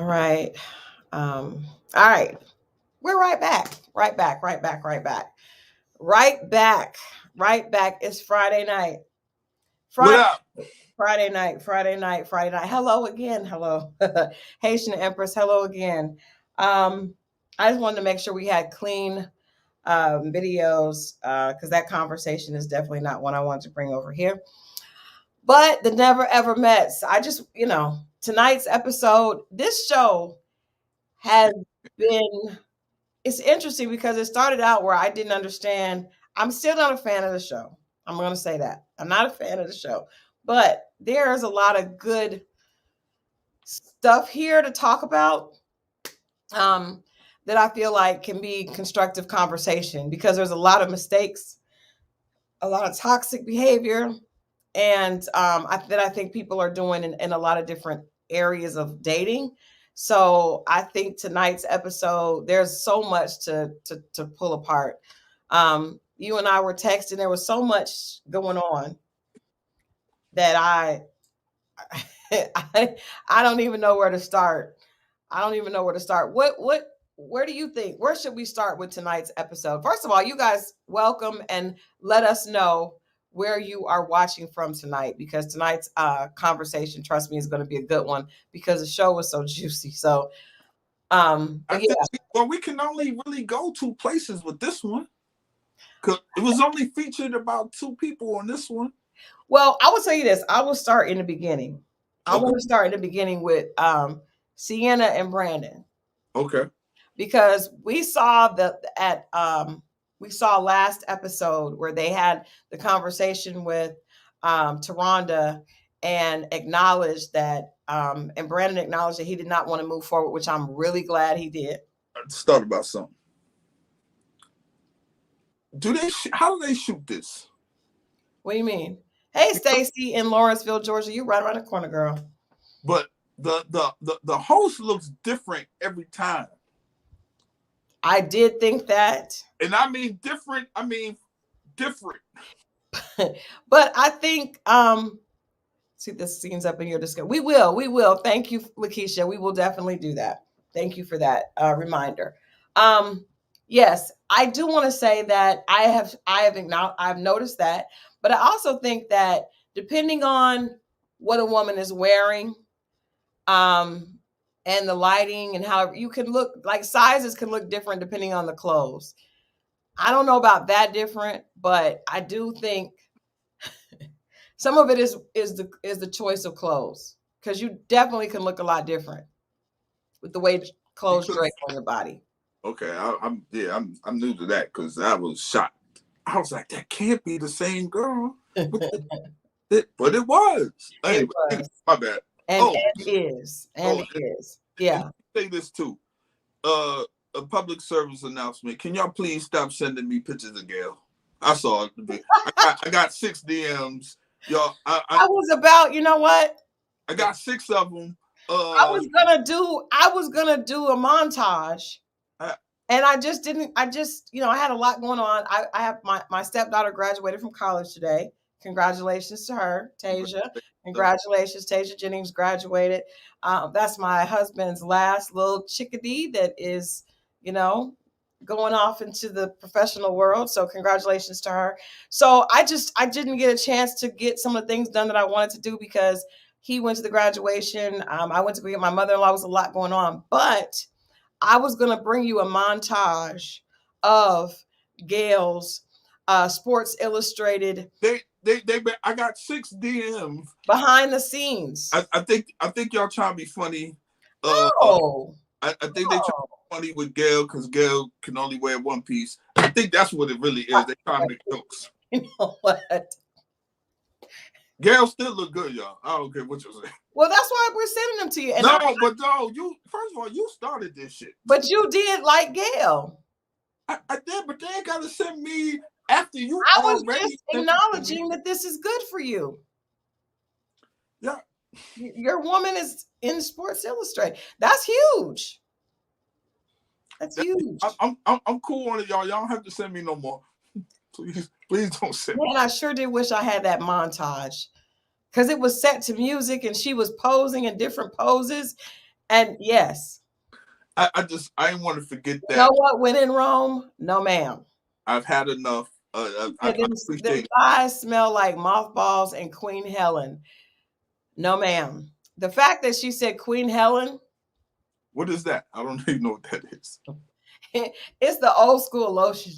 All right. All right. We're right back. Right back. Right back. Right back. Right back. Right back. It's Friday night. What Friday. up? Friday night. Friday night. Friday night. Hello again. Hello. Haitian Empress. Hello again. Um, I just wanted to make sure we had clean videos because that conversation is definitely not one I want to bring over here. But the never ever Mets. I just, tonight's episode, this show has been, it's interesting because it started out where I didn't understand. I'm still not a fan of the show. I'm going to say that. I'm not a fan of the show. But there's a lot of good stuff here to talk about that I feel like can be constructive conversation because there's a lot of mistakes, a lot of toxic behavior, and that I think people are doing in a lot of different areas of dating. So I think tonight's episode, there's so much to pull apart. You and I were texting. There was so much going on that I don't even know where to start. I don't even know where to start. Where do you think? Where should we start with tonight's episode? First of all, you guys welcome and let us know where you are watching from tonight because tonight's conversation, trust me, is going to be a good one because the show was so juicy. So, I yeah. think we can only really go two places with this one because it was only featured about two people on this one. Well, I will tell you this. I will start in the beginning. I Okay. want to start in the beginning with Sienna and Brandon. Okay. Because we saw we saw last episode where they had the conversation with Taronda and acknowledged that and Brandon acknowledged that he did not want to move forward, which I'm really glad he did. Let's start about something. How do they shoot this? What do you mean? Hey, Stacy in Lawrenceville, Georgia, you right around the corner, girl. But the host looks different every time. I did think that. And I mean different. Different. But I think see this scene's up in your discussion. We will. Thank you, Lakeisha. We will definitely do that. Thank you for that reminder. Yes, I do want to say that I've noticed that, but I also think that depending on what a woman is wearing, and the lighting and how you can look, like sizes can look different depending on the clothes. I don't know about that different, but I do think some of it is the choice of clothes because you definitely can look a lot different with the way clothes drape on your body. Okay, I'm new to that because I was shocked. I was like, that can't be the same girl, but it was. Anyway, my bad. And it is. Yeah. Say this too. A public service announcement. Can y'all please stop sending me pictures of Gail? I saw it. I got 6 DMs. Y'all, I was about, you know what? I got 6 of them. I was gonna do a montage. And I just didn't. I had a lot going on. I have my stepdaughter graduated from college today. Congratulations to her, Tasia. Congratulations, Tasia Jennings graduated. That's my husband's last little chickadee that is, going off into the professional world. So congratulations to her. So I didn't get a chance to get some of the things done that I wanted to do because he went to the graduation. I went to go get my mother-in-law. Was a lot going on, but I was going to bring you a montage of Gail's Sports Illustrated. I got 6 DMs behind the scenes. I think y'all trying to be funny. I think they trying to be funny with Gail because Gail can only wear one piece. I think that's what it really is. They trying to make jokes. You know what? Gail still look good, y'all. I don't care what you're saying. Well, that's why we're sending them to you. And you first of all, you started this shit. But you did like Gail. I did, but they ain't gotta send me after you. I was just acknowledging that this is good for you. Yeah. Your woman is in Sports Illustrated. That's huge. That's huge. I'm cool on it, y'all. Y'all don't have to send me no more. Please don't send me. And I sure did wish I had that montage. Because it was set to music and she was posing in different poses. And yes, I didn't want to forget you know that. what? When in Rome, no ma'am. I've had enough. I Them appreciate. thighs smell like mothballs and Queen Helen. No ma'am. The fact that she said Queen Helen, What is that? I don't even know what that is. it's the old school lotion.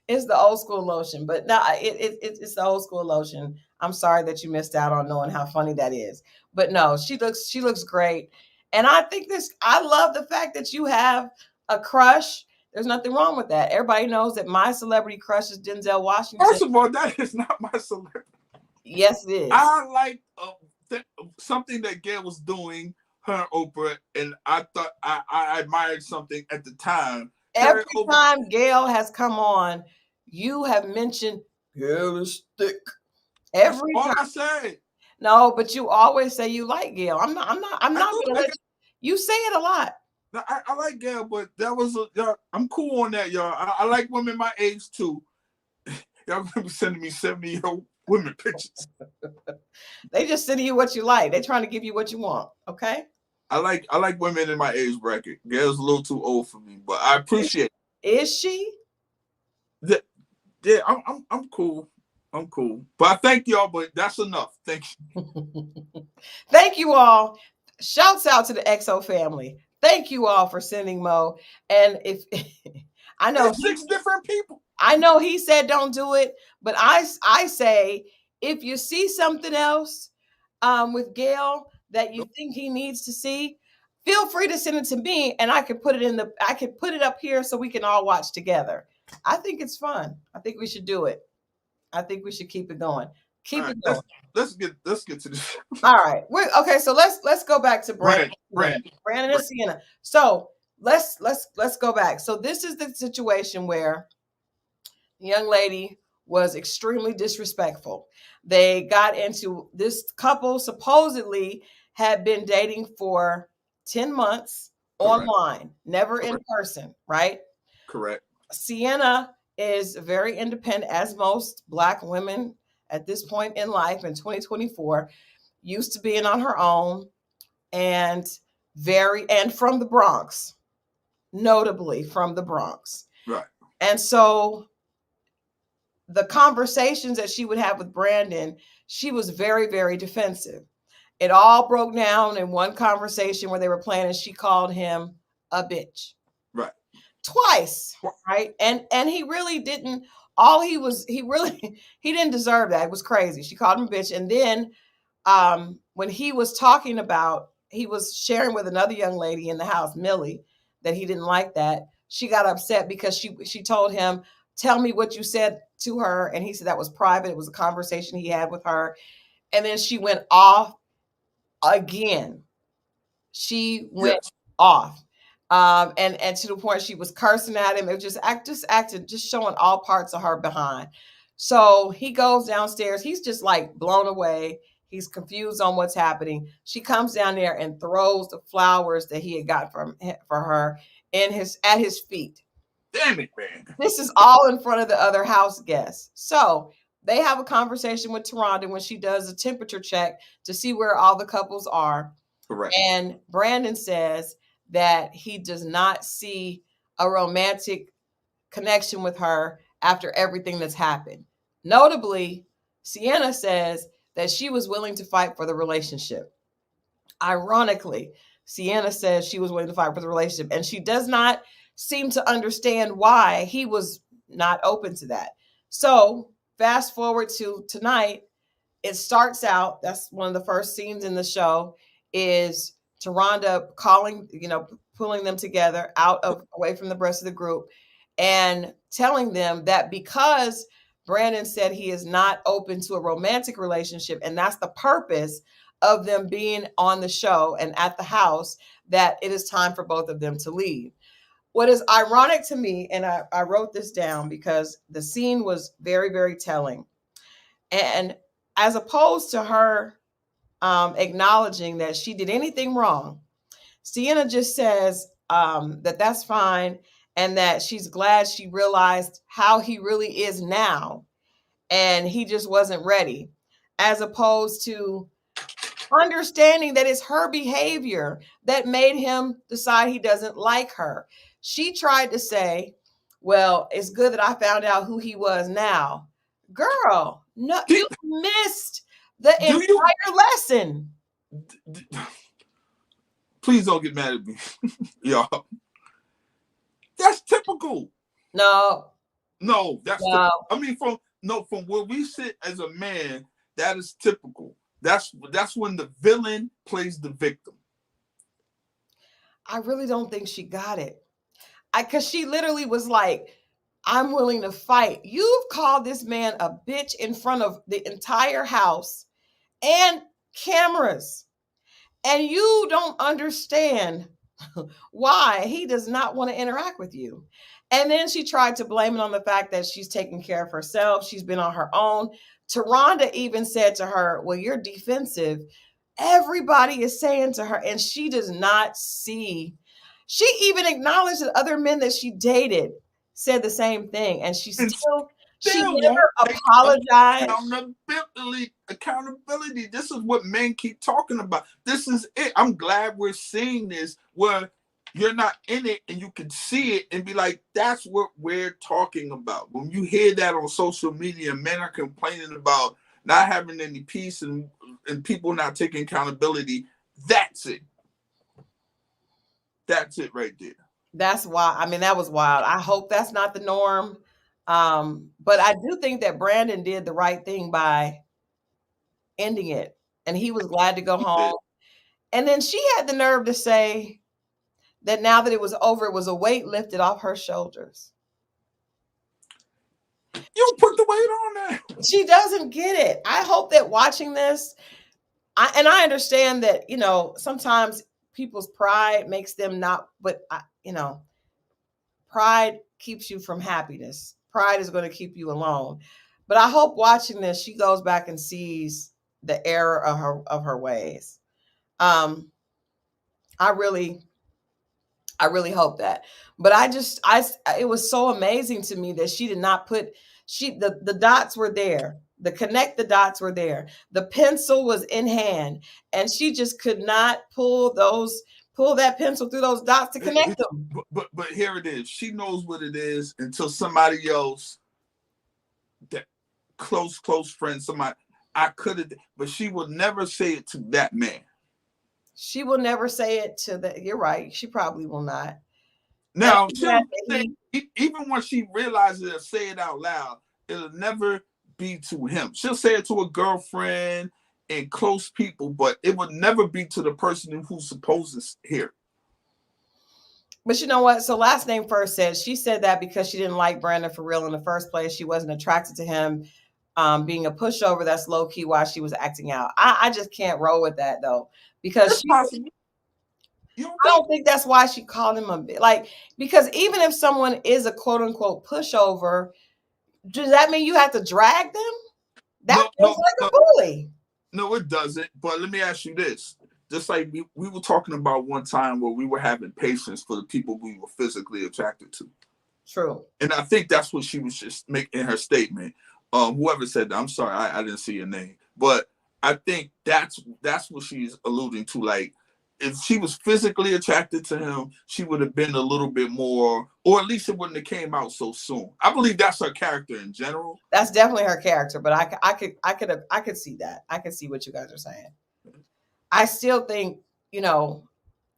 It's the old school lotion. But no, it's the old school lotion. I'm sorry that you missed out on knowing how funny that is. But no, she looks great. And I think I love the fact that you have a crush. There's nothing wrong with that. Everybody knows that my celebrity crush is Denzel Washington. First of all, that is not my celebrity. Yes, it is. I like something that Gail was doing, her and Oprah, and I thought I admired something at the time. Every time Gail has come on, you have mentioned Gail is thick. Every That's all time. I said. No, but you always say you like Gail. I'm not gonna let you say it a lot. I like Gail, but that was I'm cool on that, y'all. I like women my age too. Y'all gonna be sending me 70-year-old women pictures. They just sending you what you like. They're trying to give you what you want. Okay. I like women in my age bracket. Gail's a little too old for me, but I appreciate it. Is she? Yeah, I'm cool. I'm cool. But I thank y'all, but that's enough. Thank you. Thank you all. Shouts out to the XO family. Thank you all for sending Mo. And if I know there's 6 different people. I know he said don't do it, but I say if you see something else with Gail that you think he needs to see, feel free to send it to me, and I could put it up here so we can all watch together. I think it's fun. I think we should do it. I think we should keep it going. Keep it going. Let's get to this. All right. Okay. So let's go back to Brandon and Sienna. So let's go back. So this is the situation where the young lady was extremely disrespectful. They got into this couple supposedly had been dating for 10 months. Correct. Online, never Correct. In person, right? Correct. Sienna is very independent, as most Black women at this point in life in 2024, used to being on her own and from the Bronx, notably from the Bronx. Right. And so the conversations that she would have with Brandon, she was very, very defensive. It all broke down in one conversation where they were playing and she called him a bitch. Right. Twice. Right. And he really didn't, he didn't deserve that. It was crazy. She called him a bitch. And then when he was talking about, he was sharing with another young lady in the house, Millie, that he didn't like that. She got upset because she told him, tell me what you said to her. And he said that was private. It was a conversation he had with her. And then she went off again. She went off. And to the point she was cursing at him. It was just showing all parts of her behind. So he goes downstairs. He's just like blown away. He's confused on what's happening. She comes down there and throws the flowers that he had got for her at his feet. Damn it, man. This is all in front of the other house guests. So they have a conversation with Taronda when she does a temperature check to see where all the couples are. Correct. And Brandon says that he does not see a romantic connection with her after everything that's happened. Notably, Sienna says that she was willing to fight for the relationship. Ironically, Sienna says she was willing to fight for the relationship, and she does not seem to understand why he was not open to that. So fast forward to tonight, it starts out, that's one of the first scenes in the show, is Taronda calling, pulling them together away from the rest of the group and telling them that because Brandon said he is not open to a romantic relationship, and that's the purpose of them being on the show and at the house, that it is time for both of them to leave. What is ironic to me, and I wrote this down because the scene was very, very telling. And as opposed to her acknowledging that she did anything wrong, Sienna just says that's fine and that she's glad she realized how he really is now and he just wasn't ready, as opposed to understanding that it's her behavior that made him decide he doesn't like her. She tried to say, well, it's good that I found out who he was now. Girl, no, Do, you missed the do you? entire lesson. Please don't get mad at me, y'all. That's typical. No, That's no. I mean, from where we sit as a man, that is typical. That's when the villain plays the victim. I really don't think she got it. Because she literally was like, I'm willing to fight. You've called this man a bitch in front of the entire house and cameras. And you don't understand why he does not want to interact with you. And then she tried to blame it on the fact that she's taking care of herself. She's been on her own. Taronda even said to her, well, you're defensive. Everybody is saying to her, and she does not see. She even acknowledged that other men that she dated said the same thing. And she never apologized. Accountability. This is what men keep talking about. This is it. I'm glad we're seeing this where you're not in it and you can see it and be like, that's what we're talking about. When you hear that on social media, men are complaining about not having any peace and people not taking accountability. That's it. That's it right there. That's why. I mean, that was wild. I hope that's not the norm. But I do think that Brandon did the right thing by ending it, and he was glad to go home. And then she had the nerve to say that now that it was over, it was a weight lifted off her shoulders. You put the weight on that. She doesn't get it. I hope that watching this, I understand that, sometimes people's pride makes them not, but pride keeps you from happiness. Pride is going to keep you alone. But I hope watching this, she goes back and sees the error of her ways. I really hope that. But it was so amazing to me that she did not put the dots were there. The dots were there. The pencil was in hand, and she just could not pull that pencil through those dots to connect them. But here it is. She knows what it is until somebody else, that close friend, somebody, I could have, but she will never say it to that man. She will never say it to the. You're right. She probably will not. Now, even when she realizes it, say it out loud, it'll never be to him. She'll say it to a girlfriend and close people, but it would never be to the person who's supposed to hear. But you know what? So last name first said she said that because she didn't like Brandon for real in the first place. She wasn't attracted to him. Being a pushover, that's low key why she was acting out. I just can't roll with that though, because I don't think that's why she called him because even if someone is a quote unquote pushover, does that mean you have to drag them? That feels like a bully. No, it doesn't. But let me ask you this. Just like we were talking about one time where we were having patience for the people we were physically attracted to. True. And I think that's what she was just making in her statement. Whoever said that, I'm sorry, I didn't see your name. But I think that's what she's alluding to. Like, if she was physically attracted to him, she would have been a little bit more, or at least it wouldn't have came out so soon. I believe that's her character in general. That's definitely her character, but I could see that. I could see what you guys are saying. I still think,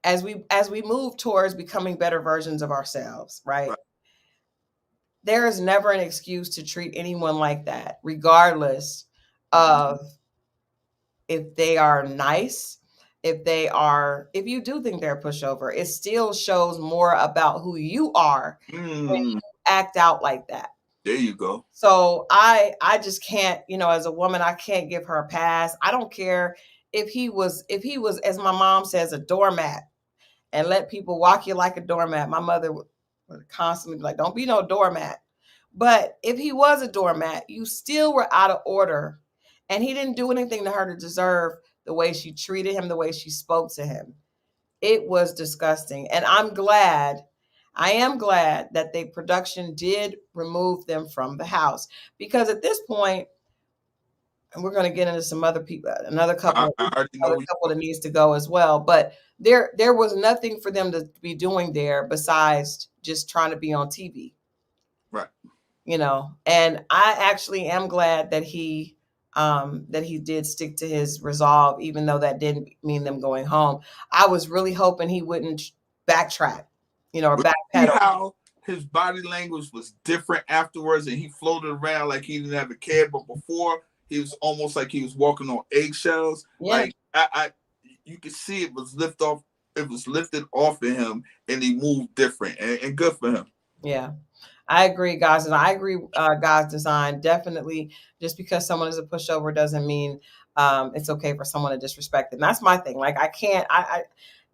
as we move towards becoming better versions of ourselves, right? There is never an excuse to treat anyone like that, regardless of if they are nice, if you do think they're a pushover. It still shows more about who you are when you act out like that. There you go. So I just can't, as a woman, I can't give her a pass. I don't care if he was, as my mom says, a doormat and let people walk you like a doormat. My mother would constantly be like, don't be no doormat. But if he was a doormat, you still were out of order. And he didn't do anything to her to deserve the way she treated him, the way she spoke to him. It was disgusting. And I am glad that the production did remove them from the house. Because at this point, and we're going to get into some other people, another couple, I already know other couple that needs to go as well. But there was nothing for them to be doing there besides just trying to be on TV. right. And I actually am glad that he did stick to his resolve, even though that didn't mean them going home. I was really hoping he wouldn't backtrack, or But see backpedal. how his body language was different afterwards, and he floated around like he didn't have a care, but before he was almost like he was walking on eggshells. Yeah. Like you could see it was lifted off of him, and he moved different, and good for him. Yeah. I agree, guys, and I agree, God's design. Definitely, just because someone is a pushover doesn't mean it's okay for someone to disrespect them. That's my thing. Like, I can't.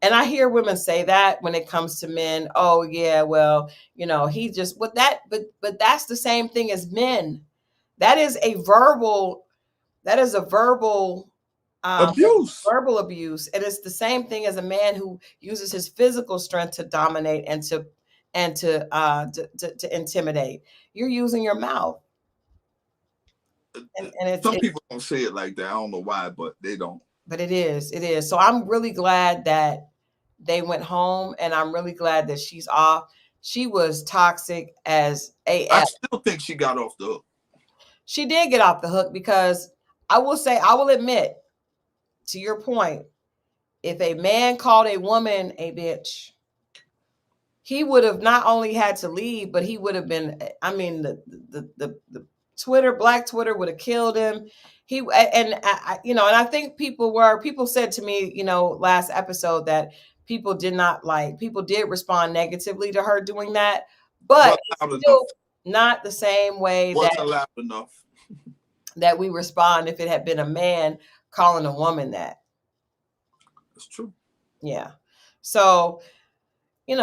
And I hear women say that when it comes to men. Oh yeah, well, he just what that. But that's the same thing as men. That is a verbal. That is a verbal. Abuse. Verbal abuse, and it's the same thing as a man who uses his physical strength to dominate and to intimidate. You're using your mouth, and some people don't say it like that. I don't know why, but they don't. But it is. So I'm really glad that they went home, and I'm really glad that she's off. She was toxic as AF. I still think she got off the hook. She did get off the hook, because I will admit, to your point, if a man called a woman a bitch, he would have not only had to leave, but he would have been. I mean, the Black Twitter would have killed him. And I think people said to me, last episode, that people did respond negatively to her doing that, but it's still not the same way wasn't loud enough that we respond if it had been a man calling a woman that. That's true. Yeah. So, it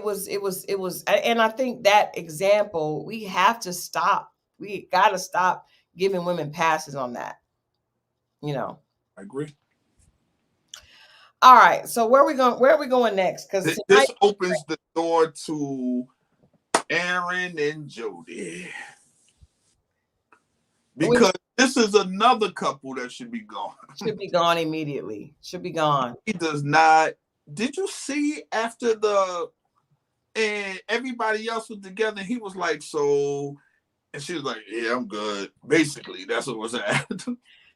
was, and I think that example, we have to stop. We got to stop giving women passes on that. I agree. All right. So where are we going next? Because this opens the door to Aaron and Jodie. Because this is another couple that should be gone. Should be gone immediately. Should be gone. He does not. Did you see after and everybody else was together, he was like, so, and she was like, yeah, I'm good. Basically, that's what was at.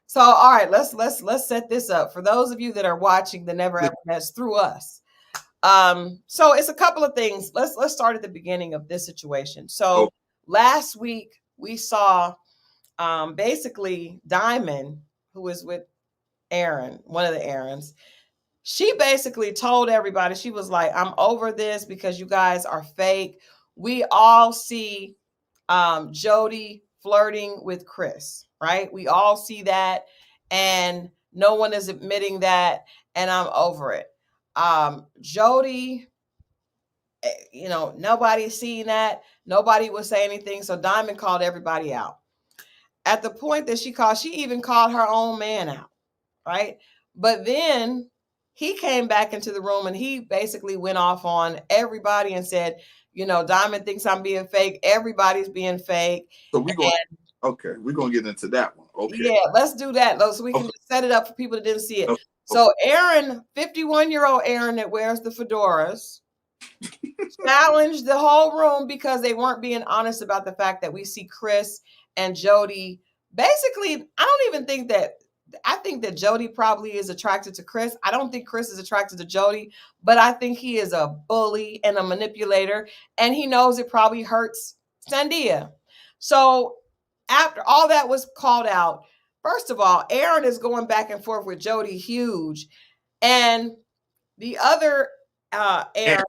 So, all right, let's set this up for those of you that are watching the Never Ever Mess through us. So it's a couple of things. Let's start at the beginning of this situation. So last week we saw basically Diamond, who was with Aaron, one of the Aarons. She basically told everybody, she was like, I'm over this because you guys are fake. We all see Jodie flirting with Chris, right? We all see that, and no one is admitting that, and I'm over it. Jodie, nobody's seeing that. Nobody would say anything. So Diamond called everybody out. At the point that she even called her own man out, right? But then he came back into the room and he basically went off on everybody and said, Diamond thinks I'm being fake. Everybody's being fake. So we're going to get into that one. Okay. Yeah, let's do that, though, so we can just set it up for people that didn't see it. Okay. So Aaron, 51-year-old Aaron that wears the fedoras, challenged the whole room because they weren't being honest about the fact that we see Chris and Jodie. Basically, I think that Jodie probably is attracted to Chris. I don't think Chris is attracted to Jodie, but I think he is a bully and a manipulator, and he knows it probably hurts Sandia. So after all that was called out, first of all, Aaron is going back and forth with Jodie huge, and the other Aaron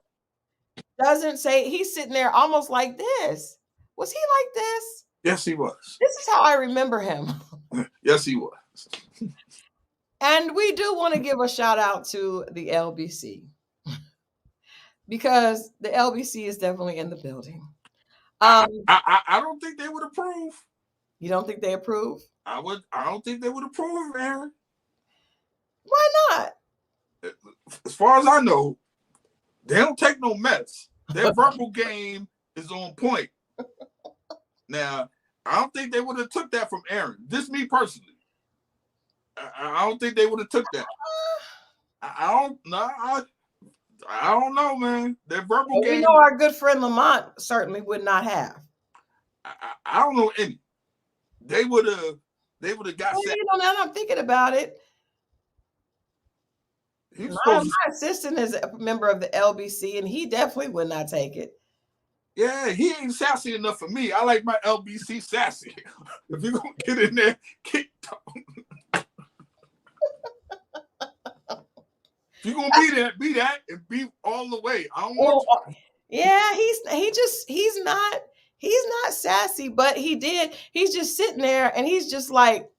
doesn't say, he's sitting there almost like this. Was he like this? Yes, he was. This is how I remember him. Yes, he was. And we do want to give a shout out to the LBC, because the LBC is definitely in the building. I don't think they would approve. You don't think they approve? I don't think they would approve, Aaron. Why not? As far as I know, they don't take no mess. Their verbal game is on point. Now, I don't think they would have took that from Aaron. This me personally. I don't think they would have took that. I don't know. I don't know, man. Their verbal Well, we game. know our good friend Lamont certainly would not have. I don't know any. They would have. They would have got Well, set. now that I'm thinking about it, He was my supposed to. assistant is a member of the LBC, and he definitely would not take it. Yeah, he ain't sassy enough for me. I like my LBC sassy. If you gonna get in there, kick. If you gonna be that, and be all the way. I don't want. Yeah, he's not sassy, but he's just sitting there and he's just like,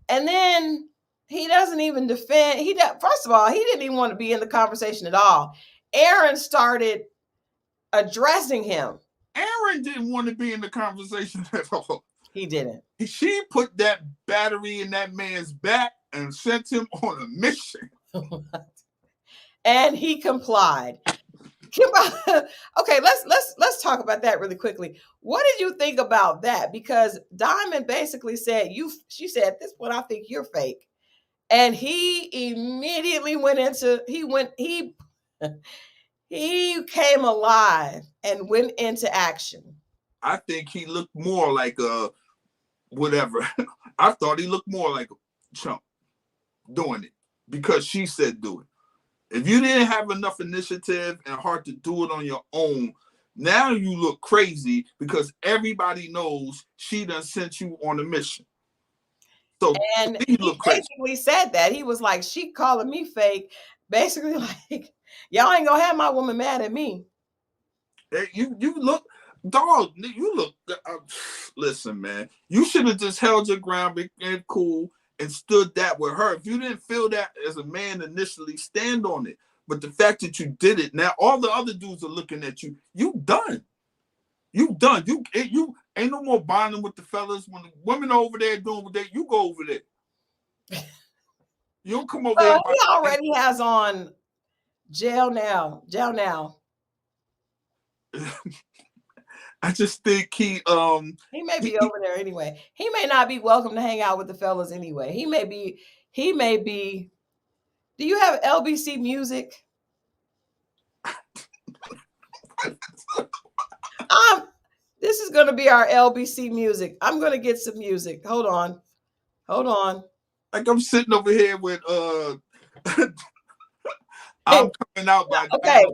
and then he doesn't even defend. First of all, he didn't even want to be in the conversation at all. Aaron started addressing him. Aaron didn't want to be in the conversation at all. He didn't. She put that battery in that man's back and sent him on a mission. And he complied. Okay, let's talk about that really quickly. What did you think about that? Because Diamond basically said, she said, at this point, I think you're fake. And he immediately he came alive and went into action. I think he looked more like a whatever. I thought he looked more like a chump doing it because she said do it. If you didn't have enough initiative and heart to do it on your own, now you look crazy because everybody knows she done sent you on a mission. So and he basically said that. He was like, she calling me fake. Basically like, y'all ain't gonna have my woman mad at me. You look, dog, you look, listen, man, you should have just held your ground, became cool, and stood that with her. If you didn't feel that as a man initially, stand on it. But the fact that you did it, now all the other dudes are looking at you. You done. You done. You ain't no more bonding with the fellas. When the women are over there doing what you go over there. You don't come over there. He already has on jail now. I just think he may be over there anyway. He may not be welcome to hang out with the fellas anyway. He may be. Do you have LBC music? This is going to be our LBC music. I'm going to get some music. Hold on. Like I'm sitting over here with I'm coming out by okay.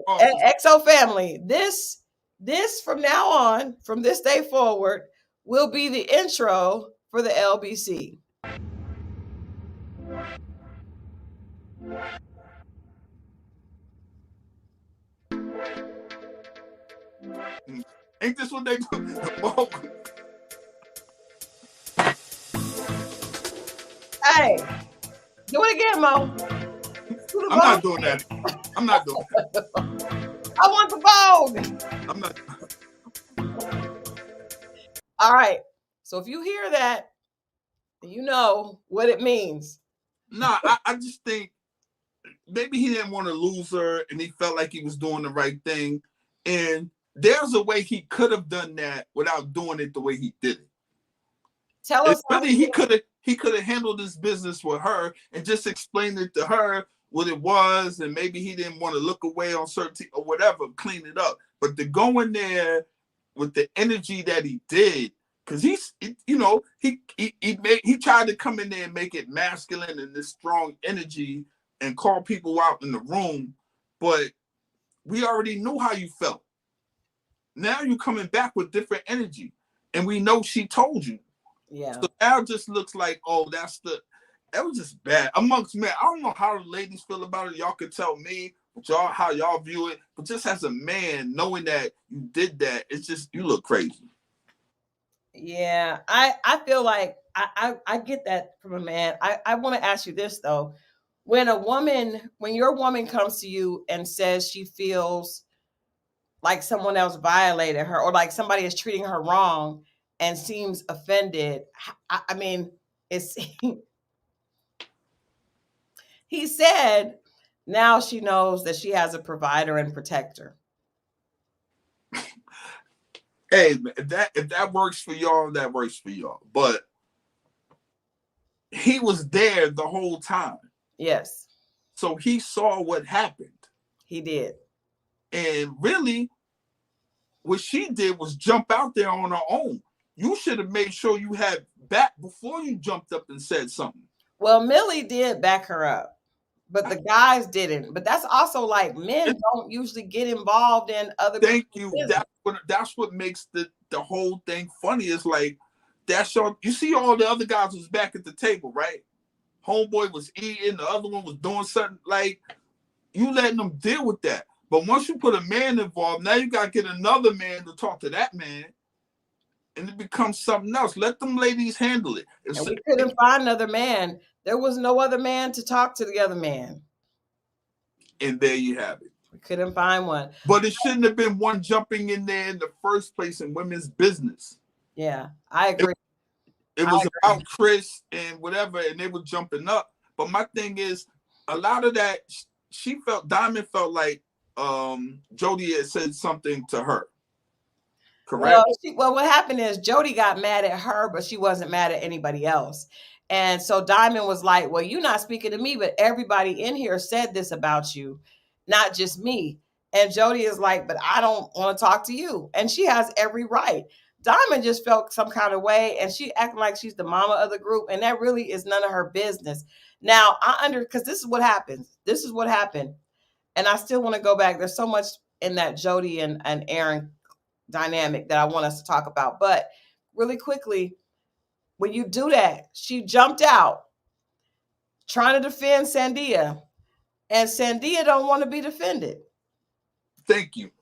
XO family. This from now on, from this day forward, will be the intro for the LBC. Ain't this what they do? Hey, do it again, Mo. I'm not doing that. I want the Vogue. I'm not. All right. So if you hear that, you know what it means. Nah, I just think maybe he didn't want to lose her and he felt like he was doing the right thing. And there's a way he could have done that without doing it the way he did it. Tell us how he could have handled this business with her and just explained it to her what it was, and maybe he didn't want to look away on certain or whatever, clean it up. But to go in there with the energy that he did, because he tried to come in there and make it masculine and this strong energy and call people out in the room, but we already knew how you felt. Now you're coming back with different energy, and we know she told you. Yeah. So now it just looks like, that was just bad amongst men. I don't know how the ladies feel about it. Y'all could tell me how y'all view it. But just as a man, knowing that you did that, it's just, you look crazy. Yeah, I feel like I get that from a man. I want to ask you this though. When your woman comes to you and says she feels like someone else violated her or like somebody is treating her wrong and seems offended, I mean, it's he said now she knows that she has a provider and protector. Hey, if that works for y'all, that works for y'all. But he was there the whole time. Yes. So he saw what happened. He did. And really, what she did was jump out there on her own. You should have made sure you had back before you jumped up and said something. Well, Millie did back her up, but the guys didn't. But that's also like men don't usually get involved in other people's Thank you. business. That's what makes the whole thing funny. Is like that's your. You see all the other guys was back at the table, right? Homeboy was eating, the other one was doing something. Like you letting them deal with that. But once you put a man involved, now you gotta get another man to talk to that man, and it becomes something else. Let them ladies handle it. And we couldn't find another man. There was no other man to talk to the other man. And there you have it. We couldn't find one. But it shouldn't have been one jumping in there in the first place in women's business. Yeah, I agree. It was about Chris and whatever, and they were jumping up. But my thing is, a lot of that, Diamond felt like Jodie had said something to her. Correct? Well, what happened is Jodie got mad at her, but she wasn't mad at anybody else. And so Diamond was like, well, you're not speaking to me, but everybody in here said this about you, not just me. And Jodie is like, but I don't want to talk to you. And she has every right. Diamond just felt some kind of way, and she acting like she's the mama of the group, and that really is none of her business. Now, because this is what happens. This is what happened. And I still want to go back. There's so much in that Jodie and Aaron dynamic that I want us to talk about. But really quickly, when you do that, she jumped out trying to defend Sandia, and Sandia don't want to be defended. Thank you.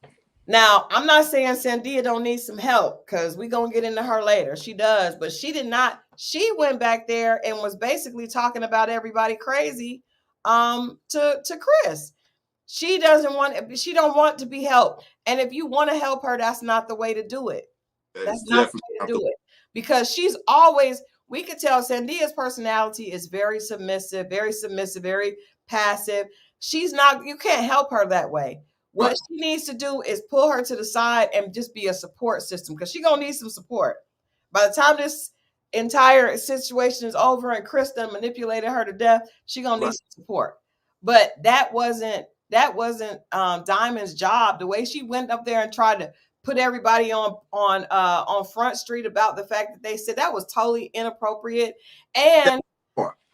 Now, I'm not saying Sandia don't need some help, because we're going to get into her later. She does, but she did not. She went back there and was basically talking about everybody crazy to Chris. She don't want to be helped. And if you want to help her, that's not the way to do it. That's not the way to do it. Because she's always, we could tell Sandia's personality is very submissive, very passive. You can't help her that way. What she needs to do is pull her to the side and just be a support system, because she's going to need some support. By the time this entire situation is over and Chris done manipulated her to death, she's going to need some support. But that wasn't Diamond's job. The way she went up there and tried to put everybody on Front Street about the fact that they said that was totally inappropriate. And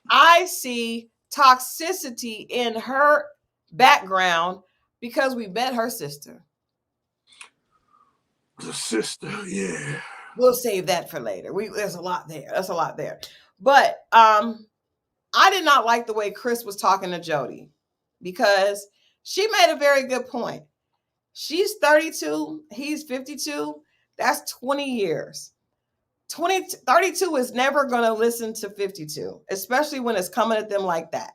I see toxicity in her background because we met her sister. The sister, yeah. We'll save that for later. There's a lot there. That's a lot there. But I did not like the way Chris was talking to Jodie, because she made a very good point. She's 32. He's 52. That's 20 years. 32 is never going to listen to 52, especially when it's coming at them like that.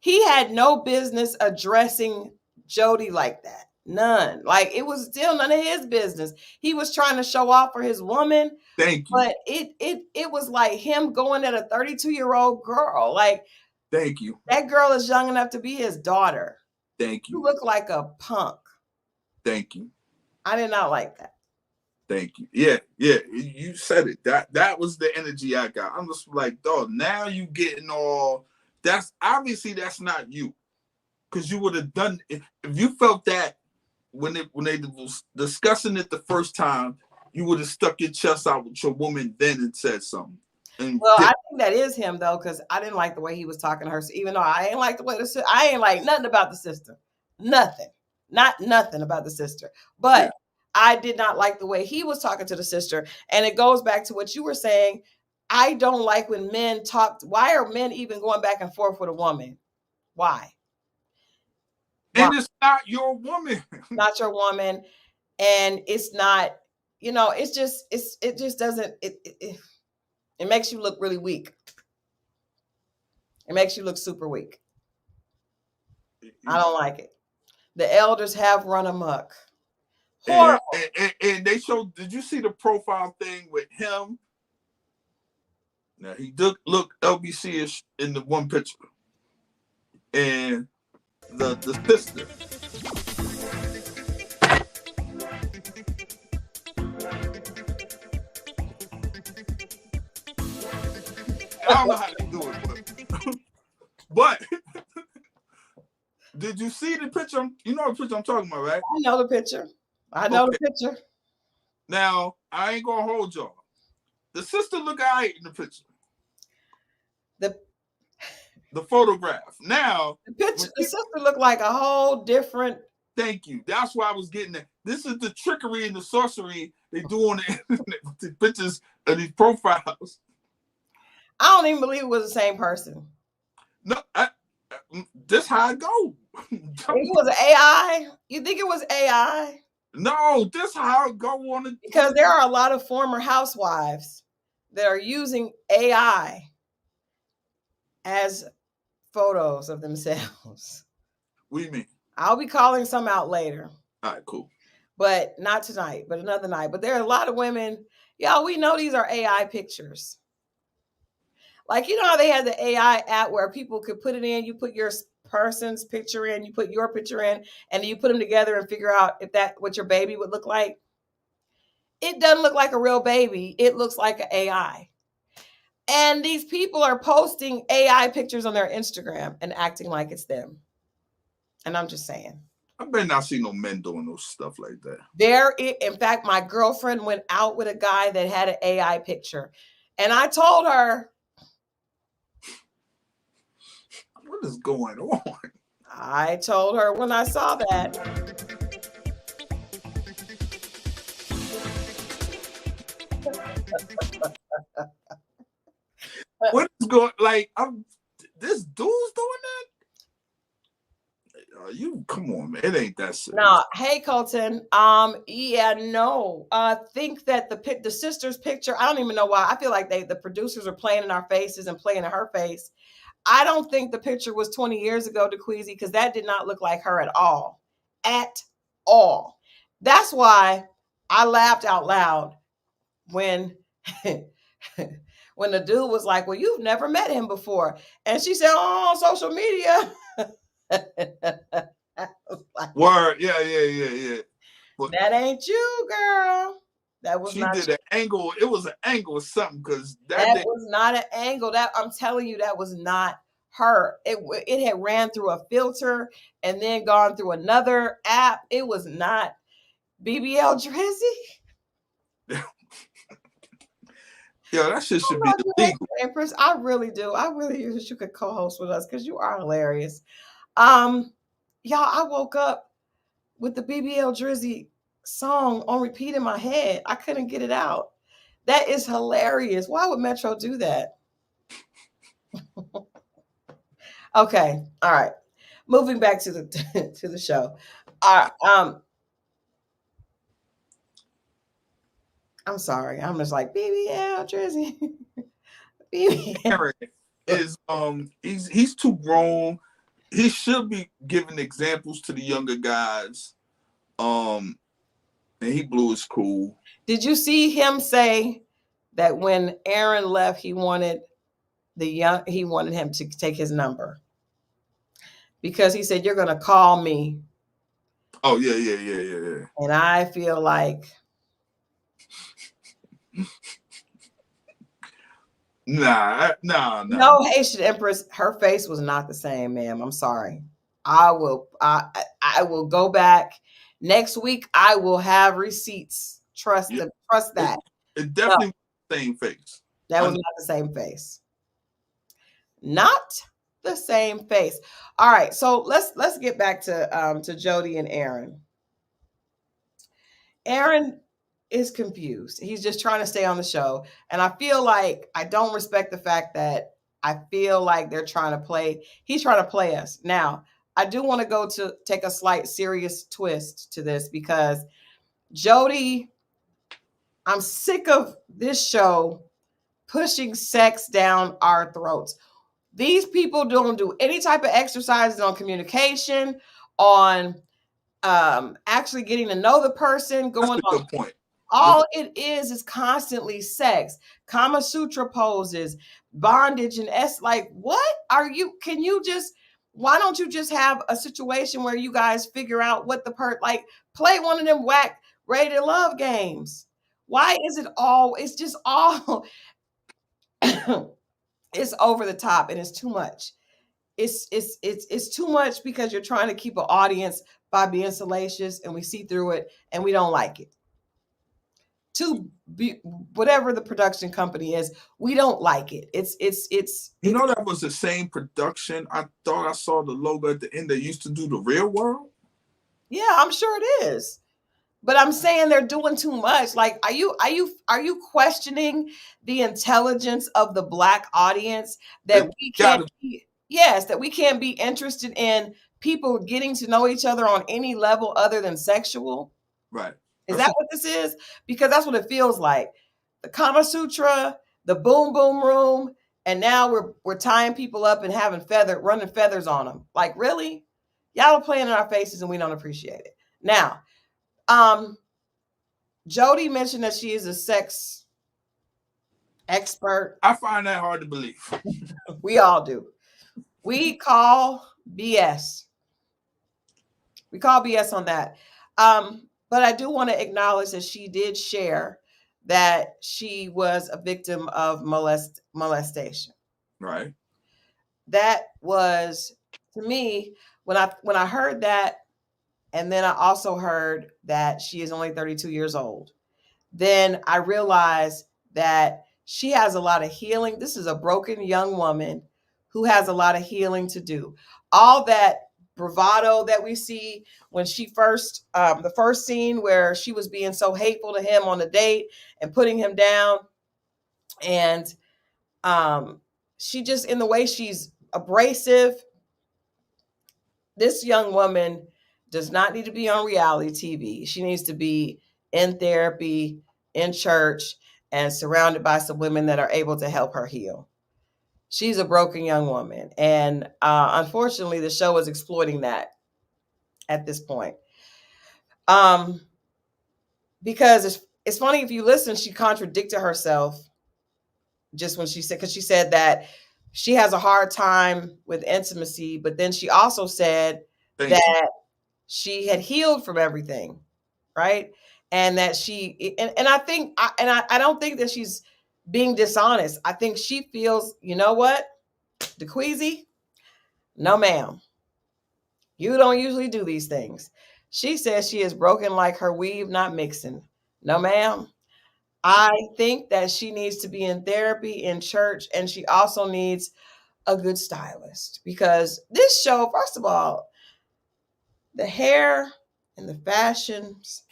He had no business addressing Jodie like that. None. Like, it was still none of his business. He was trying to show off for his woman. Thank you. But it was like him going at a 32-year-old girl. Like, thank you. That girl is young enough to be his daughter. Thank you. You look like a punk. Thank you. I did not like that. Thank you. Yeah. You said it. That was the energy I got. I'm just like, dog, now you getting all, that's obviously that's not you. Because you would have done, if you felt that when they was discussing it the first time, you would have stuck your chest out with your woman then and said something. Well, I think that is him, though, because I didn't like the way he was talking to her. So even though I ain't like the way I ain't like nothing about the sister. Nothing. Not nothing about the sister. But I did not like the way he was talking to the sister. And it goes back to what you were saying. I don't like when men talk. Why are men even going back and forth with a woman? Why? And it's not your woman. Not your woman. And it's not, it just doesn't, it makes you look really weak. It makes you look super weak. I don't like it. The elders have run amok. Horrible. And they showed, did you see the profile thing with him? Now, he did look LBC-ish in the one picture. And the sister. I don't know how to do it, but did you see the picture? You know the picture I'm talking about, right? I know the picture. I know the picture. Now, I ain't gonna hold y'all. The sister look all right in the picture. The photograph. Now, the picture, the sister looked like a whole different. Thank you. That's why I was getting at. This is the trickery and the sorcery they do on the internet with the pictures of these profiles. I don't even believe it was the same person. No, this how it go. It was AI. You think it was AI? No, this how it go on the. Because there are a lot of former housewives that are using AI as photos of themselves. What do you mean? I'll be calling some out later. All right, cool. But not tonight, but another night. But there are a lot of women, y'all, we know these are AI pictures. Like, you know how they had the AI app where people could put it in, you put your person's picture in, you put your picture in, and you put them together and figure out if that what your baby would look like. It doesn't look like a real baby. It looks like an AI. And these people are posting AI pictures on their Instagram and acting like it's them. And I'm just saying. I better not see no men doing no stuff like that. In fact, my girlfriend went out with a guy that had an AI picture. And I told her, what is going on? I told her when I saw that. What is going like? This dude's doing that? You come on, man. It ain't that serious. No, hey Colton. Yeah, no. Think that the sister's picture. I don't even know why. I feel like the producers are playing in our faces and playing in her face. I don't think the picture was 20 years ago, DeQueezy, because that did not look like her at all. At all. That's why I laughed out loud when when the dude was like, well, you've never met him before. And she said, oh, on social media. Like, word, yeah. But that ain't you, girl. That was she not did an angle. It was an angle or something because that was not an angle. That I'm telling you, that was not her. It had ran through a filter and then gone through another app. It was not BBL Drizzy. Yeah, that shit should be illegal. Empress, I really do. I really wish you could co-host with us because you are hilarious. Y'all, I woke up with the BBL Drizzy song on repeat in my head. I couldn't get it out. That is hilarious. Why would Metro do that? Okay, all right. Moving back to the to the show. I'm sorry. I'm just like BBL Drizzy. BBL is he's too grown. He should be giving examples to the younger guys. And he blew his cool. Did you see him say that when Aaron left, he wanted him to take his number? Because he said, you're gonna call me. Oh, yeah. And I feel like Nah. No, Haitian Empress, her face was not the same, ma'am. I'm sorry. I will go back next week. I will have receipts. Trust that. It definitely was the same face. That was not the same face. Not the same face. All right, so let's get back to Jodie and Aaron. Aaron is confused. He's just trying to stay on the show. And I feel like I don't respect the fact that I feel like he's trying to play us. Now, I do want to go to take a slight serious twist to this because Jodie, I'm sick of this show pushing sex down our throats. These people don't do any type of exercises on communication, on actually getting to know the person, going on. Good point. All it is constantly sex, Kama Sutra poses, bondage, and like, what are you? Why don't you just have a situation where you guys figure out what play one of them whack Ready to Love games? Why is it's just all it's over the top and it's too much. It's too much because you're trying to keep an audience by being salacious, and we see through it and we don't like it. To be whatever the production company is, we don't like it. You know that was the same production. I thought I saw the logo at the end. They used to do The Real World. Yeah, I'm sure it is. But I'm saying they're doing too much. Like, are you questioning the intelligence of the Black audience that It we can't gotta be, yes, that we can't be interested in people getting to know each other on any level other than sexual? right. Is That's that what this is? Because that's what it feels like. The Kama Sutra, the boom boom room, and now we're tying people up and having running feathers on them. Like, really? Y'all are playing in our faces and we don't appreciate it. Now, Jodie mentioned that she is a sex expert. I find that hard to believe. We all do. We call BS. We call BS on that. But I do want to acknowledge that she did share that she was a victim of molestation. Right. That was, to me, when I heard that, and then I also heard that she is only 32 years old. Then I realized that she has a lot of healing. This is a broken young woman who has a lot of healing to do. All that bravado that we see when she first, the first scene where she was being so hateful to him on the date and putting him down, and she just, in the way she's abrasive. This young woman does not need to be on reality TV. She needs to be in therapy, in church, and surrounded by some women that are able to help her heal. She's a broken young woman. And unfortunately, the show is exploiting that at this point. Because it's funny, if you listen, she contradicted herself just when she said, because she said that she has a hard time with intimacy, but then she also said Thank you. that she had healed from everything, right? And that and I think I don't think that she's being dishonest. I think she feels, you know what, DeQueasy, no ma'am, you don't usually do these things. She says she is broken like her weave not mixing. No ma'am. I think that she needs to be in therapy, in church, and she also needs a good stylist, because this show, first of all, the hair and the fashions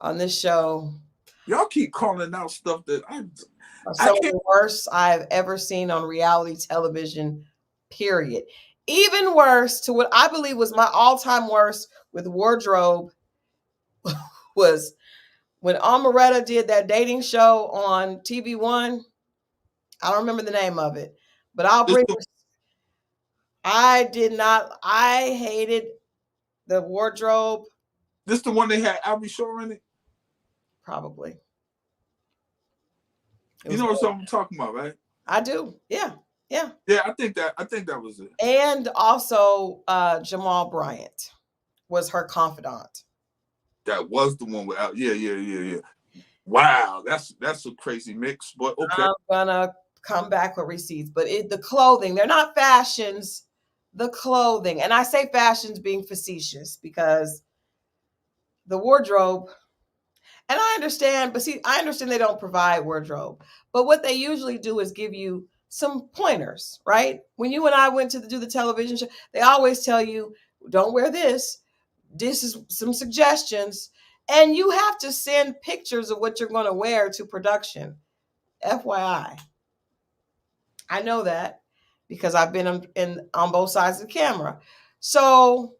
on this show Y'all keep calling out stuff that are I some of can't. the worst I've ever seen on reality television, period. Even worse, to what I believe was my all-time worst with wardrobe, was when Amaretta did that dating show on TV1. I don't remember the name of it, but This the, I hated the wardrobe, this the one they had Albie Shore in it. probably. It You was know what bad. I'm talking about, right? I do. Yeah. Yeah. Yeah, I think that was it. And also Jamal Bryant was her confidant. That was the one with yeah. Wow, that's a crazy mix, but okay. I'm gonna come back with receipts, but the clothing, they're not fashions, the clothing. And I say fashions being facetious because the wardrobe, and I understand, but see, I understand they don't provide wardrobe, but what they usually do is give you some pointers, right? When you and I went to do the television show, they always tell you, don't wear this. This is some suggestions. And you have to send pictures of what you're going to wear to production. FYI. I know that because I've been on both sides of the camera. So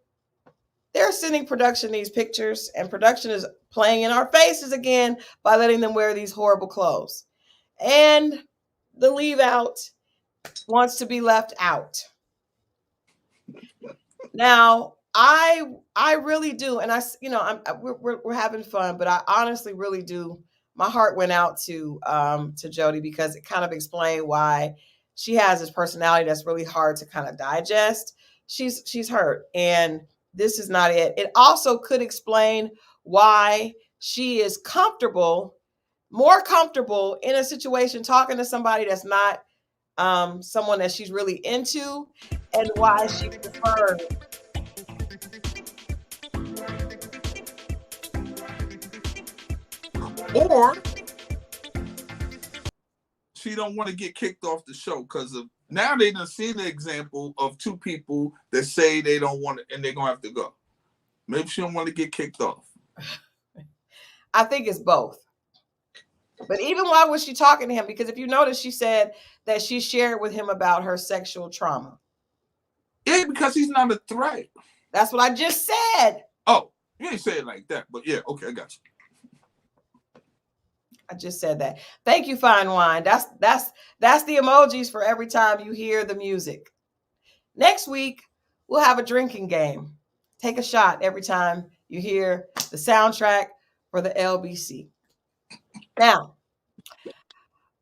they're sending production these pictures, and production is playing in our faces again by letting them wear these horrible clothes. And the leave out wants to be left out. Now, I really do, and we're having fun, but I honestly really do. My heart went out to Jodie, because it kind of explained why she has this personality that's really hard to kind of digest. She's hurt, and this is not it. It also could explain why she is more comfortable in a situation talking to somebody that's not someone that she's really into, and why she prefers. Or she don't want to get kicked off the show because of now they done seen the example of two people that say they don't want it and they're gonna have to go. Maybe she don't want to get kicked off. I think it's both. But even why was she talking to him? Because if you notice, she said that she shared with him about her sexual trauma. Yeah, because he's not a threat. That's what I just said. Oh, you didn't say it like that, but yeah, okay, I got you. I just said that. Thank you, Fine Wine. That's the emojis for every time you hear the music. Next week, we'll have a drinking game. Take a shot every time you hear the soundtrack for the LBC. Now,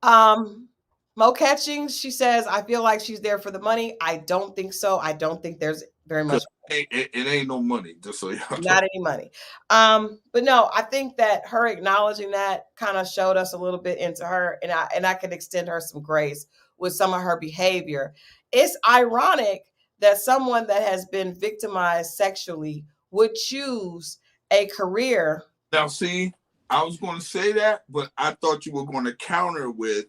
Mo Catchings, she says, I feel like she's there for the money. I don't think so. I don't think there's very much. It ain't no money, just so y'all not any money. But no, I think that her acknowledging that kind of showed us a little bit into her, and I could extend her some grace with some of her behavior. It's ironic that someone that has been victimized sexually would choose a career. Now, see, I was going to say that, but I thought you were going to counter with,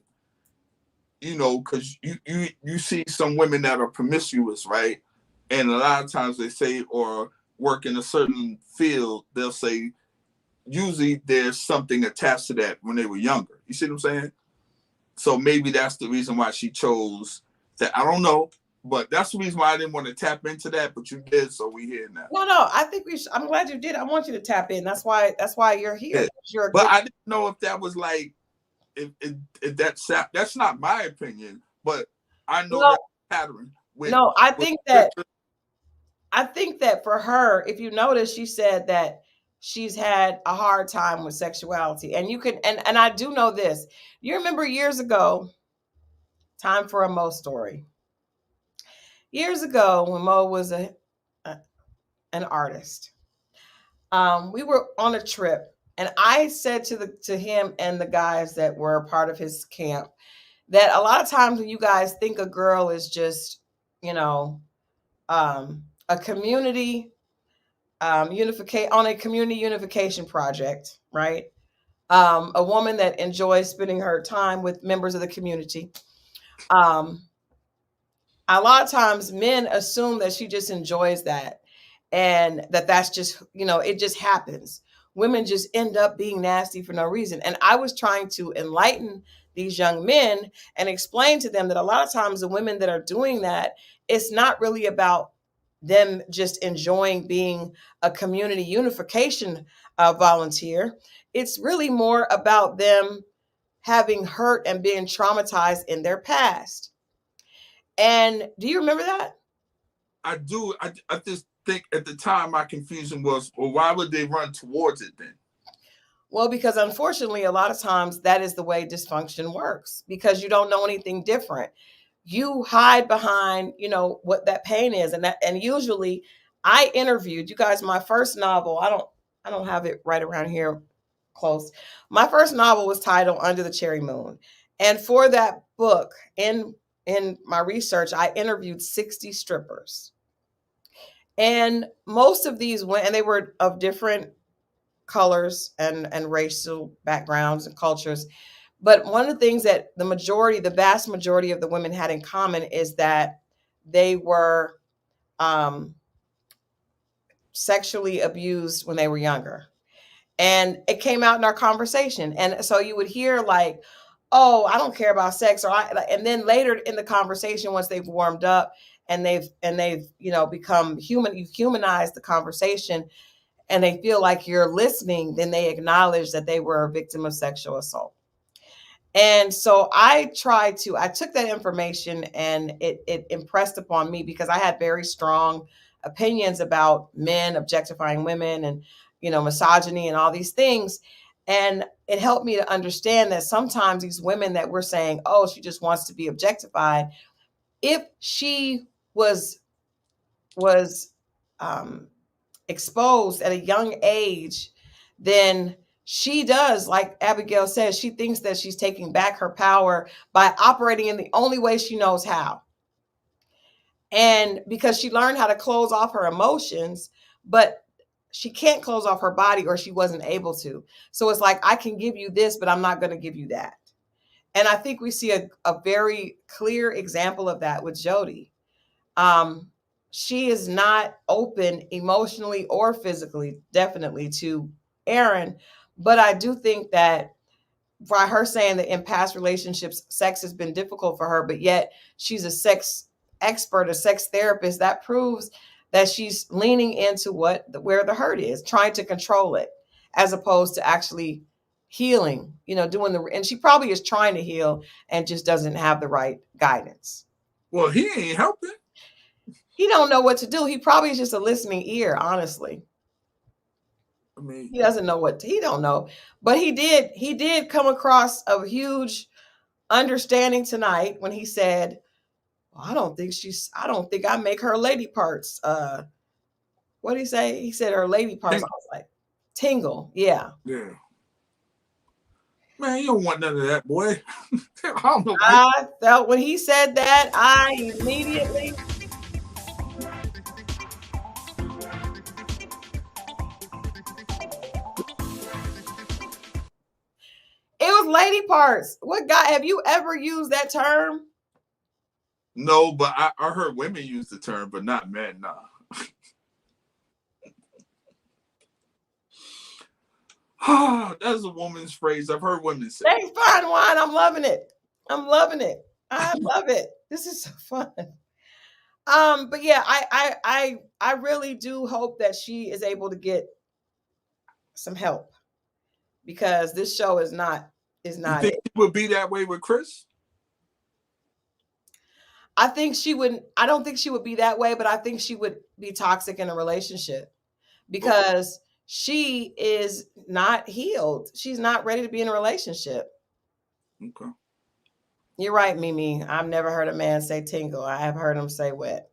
because you see some women that are promiscuous, right? And a lot of times they say, or work in a certain field, they'll say, usually there's something attached to that when they were younger. You see what I'm saying? So maybe that's the reason why she chose that. I don't know, but that's the reason why I didn't want to tap into that, but you did, so we here now. No, I think I'm glad you did. I want you to tap in. That's why you're here. Yeah. But I didn't know if that was like, if that's not my opinion, but I know that pattern. I think that for her, if you notice, she said that she's had a hard time with sexuality. And you can, and I do know this. You remember years ago, time for a Mo story. Years ago, when Mo was an artist, we were on a trip, and I said to him and the guys that were part of his camp that a lot of times when you guys think a girl is just, a community on a community unification project, right? A woman that enjoys spending her time with members of the community. A lot of times men assume that she just enjoys that, and that's just, it just happens. Women just end up being nasty for no reason. And I was trying to enlighten these young men and explain to them that a lot of times the women that are doing that, it's not really about them just enjoying being a community unification volunteer. It's really more about them having hurt and being traumatized in their past. And do you remember that? I do. I just think at the time my confusion was, well, why would they run towards it then? Well, because unfortunately, a lot of times that is the way dysfunction works, because you don't know anything different. You hide behind, what that pain is. And usually I interviewed you guys, my first novel. I don't have it right around here close. My first novel was titled Under the Cherry Moon. And for that book, in my research, I interviewed 60 strippers. And most of these went, and they were of different colors and racial backgrounds and cultures. But one of the things that the vast majority of the women had in common is that they were sexually abused when they were younger. And it came out in our conversation. And so you would hear like, oh, I don't care about sex, and then later in the conversation, once they've warmed up and they've become human, you've humanized the conversation, and they feel like you're listening, then they acknowledge that they were a victim of sexual assault. And so I took that information, and it impressed upon me, because I had very strong opinions about men objectifying women and, misogyny and all these things. And it helped me to understand that sometimes these women that we're saying, oh, she just wants to be objectified, if she was exposed at a young age, then she does, like Abigail says, she thinks that she's taking back her power by operating in the only way she knows how. And because she learned how to close off her emotions, but she can't close off her body, or she wasn't able to. So it's like, I can give you this, but I'm not going to give you that. And I think we see a very clear example of that with Jodie. Um, she is not open emotionally or physically, definitely, to Aaron. But I do think that by her saying that in past relationships, sex has been difficult for her, but yet she's a sex expert, a sex therapist, that proves that she's leaning into where the hurt is, trying to control it, as opposed to actually healing, doing and she probably is trying to heal and just doesn't have the right guidance. Well, he ain't helping. He don't know what to do. He probably is just a listening ear, honestly. I mean, he doesn't know he don't know. But he did come across a huge understanding tonight when he said, well, I don't think I make her lady parts. What did he say? He said her lady parts. I was like, tingle. Yeah. Yeah. Man, you don't want none of that, boy. I don't know. I felt when he said that, I immediately. It was lady parts. What guy have you ever used that term? No, but I heard women use the term, but not men. Nah. That's a woman's phrase. I've heard women say. Thanks, fine wine. I'm loving it. I'm loving it. I love it. This is so fun. But yeah, I really do hope that she is able to get some help, because this show is not You think it would be that way with Chris? I think she wouldn't. I don't think she would be that way, but I think she would be toxic in a relationship, because she is not healed. She's not ready to be in a relationship. Okay. You're right, Mimi. I've never heard a man say tingle. I have heard him say wet.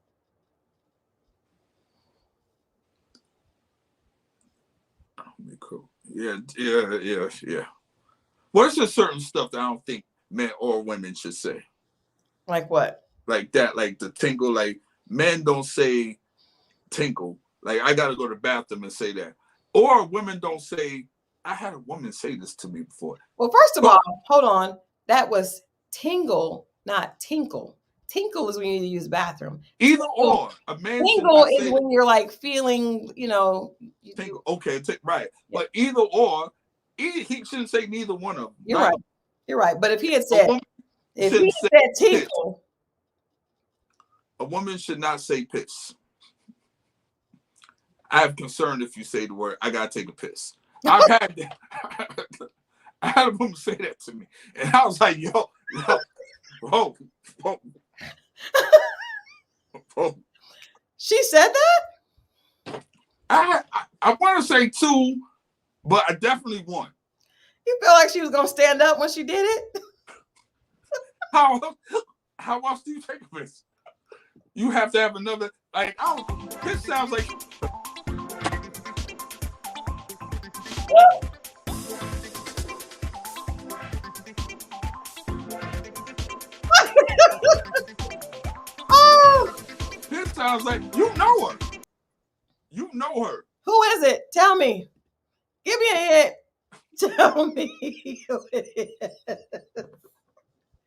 Cool. Yeah. Well, it's just certain stuff that I don't think men or women should say. Like what? Like that, like the tingle. Like, men don't say tinkle. Like, I gotta go to the bathroom and say that. Or women don't say, I had a woman say this to me before. Well, first of all, hold on. That was tingle, not tinkle. Tinkle is when you use the bathroom. Either or. A man tingle is when you're like feeling, tingle. Okay, right. Yeah. But either or, he shouldn't say neither one of them. You're right. You're right. But if he had said, tinkle, a woman should not say piss. I have concern if you say the word, I gotta take a piss. I've had that. I had a woman say that to me, and I was like, yo, whoa. She said that? I want to say 2, but I definitely 1. You feel like she was gonna stand up when she did it? How else do you take a piss? You have to have another, like, piss sounds like. Oh, this sounds like you know her. You know her. Who is it? Tell me. Give me a hint. Tell me who it is.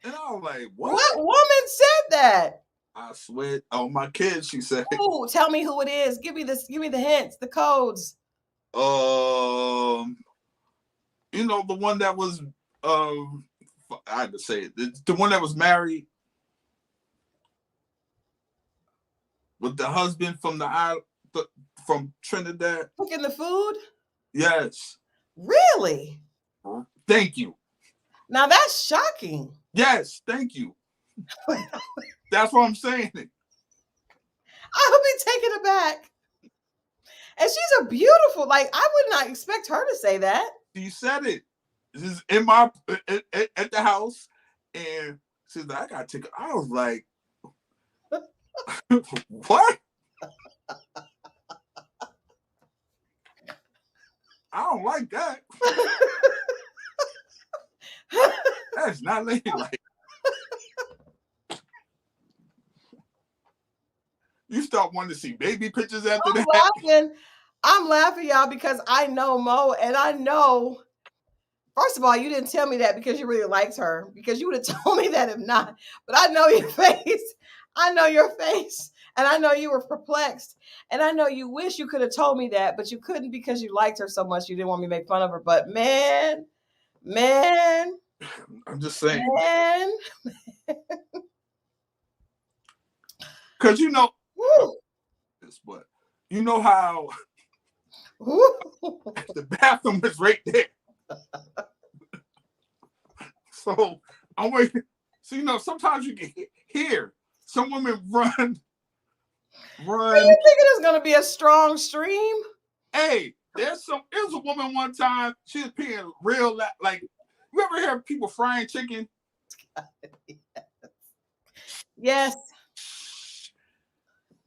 And I was like, what? What woman said that? I swear on my kids, she said. Oh, tell me who it is. Give me this. Give me the hints, the codes. The one that was I had to say it. The one that was married with the husband from the island, from Trinidad. Cooking the food? Yes. Really? Thank you. Now that's shocking. Yes, thank you. That's what I'm saying. I'll be taken aback. And she's a beautiful, I would not expect her to say that. She said it. This is in my at the house, and she's like, I gotta take it. I was like, what? I don't like that. That's not ladylike. You start wanting to see baby pictures after that. I'm laughing, y'all, because I know Mo, and I know. First of all, you didn't tell me that because you really liked her, because you would have told me that if not. But I know your face. I know your face. And I know you were perplexed. And I know you wish you could have told me that, but you couldn't because you liked her so much. You didn't want me to make fun of her. But man, I'm just saying. man. Because you know, Woo. but you know how the bathroom is right there. So I'm waiting. So you know, sometimes you can hear some women run. Are you thinking it's gonna be a strong stream? Hey, there was a woman one time. She was peeing real like. You ever hear people frying chicken? Yes.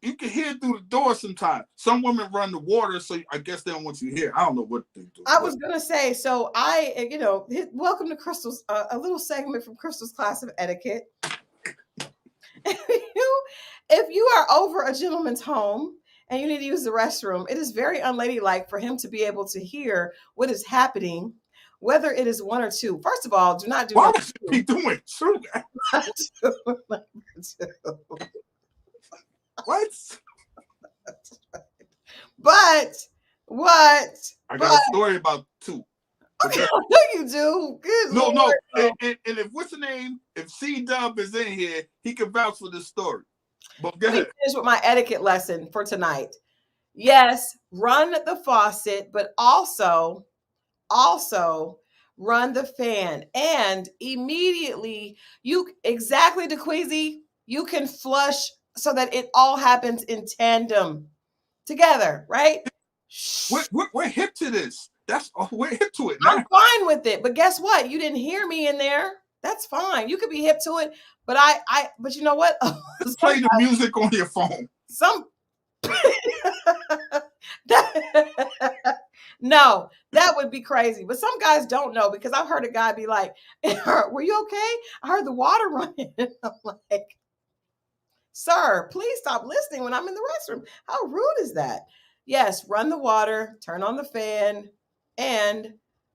You can hear through the door sometimes. Some women run the water, so I guess they don't want you to hear. I don't know what they do. I was gonna say, so welcome to Christal's, a little segment from Christal's class of etiquette. If you are over a gentleman's home and you need to use the restroom, it is very unladylike for him to be able to hear what is happening, whether it is one or two. First of all, do not do. Why would you be doing true? What? But what? I got a story about two. Okay, no, you do. Good no, Lord, no. And if what's the name? If C-Dub is in here, he can vouch for this story. But go ahead. Let me finish with my etiquette lesson for tonight. Yes, run the faucet, but also run the fan. And immediately, exactly, DeQueezy, you can flush so that it all happens in tandem together, right? We're hip to this. We're hip to it now. I'm fine with it, but guess what? You didn't hear me in there. That's fine. You could be hip to it, but but you know what? Just play the music on your phone. No, that would be crazy. But some guys don't know, because I've heard a guy be like, "Were you okay? I heard the water running." I'm like, "Sir, please stop listening when I'm in the restroom. How rude is that?" Yes, run the water, turn on the fan, and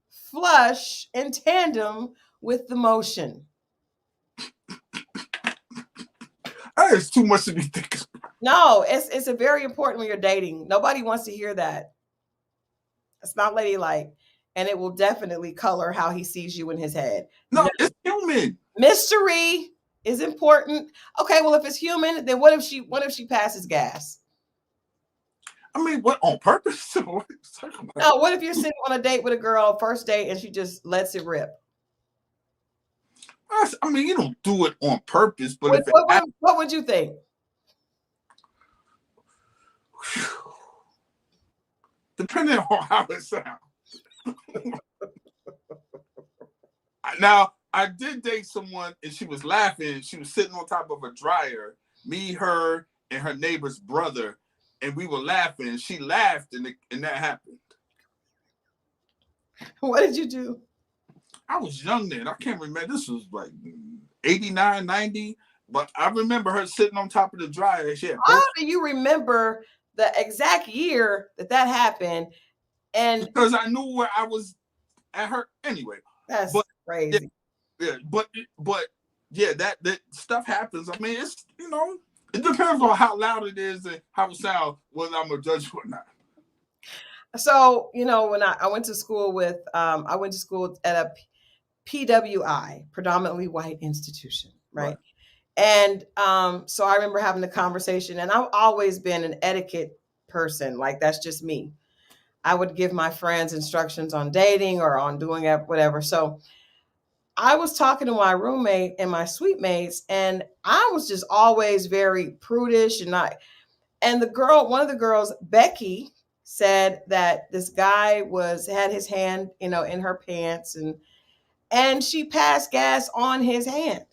flush in tandem with the motion. That is too much to be thinking. No, it's a very important when you're dating. Nobody wants to hear that. It's not ladylike, and it will definitely color how he sees you in his head. No, it's human. Mystery is important. Okay, well, if it's human, then what if she passes gas? I mean, what, on purpose? No, what if you're sitting on a date with a girl, first date, and she just lets it rip? I mean, you don't do it on purpose, but what would you think? Depending on how it sounds. Now, I did date someone, and she was laughing. She was sitting on top of a dryer, me, her, and her neighbor's brother, and we were laughing. She laughed, and that happened. What did you do? I was young then. I can't remember. This was like 89, 90. But I remember her sitting on top of the dryer. How do you remember the exact year that happened? And because I knew where I was at her anyway. That's crazy. Yeah, but yeah, that stuff happens. I mean, it's, it depends on how loud it is and how it sounds, whether I'm a judge or not. So, when I went to school with, I went to school at a PWI, predominantly white institution, right? And so I remember having the conversation, and I've always been an etiquette person. Like, that's just me. I would give my friends instructions on dating or on doing whatever. So I was talking to my roommate and my suite mates, and I was just always very prudish, and one of the girls, Becky, said that this guy had his hand, in her pants, and she passed gas on his hand.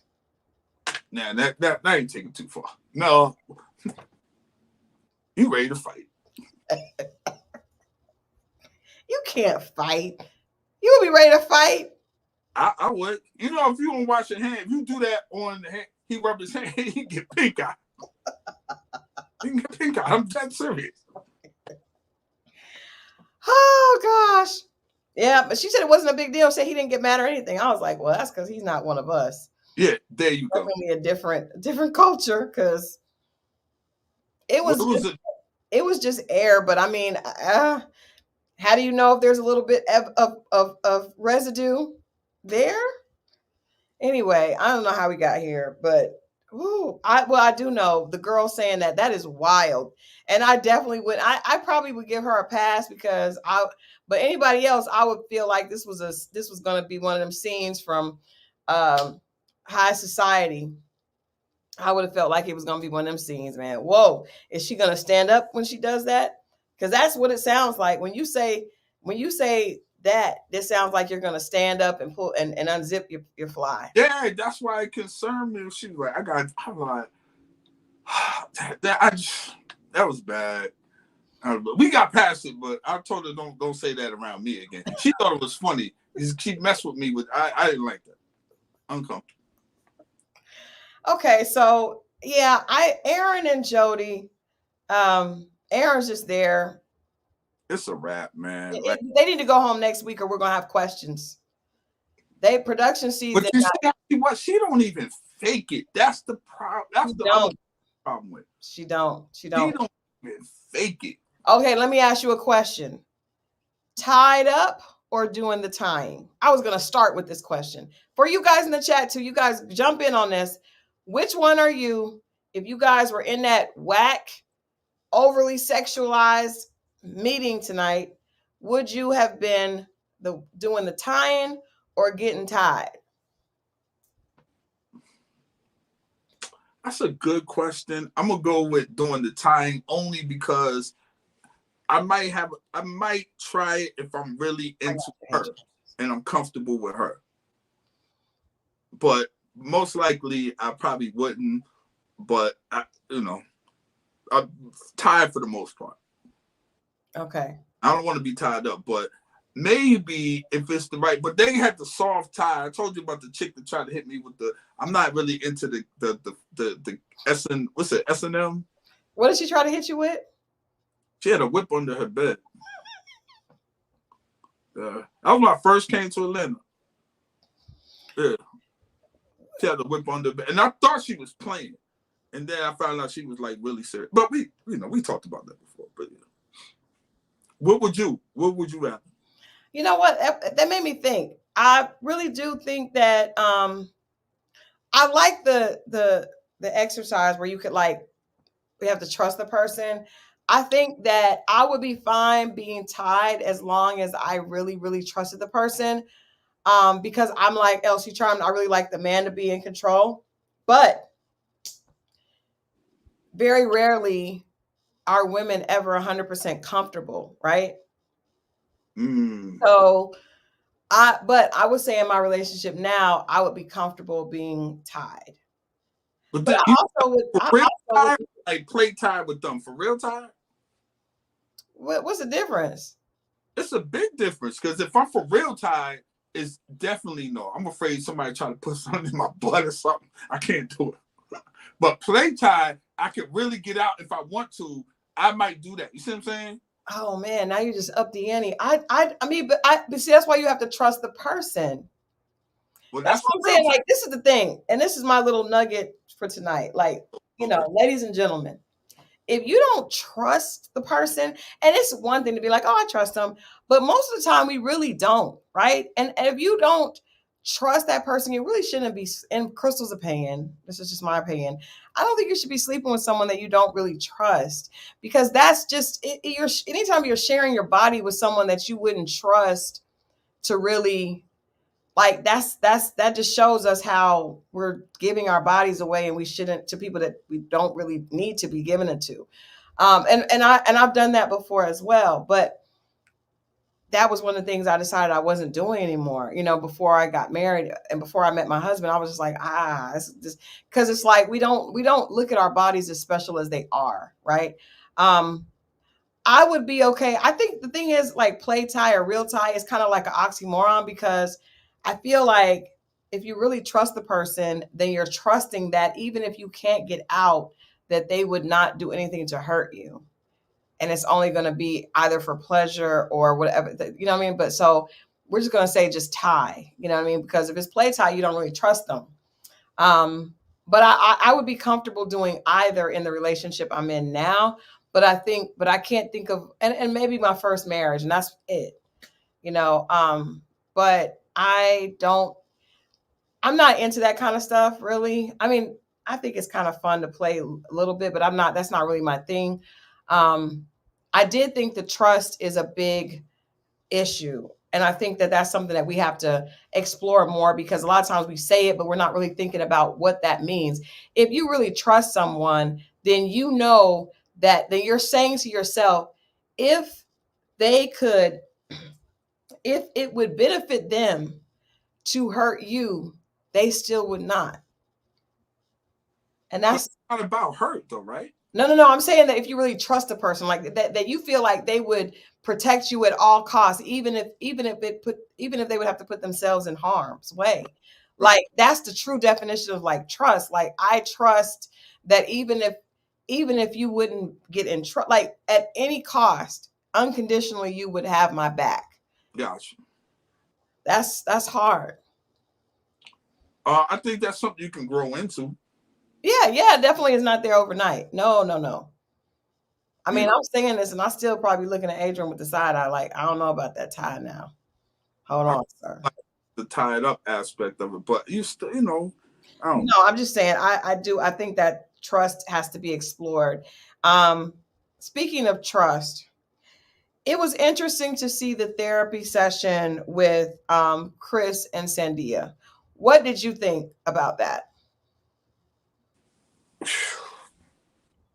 Now that ain't taking too far. No, you ready to fight? You can't fight. You would be ready to fight. I would. You know, if you don't wash your hand, if you do that on the hand, he rub his hand, he get pink eye. He can get pink eye. I'm that serious. Oh gosh. Yeah, but she said it wasn't a big deal. Said he didn't get mad or anything. I was like, well, that's because he's not one of us. Yeah, there you go. Definitely a different culture because it Well, was just, it was just air. But I mean, how do you know if there's a little bit of residue there? Anyway, I don't know how we got here, but I do know the girl saying that is wild, and I definitely would. I probably would give her a pass because but anybody else, I would feel like this was going to be one of them scenes from um, High Society. I would have felt like it was going to be one of them scenes, man. Whoa, is she going to stand up when she does that? Because that's what it sounds like when you say that. This sounds like you're going to stand up and pull and unzip your fly. Yeah, that's why it concerned me. She was like, I'm like, that was bad. We got past it, but I told her don't say that around me again. She thought it was funny. She messed with me with I didn't like that. Uncomfortable. Okay, so yeah, Aaron and Jodie, Aaron's just there. It's a wrap, man. They need to go home next week, or we're gonna have questions. Production season. But you see, she don't even fake it. That's the problem. That's the other problem with it. She don't even fake it. Okay, let me ask you a question. Tied up or doing the tying? I was gonna start with this question for you guys in the chat too. You guys jump in on this. Which one are you? If you guys were in that whack, overly sexualized meeting tonight, would you have been doing the tying or getting tied? That's a good question. I'm gonna go with doing the tying only because I might try it if I'm really into her and I'm comfortable with her. But most likely I probably wouldn't. But I'm tied for the most part. Okay. I don't want to be tied up, but maybe if it's the right. But they had the soft tie. I told you about the chick that tried to hit me with the. I'm not really into the what's it, S&M? What did she try to hit you with? She had a whip under her bed. That was when I first came to Atlanta. Yeah. She had a whip under her bed. And I thought she was playing. And then I found out she was like really serious. But we talked about that before. But what would you have? You know what? That made me think. I really do think that I like the exercise where you could we have to trust the person. I think that I would be fine being tied as long as I really, really trusted the person. Because I'm like Elsie Charm, I really like the man to be in control. But very rarely are women ever 100% comfortable, right? So I would say in my relationship now, I would be comfortable being tied. But I also would like play tied with them for real time. What's the difference? It's a big difference because if I'm for real tied, it's definitely no. I'm afraid somebody trying to put something in my butt or something. I can't do it. But play tied, I could really get out if I want to. I might do that. You see what I'm saying? Oh man, now you just up the ante. I mean, but see, that's why you have to trust the person. Well, that's what I'm saying. Like, this is the thing, and this is my little nugget for tonight. Like, ladies and gentlemen, if you don't trust the person, and it's one thing to be like, oh, I trust them, but most of the time we really don't, right? And if you don't trust that person, you really shouldn't be, in Christal's opinion, this is just my opinion, I don't think you should be sleeping with someone that you don't really trust, because that's just, anytime you're sharing your body with someone that you wouldn't trust to really, like, that just shows us how we're giving our bodies away, and we shouldn't, to people that we don't really need to be giving it to. And I've done that before as well, but that was one of the things I decided I wasn't doing anymore. Before I got married and before I met my husband, I was just like, it's just, because it's like we don't look at our bodies as special as they are, right? I would be okay. I think the thing is, like, play tie or real tie is kind of like an oxymoron, because I feel like if you really trust the person, then you're trusting that even if you can't get out, that they would not do anything to hurt you. And it's only going to be either for pleasure or whatever, you know what I mean? But so we're just going to say just tie, you know what I mean? Because if it's play tie, you don't really trust them. Um, but I would be comfortable doing either in the relationship I'm in now. But I can't think of, and maybe my first marriage, and that's it, you know. But I'm not into that kind of stuff really. I mean, I think it's kind of fun to play a little bit, but that's not really my thing. Um, I did think the trust is a big issue. And I think that that's something that we have to explore more, because a lot of times we say it, but we're not really thinking about what that means. If you really trust someone, then you know that then you're saying to yourself, if they could, if it would benefit them to hurt you, they still would not. And But that's it's not about hurt though, right? no. I'm saying that if you really trust a person like that you feel like they would protect you at all costs, even if they would have to put themselves in harm's way. Like, that's the true definition of like trust. Like, I trust that even if you wouldn't get in trouble, like at any cost, unconditionally, you would have my back. Gotcha. That's hard. I think that's something you can grow into. Yeah, definitely is not there overnight. No. I You mean, know, I'm saying this and I still probably looking at Adrian with the side eye, like, I don't know about that tie now. Hold I on, sir. like the tied up aspect of it, but you still, I don't No, know. I'm just saying I think that trust has to be explored. Speaking of trust, it was interesting to see the therapy session with Chris and Sandia. What did you think about that?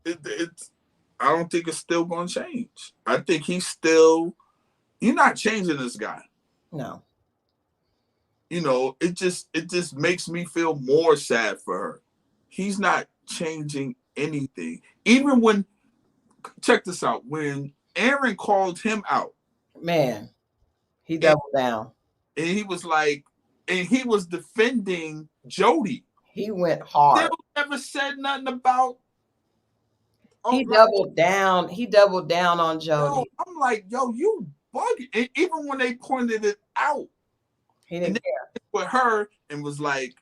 It's. I don't think it's still going to change. I think he's still. You're not changing this guy. No. It just makes me feel more sad for her. He's not changing anything. Even when, check this out, when Aaron called him out Man, he and, doubled down. and he was like, and he was defending Jodie. He went Still hard. never said nothing about. Oh, He like, doubled down. He doubled down on yo, Jodie. I'm like, yo, you bugging. And even when they pointed it out, He and didn't then care. with her and was like,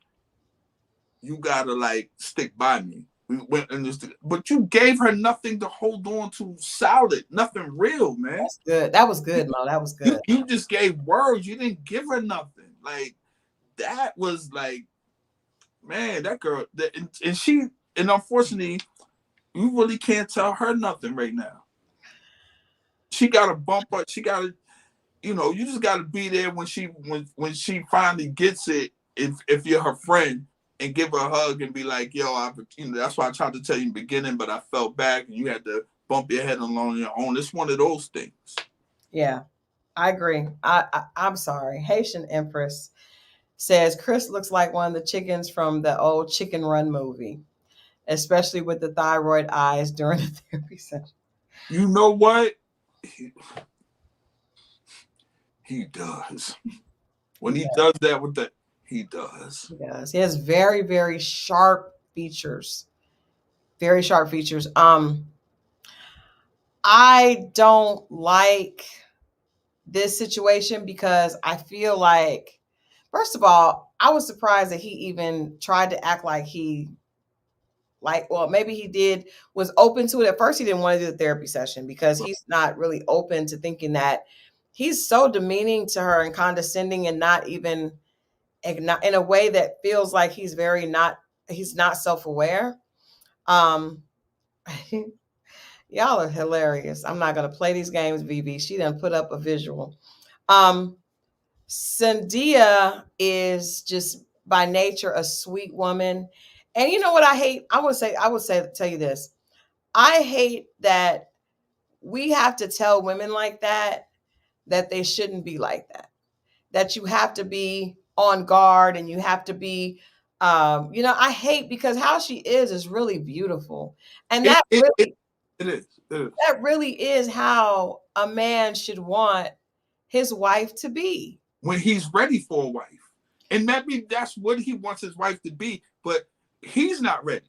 you gotta like stick by me. We went and just, but you gave her nothing to hold on to solid, nothing real, man. That's good. That was good, Mo. That was You good. you just gave words. You didn't give her nothing. Like that was like, man, that girl. And she, and unfortunately, you really can't tell her nothing right now. She got to bump up. She got to, you just got to be there when she finally gets it. If you're her friend, and give her a hug and be like, yo, that's why I tried to tell you in the beginning, but I fell back and you had to bump your head along your own. It's one of those things. Yeah, I agree. I'm sorry. Haitian Empress says Chris looks like one of the chickens from the old Chicken Run movie, especially with the thyroid eyes during the therapy session. You know what? He does. When he does that with the, he does. He does. He has very, very sharp features. Very sharp features. I don't like this situation because I feel like, first of all, I was surprised that he even tried to act like well, maybe he did, was open to it. At first, he didn't want to do the therapy session because he's not really open to thinking that. He's so demeaning to her and condescending, and not even in a way that feels like he's not self-aware. Um, y'all are hilarious. I'm not gonna play these games, VV. She done put up a visual. Um, is just by nature a sweet woman. And you know what I hate? Tell you this. I hate that we have to tell women like that they shouldn't be like that. That you have to be on guard and you have to be, I hate, because how she is really beautiful. And It, that it, it, really, It is. It is. That really is how a man should want his wife to be. When he's ready for a wife. And maybe that's what he wants his wife to be, but he's not ready.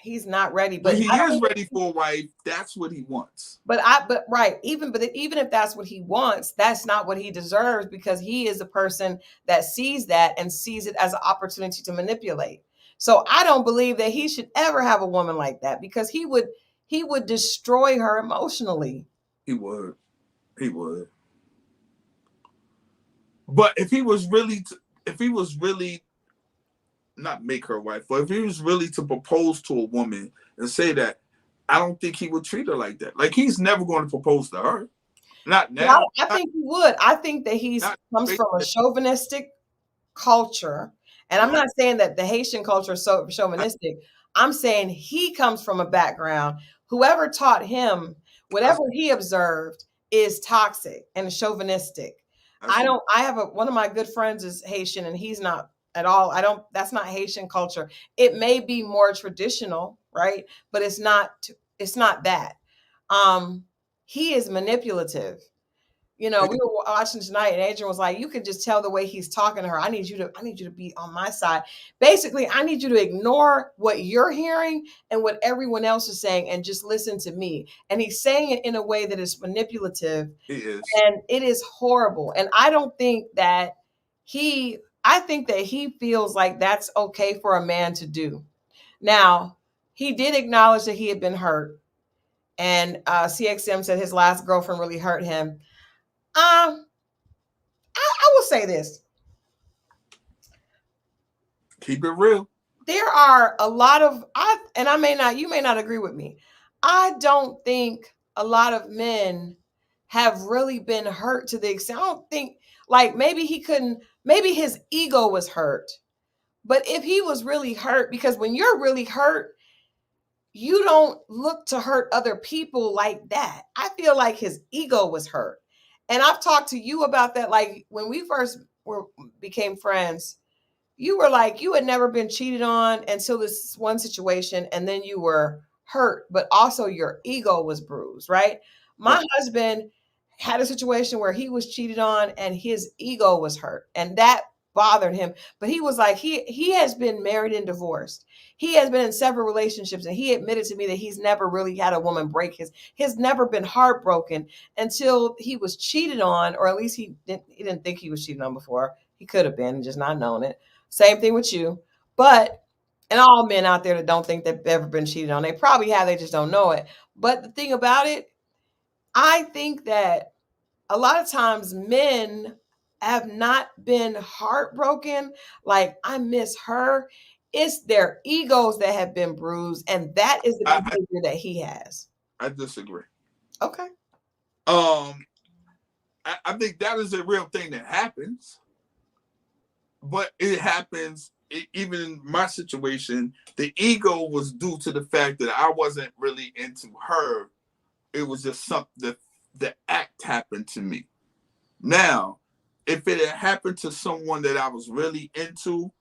He's not ready. When But he I don't is even, ready for a wife, that's what he wants. but right, even if that's what he wants, that's not what he deserves, because he is a person that sees that and sees it as an opportunity to manipulate. So I don't believe that he should ever have a woman like that, because he would destroy her emotionally. He would. He would. But if he was really not make her wife, but if he was really to propose to a woman and say that, I don't think he would treat her like that. Like, he's never going to propose to her. Not But now. I think he would. I think that he Not, comes from a chauvinistic culture. And I'm not saying that the Haitian culture is so chauvinistic. I'm saying he comes from a background. Whoever taught him, whatever he observed, is toxic and chauvinistic. I have one of my good friends is Haitian, and he's not at all. That's not Haitian culture. It may be more traditional, right? But it's not that. Um, he is manipulative. We were watching tonight, and Adrian was like, "You can just tell the way he's talking to her. I need you to be on my side. Basically, I need you to ignore what you're hearing and what everyone else is saying, and just listen to me." And he's saying it in a way that is manipulative, He is. and it is horrible. And I don't think that he. I think that he feels like that's okay for a man to do. Now, he did acknowledge that he had been hurt, and CXM said his last girlfriend really hurt him. Um, I will say this. Keep it real. There are a lot of you may not agree with me. I don't think a lot of men have really been hurt to the extent. I don't think, like, maybe his ego was hurt. But if he was really hurt, because when you're really hurt, you don't look to hurt other people like that. I feel like his ego was hurt. And I've talked to you about that. Like, when we first became friends, you were like, you had never been cheated on until this one situation, and then you were hurt, but also your ego was bruised, right? My Right. husband had a situation where he was cheated on and his ego was hurt, and that bothered him. But he was like, he has been married and divorced. He has been in several relationships, and he admitted to me that he's never really had a woman break his never been heartbroken until he was cheated on, or at least he didn't think he was cheated on before. He could have been, just not known it. Same thing with you. But, and all men out there that don't think they've ever been cheated on, they probably have, they just don't know it. But the thing about it, I think that a lot of times men have not been heartbroken. Like, I miss her. It's their egos that have been bruised, and that is the behavior that he has. I disagree. Okay. I think that is a real thing that happens, but it happens even in my situation. The ego was due to the fact that I wasn't really into her. It was just something, the act happened to me. Now, if it had happened to someone that I was really into,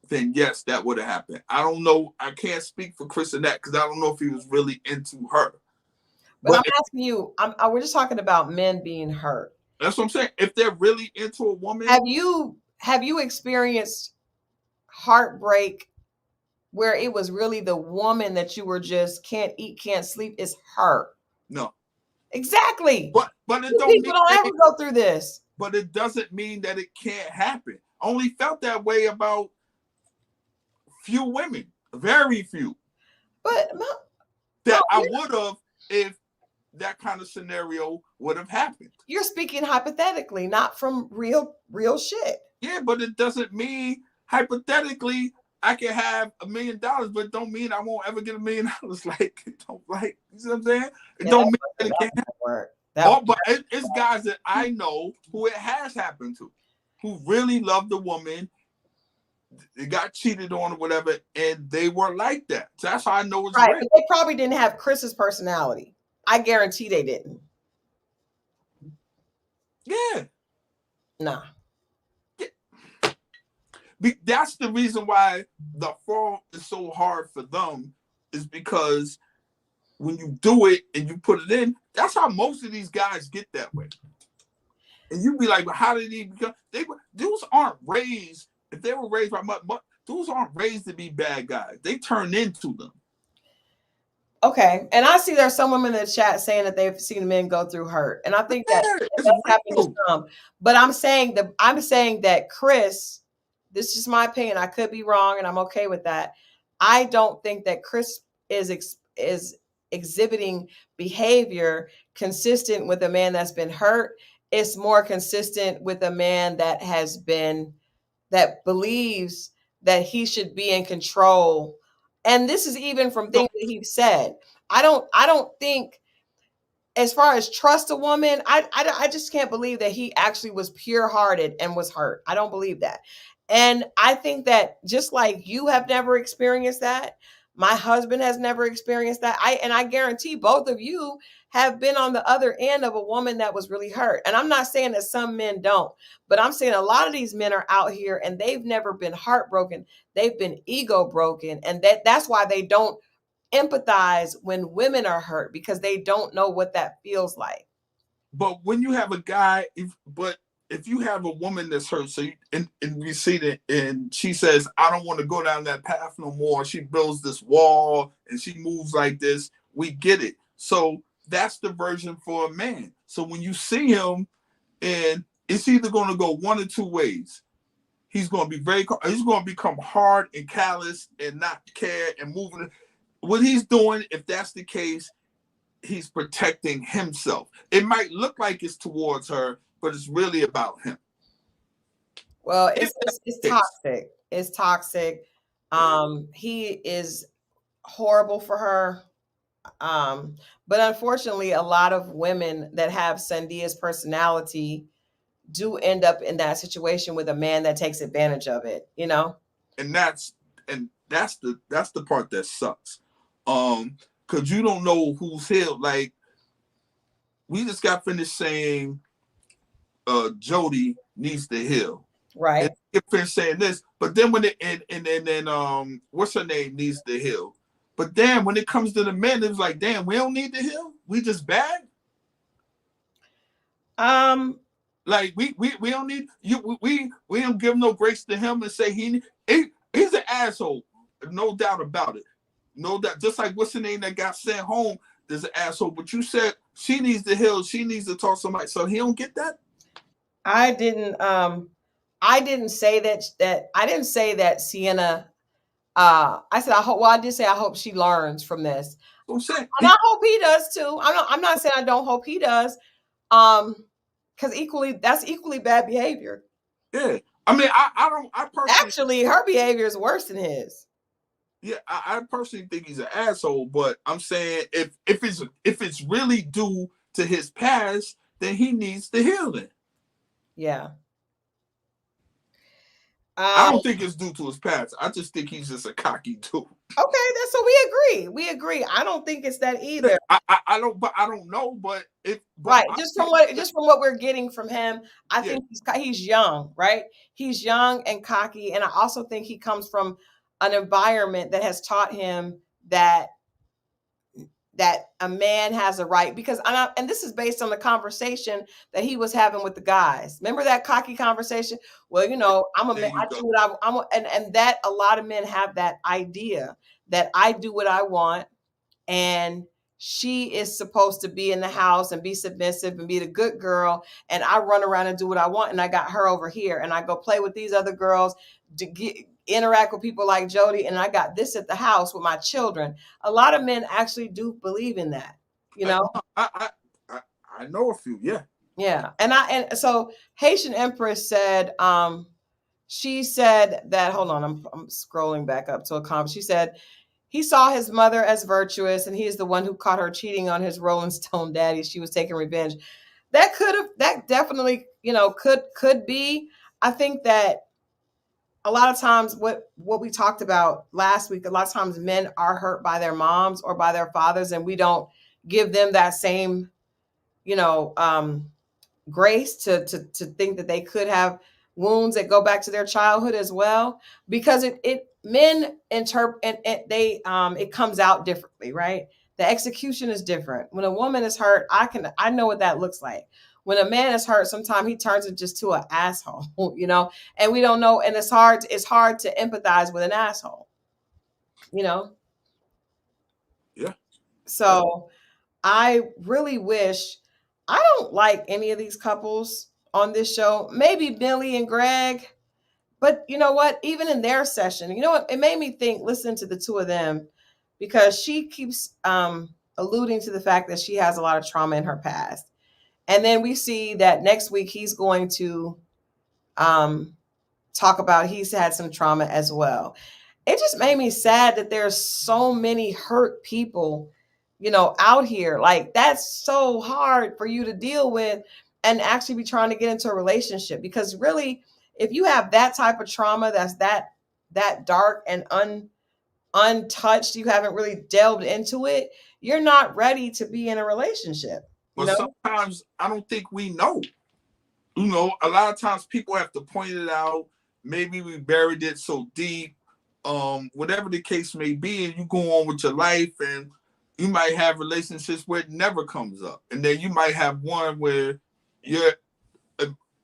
then yes, that would have happened. I don't know. I can't speak for Chris and that, because I don't know if he was really into her. But I'm asking you, we're just talking about men being hurt. That's what I'm saying. If they're really into a woman, have you experienced heartbreak where it was really the woman that you were just can't eat, can't sleep? Is her? No. Exactly. But it don't people don't ever go through this. But it doesn't mean that it can't happen. I only felt that way about few women, very few. But that I would have if that kind of scenario would have happened. You're speaking hypothetically, not from real shit. Yeah, but it doesn't mean hypothetically I can have $1 million, but it don't mean I won't ever get $1 million. Like, you know what I'm saying? It don't mean that it can't work. But it's guys that I know who it has happened to, who really love the woman. They got cheated on or whatever, and they were like that. So that's how I know it's right. real. But they probably didn't have Chris's personality. I guarantee they didn't. Yeah. Nah. That's the reason why the fall is so hard for them, is because when you do it and you put it in, that's how most of these guys get that way. And you be like, well, how did he become? Dudes aren't raised. If they were raised by dudes aren't raised to be bad guys. They turn into them. Okay, and I see there's some women in the chat saying that they've seen men go through hurt, and I think that Yeah, it it's does happen to real. some. But I'm saying that Chris, this is my opinion. I could be wrong, and I'm okay with that. I don't think that Chris is exhibiting behavior consistent with a man that's been hurt. It's more consistent with a man that believes that he should be in control. And this is even from So, things that he said. I don't think, as far as trust a woman, I just can't believe that he actually was pure hearted and was hurt. I don't believe that. And I think that just like you have never experienced that, my husband has never experienced that. I guarantee both of you have been on the other end of a woman that was really hurt. And I'm not saying that some men don't, but I'm saying a lot of these men are out here and they've never been heartbroken. They've been ego broken. And that's why they don't empathize when women are hurt, because they don't know what that feels like. but when you have a guy, if you have a woman that's hurt, so and we see that, and she says, "I don't want to go down that path no more." She builds this wall and she moves like this. We get it. So that's the version for a man. So when you see him, and it's either going to go one or two ways. He's going to be he's going to become hard and callous and not care and moving. What he's doing, if that's the case, he's protecting himself. It might look like it's towards her, but it's really about him. Well, it's toxic. It's toxic. He is horrible for her. But unfortunately, a lot of women that have Sandia's personality do end up in that situation with a man that takes advantage of it, you know? And that's the part that sucks. Because you don't know who's healed. Like, we just got finished saying Jodie needs to heal. Right. And get finished saying this, but then when it and then what's her name needs to heal. But then when it comes to the men, it's like, damn, we don't need to heal. We just bad. Like we don't need you. We don't give no grace to him and say he's an asshole, no doubt about it. No doubt. Just like what's the name that got sent home, there's an asshole. But you said she needs to heal. She needs to talk to somebody. So he don't get that. I didn't say that. I didn't say that Sienna. I said I hope. Well, I did say I hope she learns from this. I'm saying, and I hope he does too. I'm not saying I don't hope he does. Because that's equally bad behavior. Yeah, I mean, I personally actually her behavior is worse than his. Yeah, I personally think he's an asshole, but I'm saying if it's really due to his past, then he needs to heal it. Yeah. I don't think it's due to his past. I just think he's just a cocky dude. Okay, that's so we agree. We agree. I don't think it's that either. I don't know, but right. Just from what we're getting from him, I think he's young, right? He's young and cocky, and I also think he comes from an environment that has taught him that a man has a right, because and this is based on the conversation that he was having with the guys. Remember that cocky conversation? Well, I'm a man. I do what and that a lot of men have that idea that I do what I want, and she is supposed to be in the house and be submissive and be the good girl, and I run around and do what I want, and I got her over here, and I go play with these other girls to interact with people like Jodie, and I got this at the house with my children. A lot of men actually do believe in that, I know a few, yeah. And so Haitian Empress said, she said that, hold on, I'm scrolling back up to a comment. She said he saw his mother as virtuous, and he is the one who caught her cheating on his Rolling Stone daddy. She was taking revenge. That definitely, could be. I think that a lot of times what we talked about last week, a lot of times men are hurt by their moms or by their fathers, and we don't give them that same, grace to think that they could have wounds that go back to their childhood as well, because men interpret, and they it comes out differently, right? The execution is different. When a woman is hurt, I know what that looks like. When a man is hurt, sometimes he turns it just to an asshole, and we don't know, and it's hard to empathize with an asshole, you know. Yeah. So I really wish, I don't like any of these couples on this show. Maybe Billy and Greg, but you know what? Even in their session, you know what? It made me think, listen to the two of them, because she keeps alluding to the fact that she has a lot of trauma in her past. And then we see that next week he's going to um, talk about he's had some trauma as well. It just made me sad that there's so many hurt people, out here. Like, that's so hard for you to deal with and actually be trying to get into a relationship, because really, if you have that type of trauma that's that dark and untouched, you haven't really delved into it, you're not ready to be in a relationship, you But know? sometimes I don't think we know. A lot of times people have to point it out. Maybe we buried it so deep. Whatever the case may be, and you go on with your life, and you might have relationships where it never comes up, and then you might have one where you're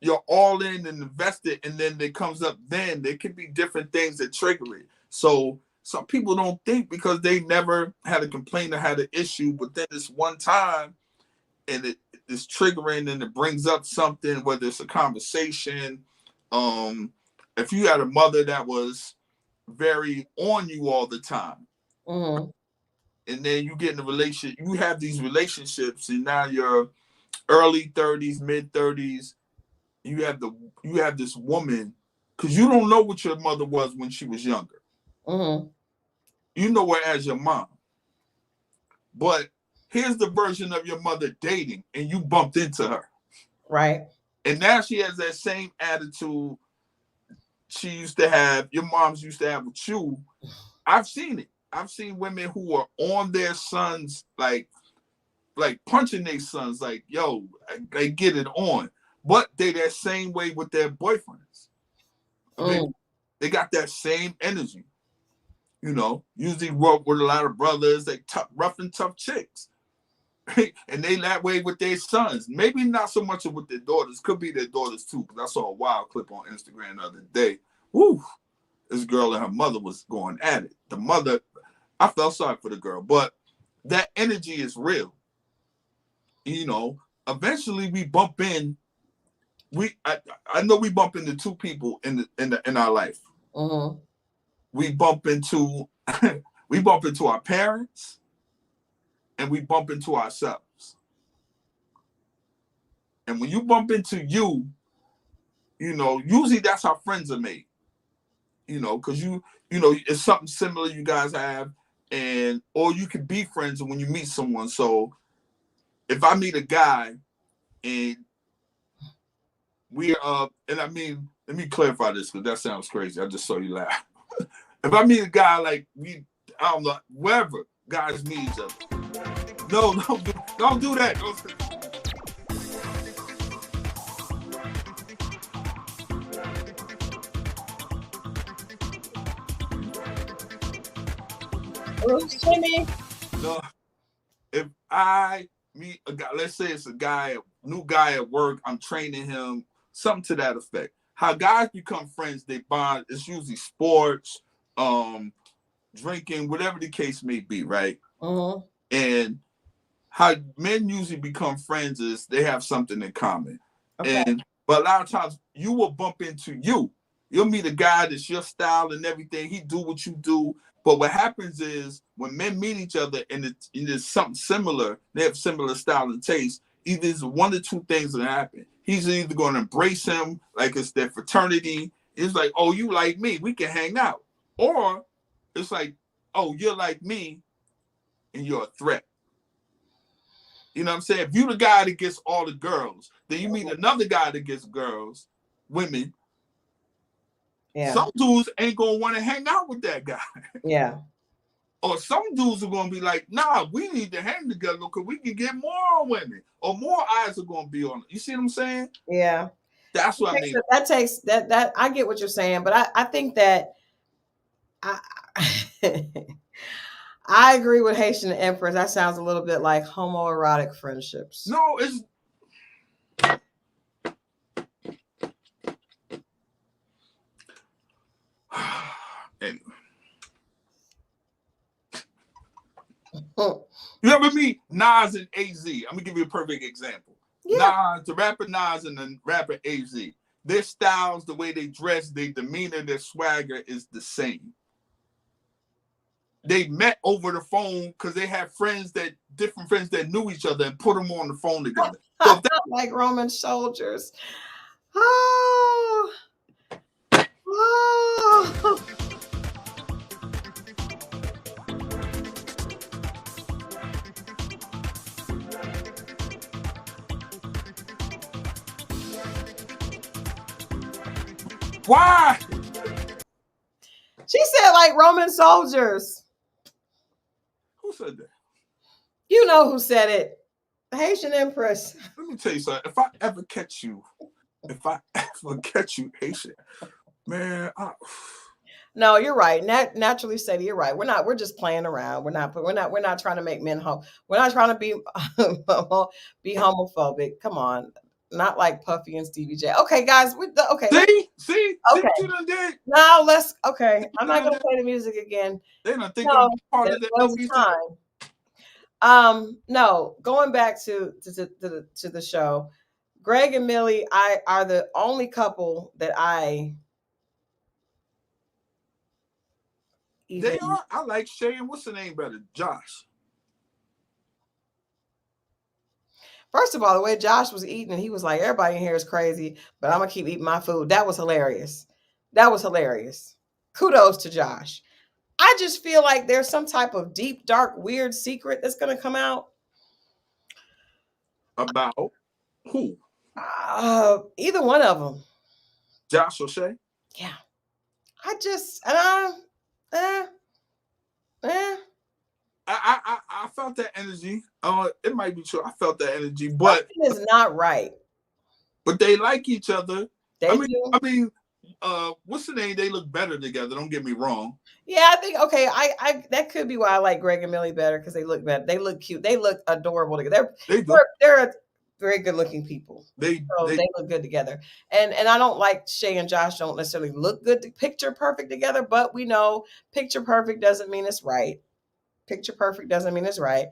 you're all in and invested, and then it comes up. Then there could be different things that trigger it. So some people don't think because they never had a complaint or had an issue, but then this one time, and it is triggering, and it brings up something, whether it's a conversation. If you had a mother that was very on you all the time, Mm-hmm. and then you get in a relationship, you have these relationships, and now you're early 30s, mid 30s, you have this woman, because you don't know what your mother was when she was younger. Mm-hmm. You know her as your mom, but here's the version of your mother dating, and you bumped into her, Right. and now she has that same attitude she used to have, your moms used to have with you. I've seen it. I've seen women who are on their sons, like punching their sons, like, yo, they get it on. But they that same way with their boyfriends. I mean, they got that same energy. Usually work with a lot of brothers, they tough, rough and tough chicks. And they that way with their sons. Maybe not so much with their daughters. Could be their daughters too. Because I saw a wild clip on Instagram the other day. Woo! This girl and her mother was going at it. The mother, I felt sorry for the girl, but that energy is real. Eventually we bump in. I know we bump into two people in our life. Mm-hmm. We bump into we bump into our parents, and we bump into ourselves. And when you bump into usually that's how friends are made. Because it's something similar you guys have, or you can be friends when you meet someone. So if I meet a guy and and I mean, let me clarify this because that sounds crazy. I just saw you laugh. If I meet a guy like I don't know, wherever guys meet each other. No, don't do that. Jimmy. No, if I meet a guy, let's say it's a new guy at work, I'm training him, something to that effect. How guys become friends, they bond. It's usually sports, drinking, whatever the case may be, right? Mm-hmm. And how men usually become friends is they have something in common. Okay. But a lot of times you will bump into you. You'll meet a guy that's your style and everything. He do what you do. But what happens is when men meet each other and it's something similar, they have similar style and taste, either it's one or two things that happen. He's either going to embrace him like it's their fraternity. It's like, oh, you like me, we can hang out. Or it's like, oh, you're like me and you're a threat. You know what I'm saying? If you the guy that gets all the girls, then you meet another guy that gets girls, women. Yeah. Some dudes ain't gonna want to hang out with that guy. Yeah. Or some dudes are gonna be like, nah, we need to hang together because we can get more women, or more eyes are gonna be on it. You see what I'm saying? Yeah. That's what I mean. That takes that I get what you're saying, but I think that I I agree with Haitian Empress. That sounds a little bit like homoerotic friendships. No, it's anyway. You remember me, Nas and AZ. I'm gonna give you a perfect example. Yeah. Nas, the rapper Nas and the rapper AZ. Their styles, the way they dress, their demeanor, their swagger is the same. They met over the phone because they had different friends that knew each other and put them on the phone together. So like Roman soldiers. Oh. Oh. Why? She said like Roman soldiers. Who said that? You know who said it. Haitian Empress. Let me tell you something. If I ever catch you, Haitian, man, No, you're right. Naturally, Sadie, you're right. We're just playing around. We're not trying to make men we're not trying to be be homophobic. Come on. Not like Puffy and Stevie J. Okay, guys, okay. See okay. what you done did? Now I'm not gonna play the music again. They don't think I'm part of that time. No, going back to the show, Greg and Millie are the only couple that I even... They are. I like Shay and what's the name better? Josh. First of all, the way Josh was eating, he was like, everybody in here is crazy, but I'm gonna keep eating my food. That was hilarious. Kudos to Josh. I just feel like there's some type of deep, dark, weird secret that's gonna come out. About who? Either one of them. Josh or Shay? Yeah. I felt that energy. It might be true. I felt that energy, but it's not right. But they like each other. They do. I mean, what's the name? They look better together. Don't get me wrong. Yeah, I think okay. I that could be why I like Greg and Millie better because they look better. They look cute. They look adorable together. They're very good looking people. They look good together. And I don't like Shay and Josh don't necessarily look good picture perfect together, but we know picture perfect doesn't mean it's right. Picture perfect doesn't mean it's right.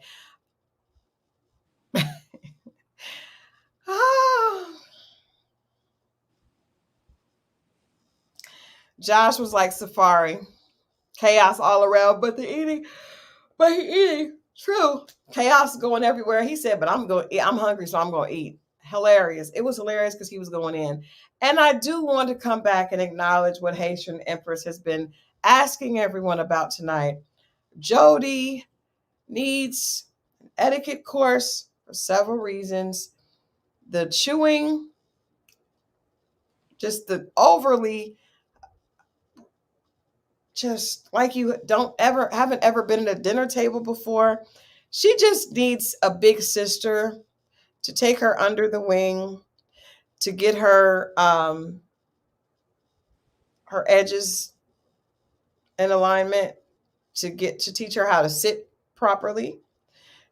Josh was like Safari. Chaos all around, but he eating. True. Chaos going everywhere. He said, but I'm hungry, so I'm going to eat. Hilarious. It was hilarious because he was going in. And I do want to come back and acknowledge what Haitian Empress has been asking everyone about tonight. Jodie needs an etiquette course for several reasons. The chewing, just the overly, just like you haven't ever been at a dinner table before. She just needs a big sister to take her under the wing, to get her her edges in alignment, to teach her how to sit properly,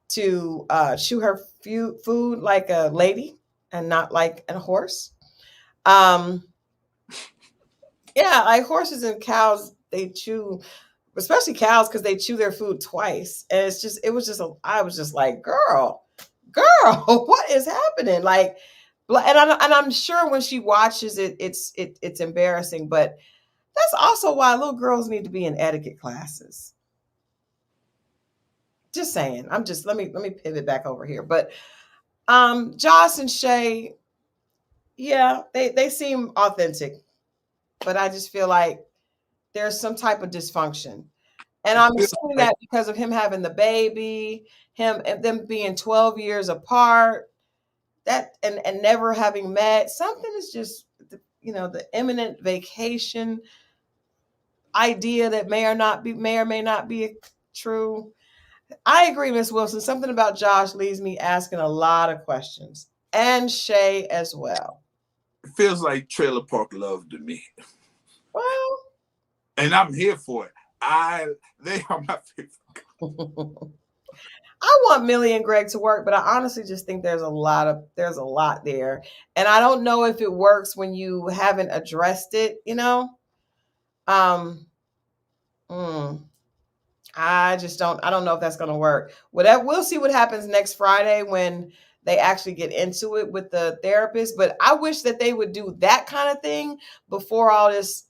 to chew her food like a lady and not like a horse. Yeah, like horses and cows, they chew, especially cows, because they chew their food twice. And I was just like, girl, what is happening? Like, and I'm sure when she watches it, it's embarrassing, but that's also why little girls need to be in etiquette classes. Just saying. Let me pivot back over here. But Joss and Shay, yeah, they seem authentic, but I just feel like there's some type of dysfunction. And I'm assuming that because of him having the baby, him and them being 12 years apart, that and never having met, something is just, the imminent vacation idea that may or may not be true. I agree, Miss Wilson. Something about Josh leaves me asking a lot of questions, and Shay as well. It feels like trailer park love to me. Well, and I'm here for it. They are my favorite. I want Millie and Greg to work, but I honestly just think there's a lot there. And I don't know if it works when you haven't addressed it, you know? Um mm, I don't know if that's gonna work. Whatever, we'll see what happens next Friday when they actually get into it with the therapist. But I wish that they would do that kind of thing before all this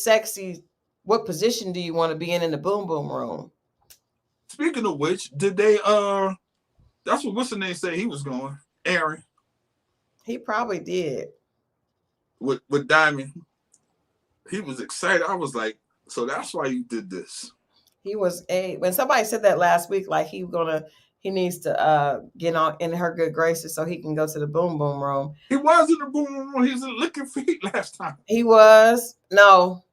sexy, what position do you want to be in the boom boom room? Speaking of which, did they that's what what's the name say he was going? Aaron He probably did. with Diamond. He was excited. I was like, so that's why you did this. He was a when somebody said that last week, like he needs to get on in her good graces so he can go to the boom boom room. He was in the boom room. He was in licking feet last time. He was no,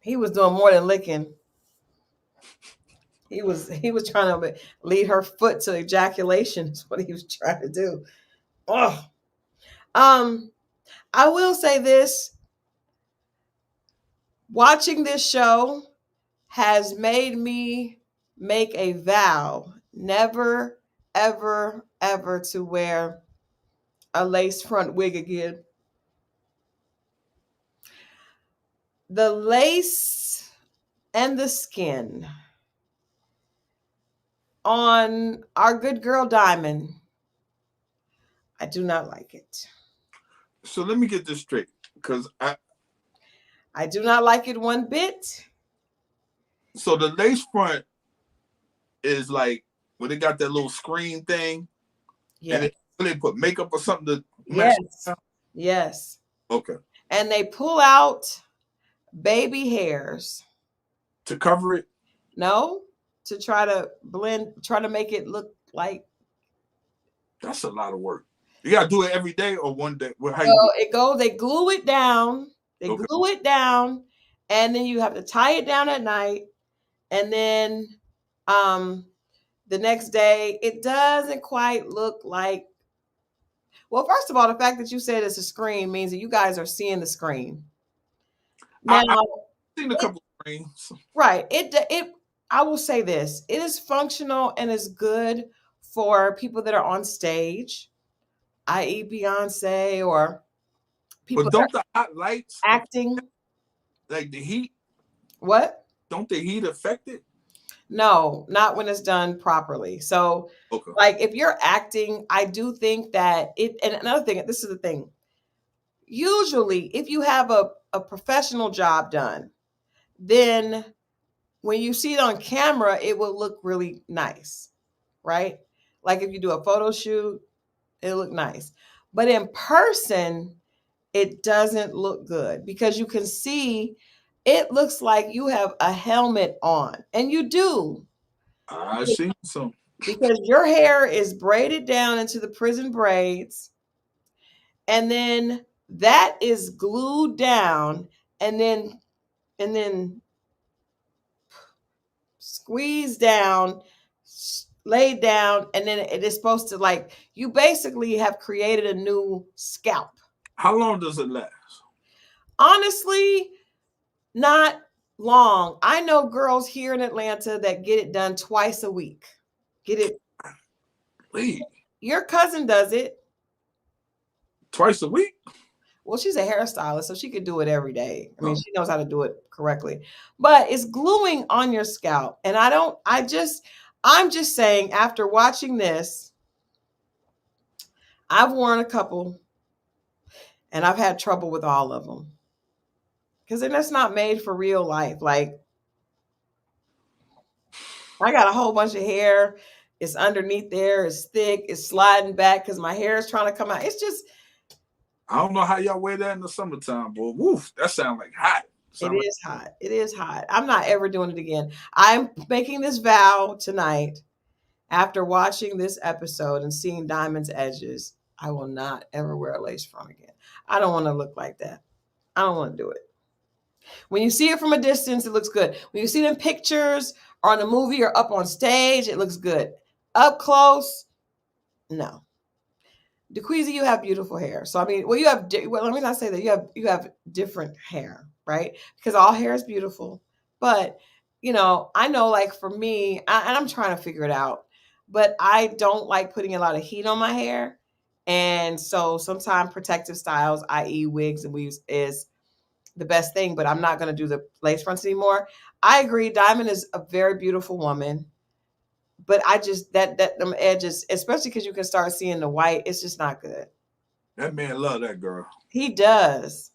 he was doing more than licking. He was trying to lead her foot to ejaculation. Is what he was trying to do. Oh, um, I will say this: watching this show has made me make a vow never, ever, ever to wear a lace front wig again. The lace and the skin on our good girl Diamond, I do not like it. So let me get this straight, because I do not like it one bit. so the lace front is like when they got that little screen thing, Yes. and they put makeup or something to Yes. mess. Yes. Okay. And they pull out baby hairs. To cover it. No, to try to make it look like. That's a lot of work. You gotta do it every day or one day. How you do It they glue it down. They Okay. glue it down, and then you have to tie it down at night, and then um the next day it doesn't quite look like. Well, first of all, the fact that you said it's a screen means that you guys are seeing the screen. Now, I've seen a couple of screens. right. It I will say this. It is functional and is good for people that are on stage, i.e. Beyonce, or people But that don't the hot lights are acting. like the heat? What? Don't the heat affect it? No, not when it's done properly. So, Okay. like if you're acting, I do think that it, and another thing, this is the thing. Usually, if you have a professional job done, then when you see it on camera, it will look really nice, right? Like if you do a photo shoot, it'll look nice. But in person, it doesn't look good because you can see it looks like you have a helmet on, and you do. I see some. Because your hair is braided down into the prison braids, and then that is glued down, and then squeezed down, laid down, and then it is supposed to, like, you basically have created a new scalp. How long does it last? Honestly, not long. I know girls here in Atlanta that get it done twice a week. Get it. Wait, Your cousin does it. twice a week? Well, she's a hairstylist, so she could do it every day. I mean, she knows how to do it correctly. But it's gluing on your scalp. And I'm just saying, after watching this, I've worn a couple and I've had trouble with all of them. Because then that's not made for real life. Like, I got a whole bunch of hair. It's underneath there. It's thick. It's sliding back because my hair is trying to come out. It's just, I don't know how y'all wear that in the summertime, boy. Woof, that sounds like hot. it is hot. It is hot. I'm not ever doing it again. I'm making this vow tonight. After watching this episode and seeing Diamond's edges, I will not ever wear a lace front again. I don't want to look like that. I don't want to do it. When you see it from a distance, it looks good. When you see it in pictures or in a movie or up on stage, it looks good. Up close, no. DeQueezy, you have beautiful hair. So I mean, well, let me not say that you have different hair, right? Because all hair is beautiful, but I know, like for me, and I'm trying to figure it out, but I don't like putting a lot of heat on my hair. And so sometimes protective styles, i.e., wigs and weaves, is the best thing, but I'm not going to do the lace fronts anymore. I agree. Diamond is a very beautiful woman, but I just, that them edges, especially because you can start seeing the white, it's just not good. That man love that girl. He does.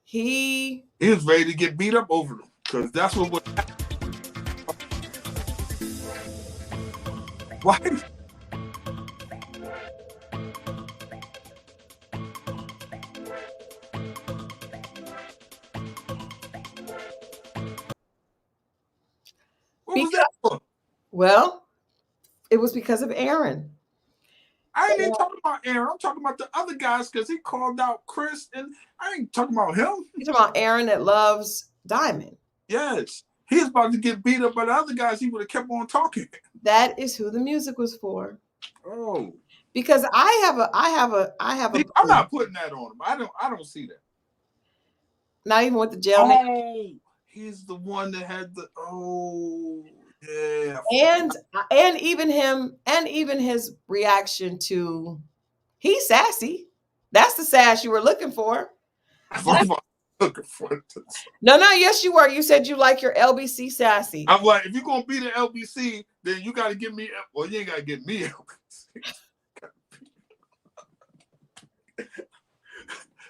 He He was ready to get beat up over them because that's what was. Why? What was because, that for? well, it was because of Aaron. I ain't even talking about Aaron. I'm talking about the other guys because he called out Chris, and I ain't talking about him. You talking about Aaron that loves Diamond? Yes, he's about to get beat up by the other guys. He would have kept on talking. That is who the music was for. Oh, Because I have a. see, I'm not putting that on him. I don't see that. Not even with the jail. Oh, he's the one that had the. Oh, yeah. And even him, and even his reaction to, he's sassy. That's the sass you were looking for. I'm looking for this. No, yes, you were. You said you like your LBC sassy. I'm like, if you're gonna be the LBC, then you got to give me. Well, you ain't got to give me LBC.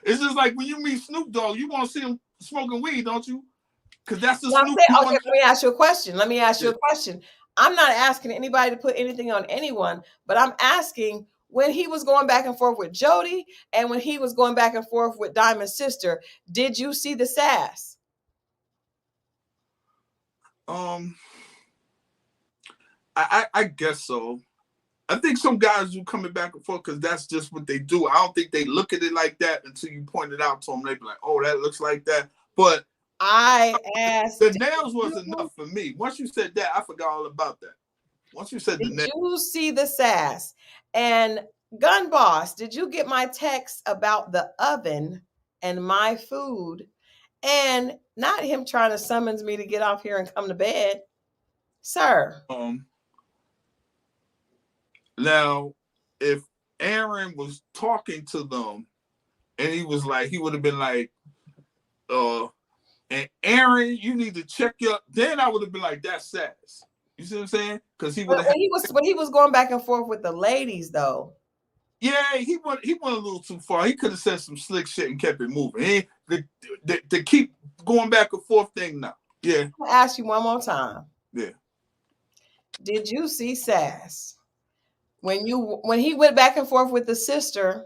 It's just like when you meet Snoop Dogg, you want to see him smoking weed, don't you? Because that's the Snoop. Okay, let me ask you a question. I'm not asking anybody to put anything on anyone, but I'm asking, when he was going back and forth with Jodie and when he was going back and forth with Diamond's sister, did you see the sass? I guess so. I think some guys do coming back and forth because that's just what they do. I don't think they look at it like that until you point it out to them. They be like, "Oh, that looks like that." But I asked, the nails was enough for me. Once you said that, I forgot all about that. Once you said the nails, did you see the sass? And Gun Boss, did you get my text about the oven and my food? And not him trying to summons me to get off here and come to bed, sir. Now, if Aaron was talking to them and he was like, he would have been like, and Aaron, you need to check your. Then I would have been like, that's sass. You see what I'm saying? Because he would have. When he was going back and forth with the ladies, though. Yeah, he went a little too far. He could have said some slick shit and kept it moving. The keep going back and forth thing now. Yeah. I'm gonna ask you one more time. Yeah. Did you see sass when he went back and forth with the sister?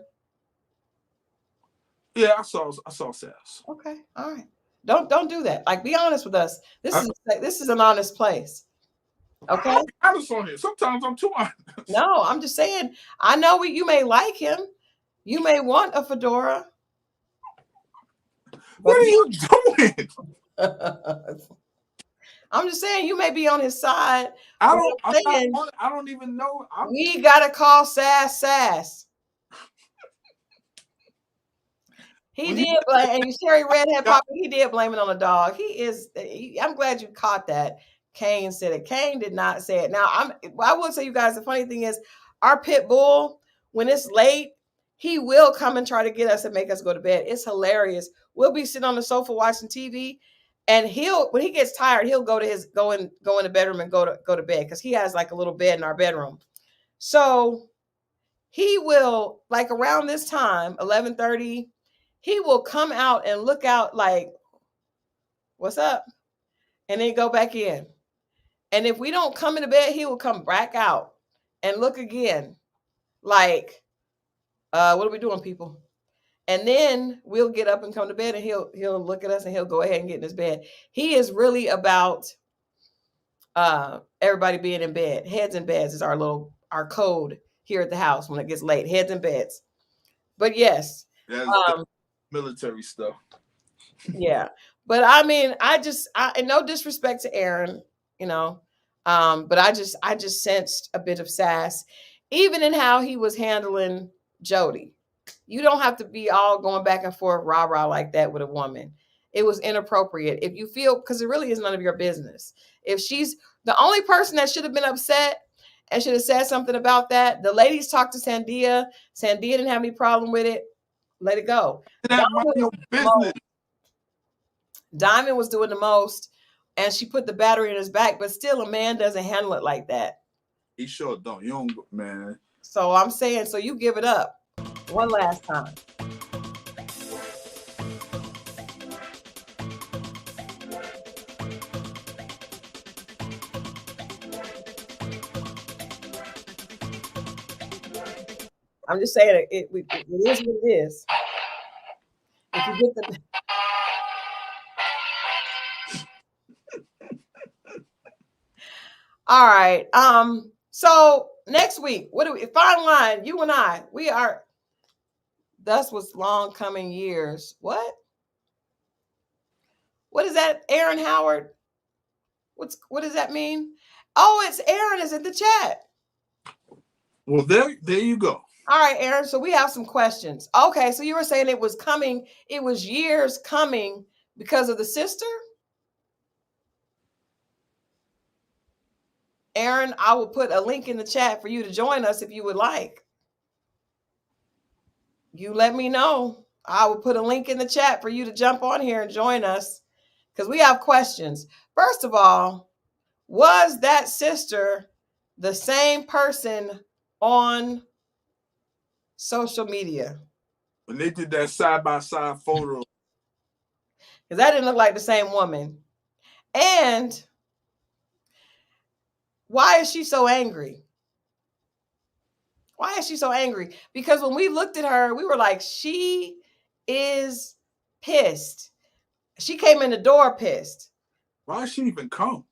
Yeah, I saw sass. Okay, all right. Don't do that. Like, be honest with us. This is an honest place. Okay. I'll be honest on it. Sometimes I'm too honest. No, I'm just saying. I know you may like him. You may want a fedora. What are you doing? I'm just saying you may be on his side. I don't even know. We gotta call sass. He did blame, and you Sherry Redhead Papa, he did blame it on the dog. I'm glad you caught that. Kane said it. Kane did not say it. Now, I will say, you guys, the funny thing is, our pit bull, when it's late, he will come and try to get us and make us go to bed. It's hilarious. We'll be sitting on the sofa watching TV, and when he gets tired, he'll go in the bedroom and go to bed, because he has like a little bed in our bedroom. So he will, like around this time, 11:30, he will come out and look out like, what's up? And then go back in. And if we don't come into bed, he will come back out and look again. Like, what are we doing, people? And then we'll get up and come to bed, and he'll look at us and he'll go ahead and get in his bed. He is really about everybody being in bed. Heads in beds is our code here at the house when it gets late. Heads in beds. But yes. That's military stuff. Yeah. But I mean, and no disrespect to Aaron, but I just sensed a bit of sass, even in how he was handling Jodie. You don't have to be all going back and forth rah-rah like that with a woman. It was inappropriate. If you feel, because it really is none of your business. If she's the only person that should have been upset and should have said something about that, the ladies talked to Sandia. Sandia didn't have any problem with it. Let it go. That mind your business. Diamond was doing the most, and she put the battery in his back, but still a man doesn't handle it like that. He sure don't. You don't, man. So I'm saying, so you give it up one last time. I'm just saying it is what it is. If you get the all right. So next week, what do we fine line? You and I, we are thus was long coming years. What is that, Aaron Howard? What does that mean? Oh, it's Aaron is in the chat. Well, there you go. All right, Aaron. So we have some questions. Okay, so you were saying it was coming, it was years coming because of the sister? Aaron, I will put a link in the chat for you to join us if you would like. You let me know. I will put a link in the chat for you to jump on here and join us because we have questions. First of all, was that sister the same person on social media? When they did that side-by-side photo. Because that didn't look like the same woman. And why is she so angry? Why is she so angry? Because when we looked at her, we were like, she is pissed. She came in the door pissed. Why did she even come?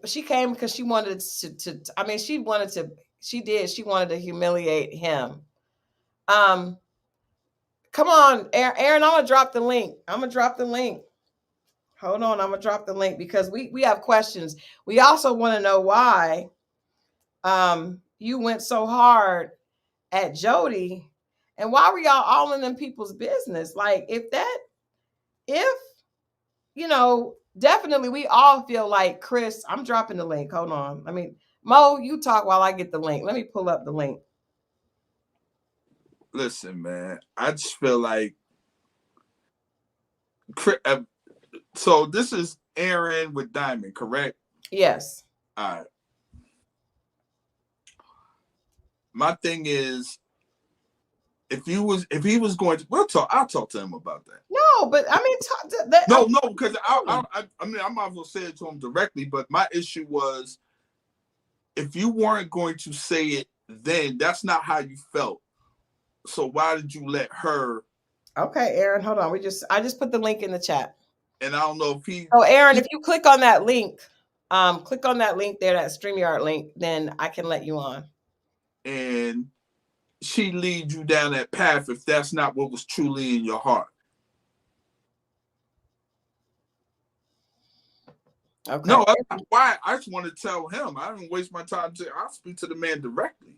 She came because she wanted to I mean, she wanted to humiliate him. Come on, Aaron, I'm gonna drop the link. Hold on, I'm gonna drop the link because we have questions. We also want to know why you went so hard at Jodie, and why were y'all all in them people's business? Like, if you know, definitely we all feel like Chris. I'm dropping the link. Hold on. I mean, Mo, you talk while I get the link. Let me pull up the link. Listen, man, I just feel like so this is Aaron with Diamond, correct? Yes. All right. My thing is, if he was going to, I'll talk to him about that. No, but I mean, no, because I mean, I might as well say it to him directly. But my issue was, if you weren't going to say it then, that's not how you felt. So why did you let her? Okay, Aaron, hold on. I just put the link in the chat. And I don't know if he. Oh, Aaron, if you click on that link, click on that link there, that StreamYard link, then I can let you on. And she leads you down that path if that's not what was truly in your heart. Okay. No, why? I just want to tell him. I don't waste my time. I'll speak to the man directly.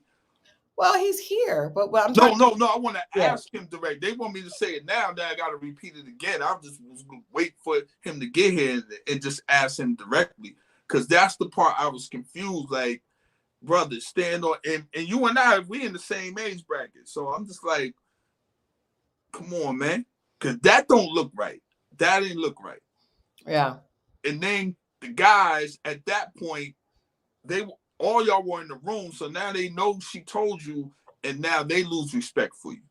Well, he's here, but what I'm no. I want to ask him direct. They want me to say it now. Then I got to repeat it again. I just was going to wait for him to get here and just ask him directly, because that's the part I was confused. Like, brother, stand on, and you and I, we in the same age bracket, so I'm just like, come on, man, because that don't look right. That didn't look right. Yeah. And then the guys at that point, all y'all were in the room, so now they know she told you, and now they lose respect for you.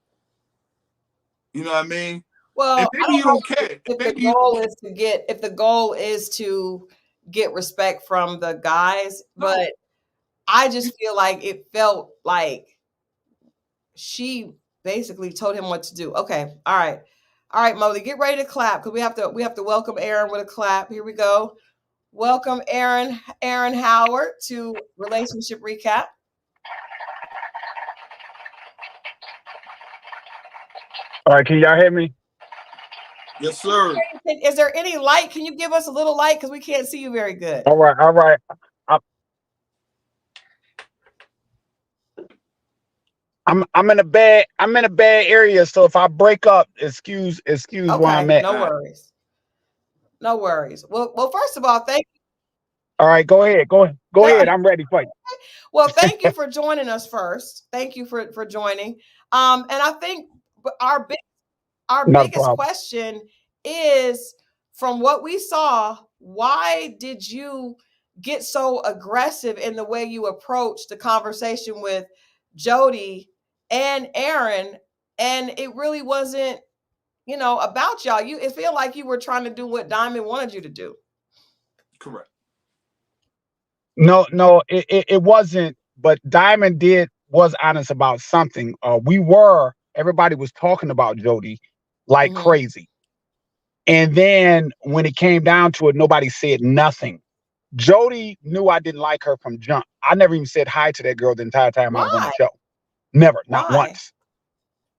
You know what I mean? Well, and maybe you don't care. If the goal is to get respect from the guys, but I just feel like it felt like she basically told him what to do. Okay, all right, Molly, get ready to clap because we have to welcome Aaron with a clap. Here we go. Welcome, Aaron Howard, to Relationship Recap. All right, can y'all hear me? Yes, sir. Is there any light? Can you give us a little light because we can't see you very good? All right. I'm in a bad area, so if I break up, excuse okay, where I'm at. No worries. Well, first of all, thank you. All right, go ahead. Go ahead. I'm ready for you. Well, thank you for joining us first. Thank you for joining. And I think our big our Not a biggest problem. question is, from what we saw, why did you get so aggressive in the way you approached the conversation with Jodie and Aaron? And it really wasn't, about y'all. It felt like you were trying to do what Diamond wanted you to do. Correct. No, it wasn't. But Diamond was honest about something. Everybody was talking about Jodie like Mm-hmm. crazy. And then when it came down to it, nobody said nothing. Jodie knew I didn't like her from jump. I never even said hi to that girl the entire time I was on the Why? show. Never, not Why? once.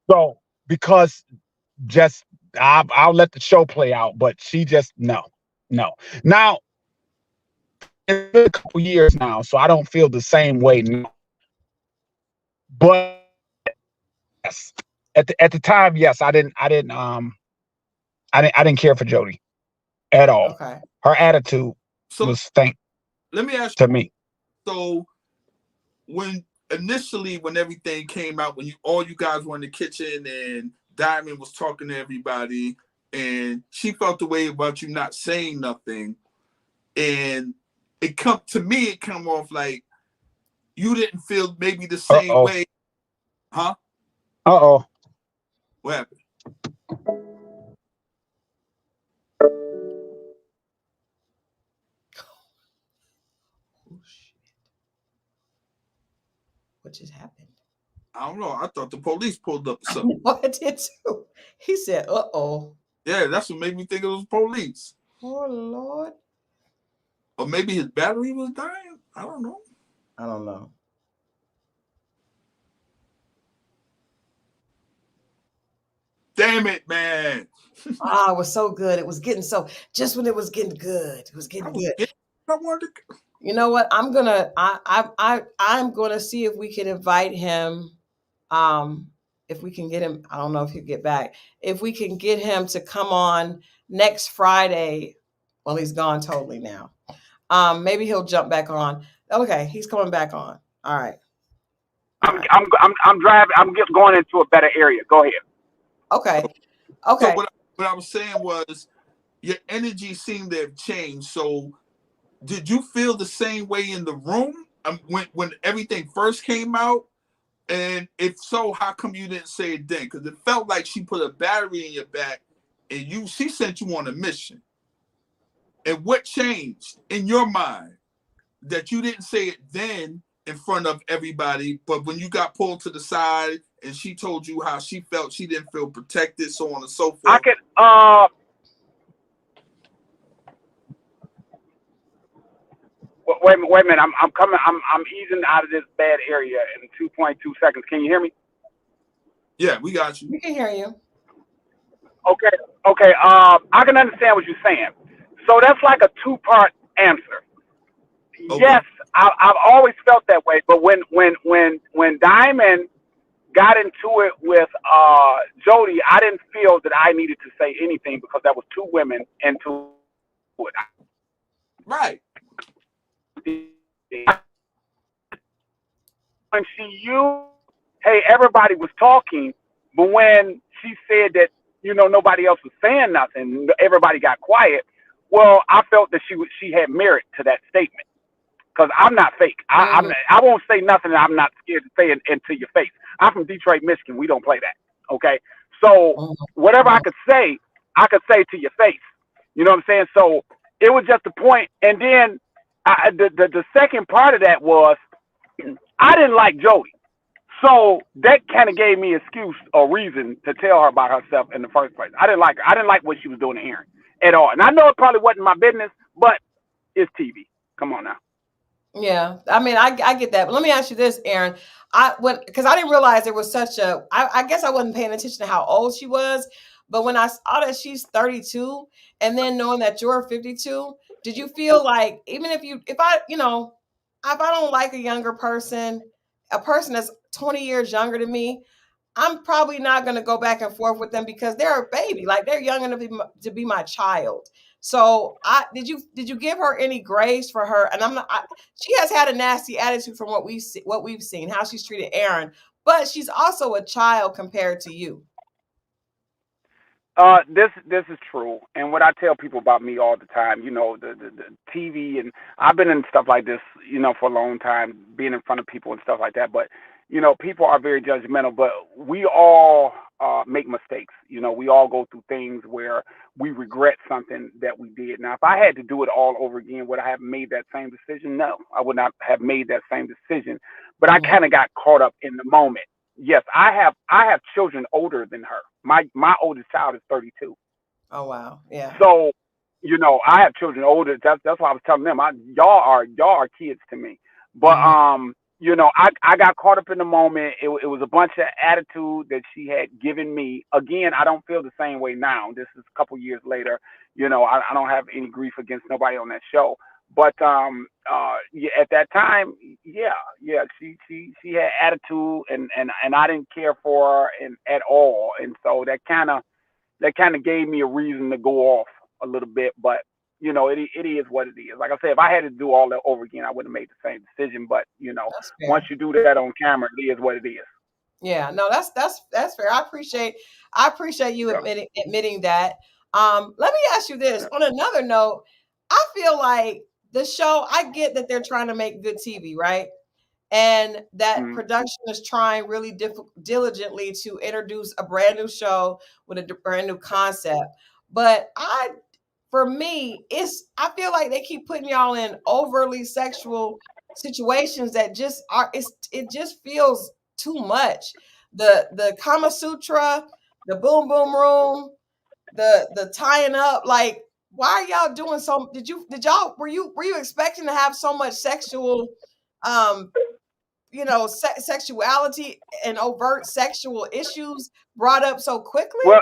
So because just I'll let the show play out, but she just no. Now it's been a couple years now, so I don't feel the same way now. But yes, at the time, yes, I didn't care for Jodie at all. Okay. Her attitude So was stank let me ask to me. you. So when initially when everything came out, when you guys were in the kitchen and Diamond was talking to everybody, and she felt the way about you not saying nothing, and it come off like you didn't feel maybe the Uh same oh. way, huh? Uh oh. What happened? Oh shit! What just happened? I don't know. I thought the police pulled up or something. I did too. He said, "Uh oh." Yeah, that's what made me think it was police. Oh Lord. Or maybe his battery was dying. I don't know. I don't know. Damn it, man. Ah, it was so good. It was getting so, just when it was getting good. It was I getting was good. getting I wanted to. You know what? I'm gonna see if we can invite him. Um, if we can get him, I don't know if he'll get back. If we can get him to come on next Friday. Well, he's gone totally now. Maybe he'll jump back on. Okay, he's coming back on. All right. All I'm right. I'm I'm driving. I'm just going into a better area. Go ahead. Okay. So Okay. what I was saying was your energy seemed to have changed. So did you feel the same way in the room when everything first came out? And if so, how come you didn't say it then? Because it felt like she put a battery in your back, and she sent you on a mission. And what changed in your mind that you didn't say it then in front of everybody, but when you got pulled to the side and she told you how she felt, she didn't feel protected, so on and so I forth. could wait a minute. I'm coming. I'm easing out of this bad area in 2.2 seconds. Can you hear me? Yeah, we got you. We can hear you. Okay. Okay. I can understand what you're saying. So that's like a two-part answer. Okay. Yes, I've always felt that way. But when Diamond got into it with Jodie, I didn't feel that I needed to say anything because that was two women into it. Right. When she used, hey, everybody was talking, but when she said that, nobody else was saying nothing, everybody got quiet. Well, I felt that she had merit to that statement because I'm not fake. Mm-hmm. I won't say nothing that I'm not scared to say it into your face. I'm from Detroit, Michigan. We don't play that. Okay, so whatever I could say to your face. You know what I'm saying? So it was just a point, and then the second part of that was I didn't like Jodie. So that kind of gave me excuse or reason to tell her about herself in the first place. I didn't like her. I didn't like what she was doing to Aaron at all. And I know it probably wasn't my business, but it's TV. Come on now. Yeah, I mean, I get that. But let me ask you this, Aaron. Because I didn't realize there was such a. I guess I wasn't paying attention to how old she was, but when I saw that she's 32, and then knowing that you're 52, did you feel like, even if I don't like a younger person, a person that's 20 years younger than me, I'm probably not going to go back and forth with them because they're a baby, like they're young enough to be my child. So did you give her any grace for her? And she has had a nasty attitude from what we've seen, how she's treated Aaron, but she's also a child compared to you. This is true, and what I tell people about me all the time, the TV, and I've been in stuff like this, for a long time, being in front of people and stuff like that. But people are very judgmental, but we all make mistakes. We all go through things where we regret something that we did. Now, if I had to do it all over again, would I have made that same decision? No, I would not have made that same decision. But I kind of got caught up in the moment. Yes, I have children older than her. My oldest child is 32. Oh wow, yeah. So, I have children older. That's why I was telling them, y'all are kids to me. But I got caught up in the moment. It was a bunch of attitude that she had given me. Again, I don't feel the same way now. This is a couple years later. I don't have any grief against nobody on that show. But yeah, at that time, she had attitude, and I didn't care for her at all, and so that kind of gave me a reason to go off a little bit. But it is what it is. Like I said, if I had to do all that over again, I would have made the same decision. But once you do that on camera, it is what it is. Yeah, no, that's fair. I appreciate you admitting that. Let me ask you this. On another note, I feel like the show, I get that they're trying to make good TV, right? And that production is trying really diligently to introduce a brand new show with a brand new concept. But for me, I feel like they keep putting y'all in overly sexual situations that it just feels too much. The Kama Sutra, the boom boom room, the tying up, like, why are y'all doing so? Were you expecting to have so much sexual sexuality and overt sexual issues brought up so quickly? Well,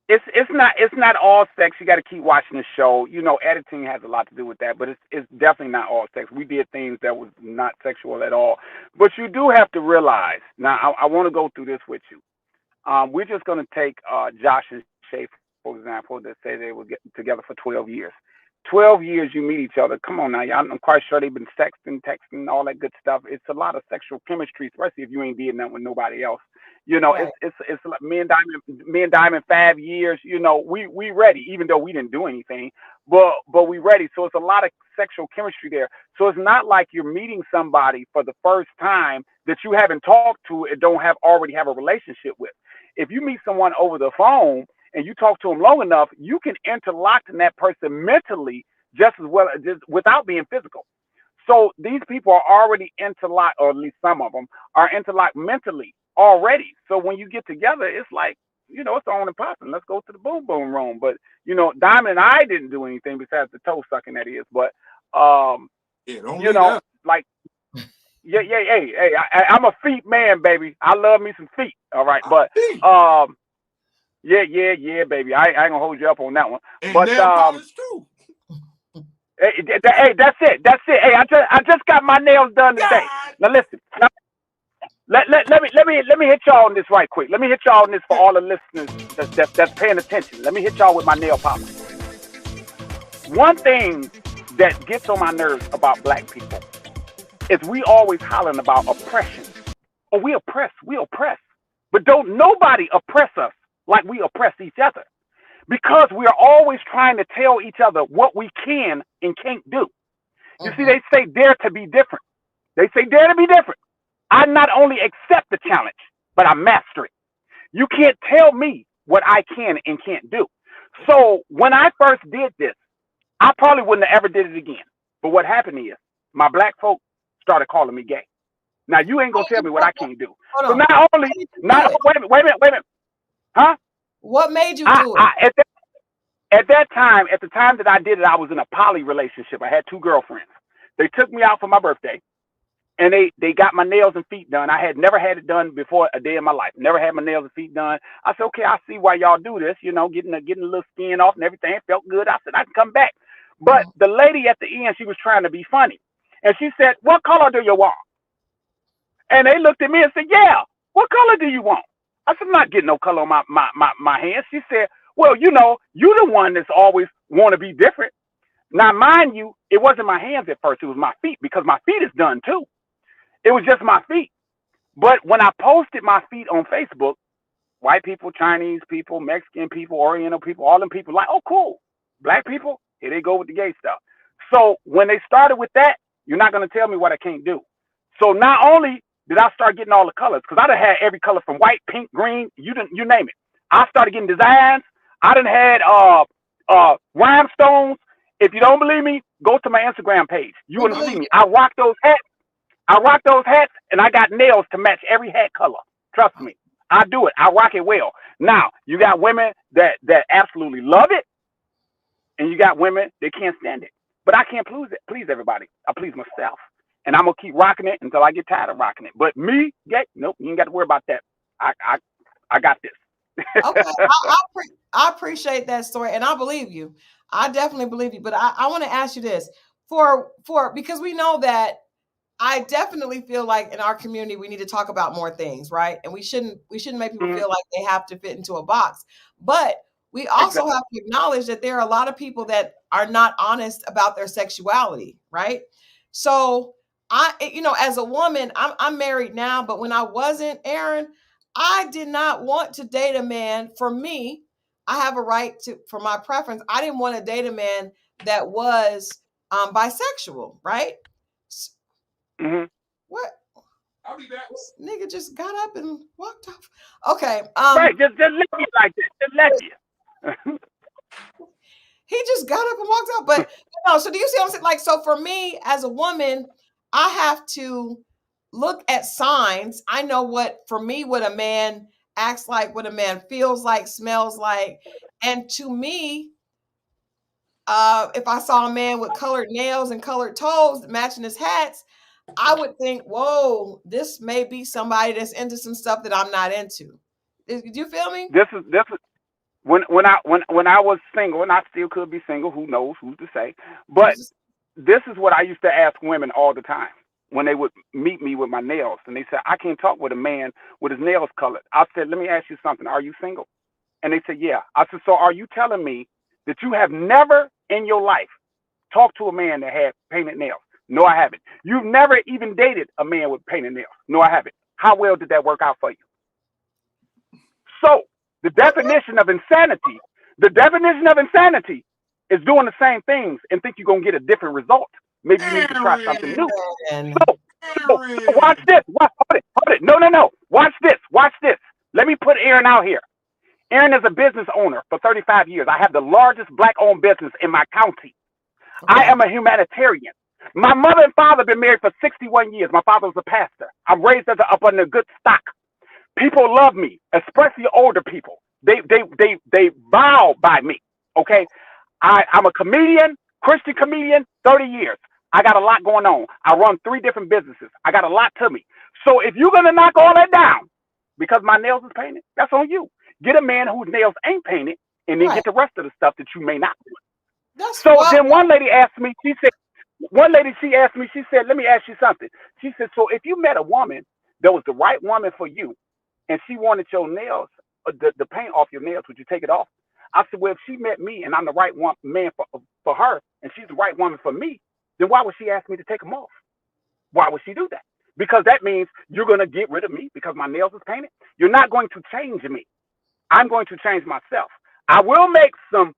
it's not all sex. You got to keep watching the show. Editing has a lot to do with that, but it's definitely not all sex. We did things that was not sexual at all. But you do have to realize. Now, I want to go through this with you. We're just going to take Josh and Shay, for example, that say they were getting together for 12 years. 12 years you meet each other. Come on now, y'all. I'm quite sure they've been texting, all that good stuff. It's a lot of sexual chemistry, especially if you ain't did nothing with nobody else. Right. It's like me and Diamond 5 years. We ready, even though we didn't do anything, but we ready. So it's a lot of sexual chemistry there. So it's not like you're meeting somebody for the first time that you haven't talked to and don't already have a relationship with. If you meet someone over the phone and you talk to them long enough, you can interlock in that person mentally just as well, just without being physical. So these people are already interlocked, or at least some of them are interlocked mentally already. So when you get together, it's like, it's on and popping. Let's go to the boom boom room. But Diamond and I didn't do anything besides the toe sucking, that is. But like, hey, I'm a feet man, baby. I love me some feet. All right, but yeah, baby. I ain't gonna hold you up on that one. And but nail polish too. Hey, that's it. Hey, I just got my nails done today. Now listen. Let me hit y'all on this right quick. Let me hit y'all on this for all the listeners that's paying attention. Let me hit y'all with my nail polish. One thing that gets on my nerves about black people is we always hollering about oppression. Oh, we oppress. But don't nobody oppress us like we oppress each other. Because we are always trying to tell each other what we can and can't do. You see, they say dare to be different. They say dare to be different. I not only accept the challenge, but I master it. You can't tell me what I can and can't do. So when I first did this, I probably wouldn't have ever did it again. But what happened is my black folk started calling me gay. Now you ain't gonna tell me what I can't do. So wait a minute. Huh? What made you do it? At the time that I did it, I was in a poly relationship. I had 2 girlfriends. They took me out for my birthday, and they got my nails and feet done. I had never had it done before a day in my life. Never had my nails and feet done. I said, okay, I see why y'all do this. Getting a little skin off and everything. It felt good. I said, I can come back. But the lady at the end, she was trying to be funny, and she said, "What color do you want?" And they looked at me and said, "Yeah, what color do you want?" I said, "I'm not getting no color on my hands." She said, "Well, you the one that's always want to be different. Now, mind you, it wasn't my hands at first. It was my feet because my feet is done too. It was just my feet. But when I posted my feet on Facebook, white people, Chinese people, Mexican people, Oriental people, all them people like, oh, cool. Black people, here they go with the gay stuff. So when they started with that, you're not going to tell me what I can't do. So not only did I start getting all the colors, because I done had every color from white, pink, green, you name it. I started getting designs. I done had rhinestones. If you don't believe me, go to my Instagram page. You will see me. I rock those hats. And I got nails to match every hat color. Trust me. I do it. I rock it well. Now, you got women that absolutely love it, and you got women that can't stand it. But I can't please everybody. I please myself. And I'm going to keep rocking it until I get tired of rocking it. But me, gay, nope, you ain't got to worry about that. I got this. Okay, I appreciate that story, and I believe you. I definitely believe you. But I want to ask you this because we know that I definitely feel like in our community we need to talk about more things, right? And we shouldn't make people feel like they have to fit into a box. But we also have to acknowledge that there are a lot of people that are not honest about their sexuality, right? So as a woman, I'm married now, but when I wasn't, Aaron, I did not want to date a man. For me, I have a right for my preference. I didn't want to date a man that was bisexual, right? Mm-hmm. What? I'll be back. This nigga just got up and walked off. Okay. Right, just let me like this. Just let you. He just got up and walked out. But no, so do you see what I'm saying? Like, so for me as a woman, I have to look at signs. I know what a man acts like, what a man feels like, smells like. And to me, if I saw a man with colored nails and colored toes matching his hats, I would think, whoa, this may be somebody that's into some stuff that I'm not into. Do you feel me? This is when I was single, and I still could be single. Who knows? Who's to say? But this is what I used to ask women all the time when they would meet me with my nails, and they said, I can't talk with a man with his nails colored. I said, let me ask you something. Are you single? And they said, yeah. I said, so are you telling me that you have never in your life talked to a man that had painted nails? No, I haven't. You've never even dated a man with painted nails? No, I haven't. How well did that work out for you? So the definition of insanity is doing the same things and think you're going to get a different result. Maybe you need to try something new. So watch this. Hold it. No. Watch this. Let me put Aaron out here. Aaron is a business owner for 35 years. I have the largest black-owned business in my county. Okay. I am a humanitarian. My mother and father have been married for 61 years. My father was a pastor. I'm raised up under good stock. People love me, especially older people. They vow by me. Okay, I'm a comedian, Christian comedian, 30 years. I got a lot going on. I run 3 different businesses. I got a lot to me. So if you're gonna knock all that down because my nails is painted, that's on you. Get a man whose nails ain't painted, and then get the rest of the stuff that you may not do. Then one lady asked me. She said, let me ask you something. She said, so if you met a woman that was the right woman for you, and she wanted your nails, the paint off your nails, would you take it off? I said, well, if she met me and I'm the right man for her, and she's the right woman for me, then why would she ask me to take them off? Why would she do that? Because that means you're going to get rid of me because my nails is painted. You're not going to change me. I'm going to change myself. I will make some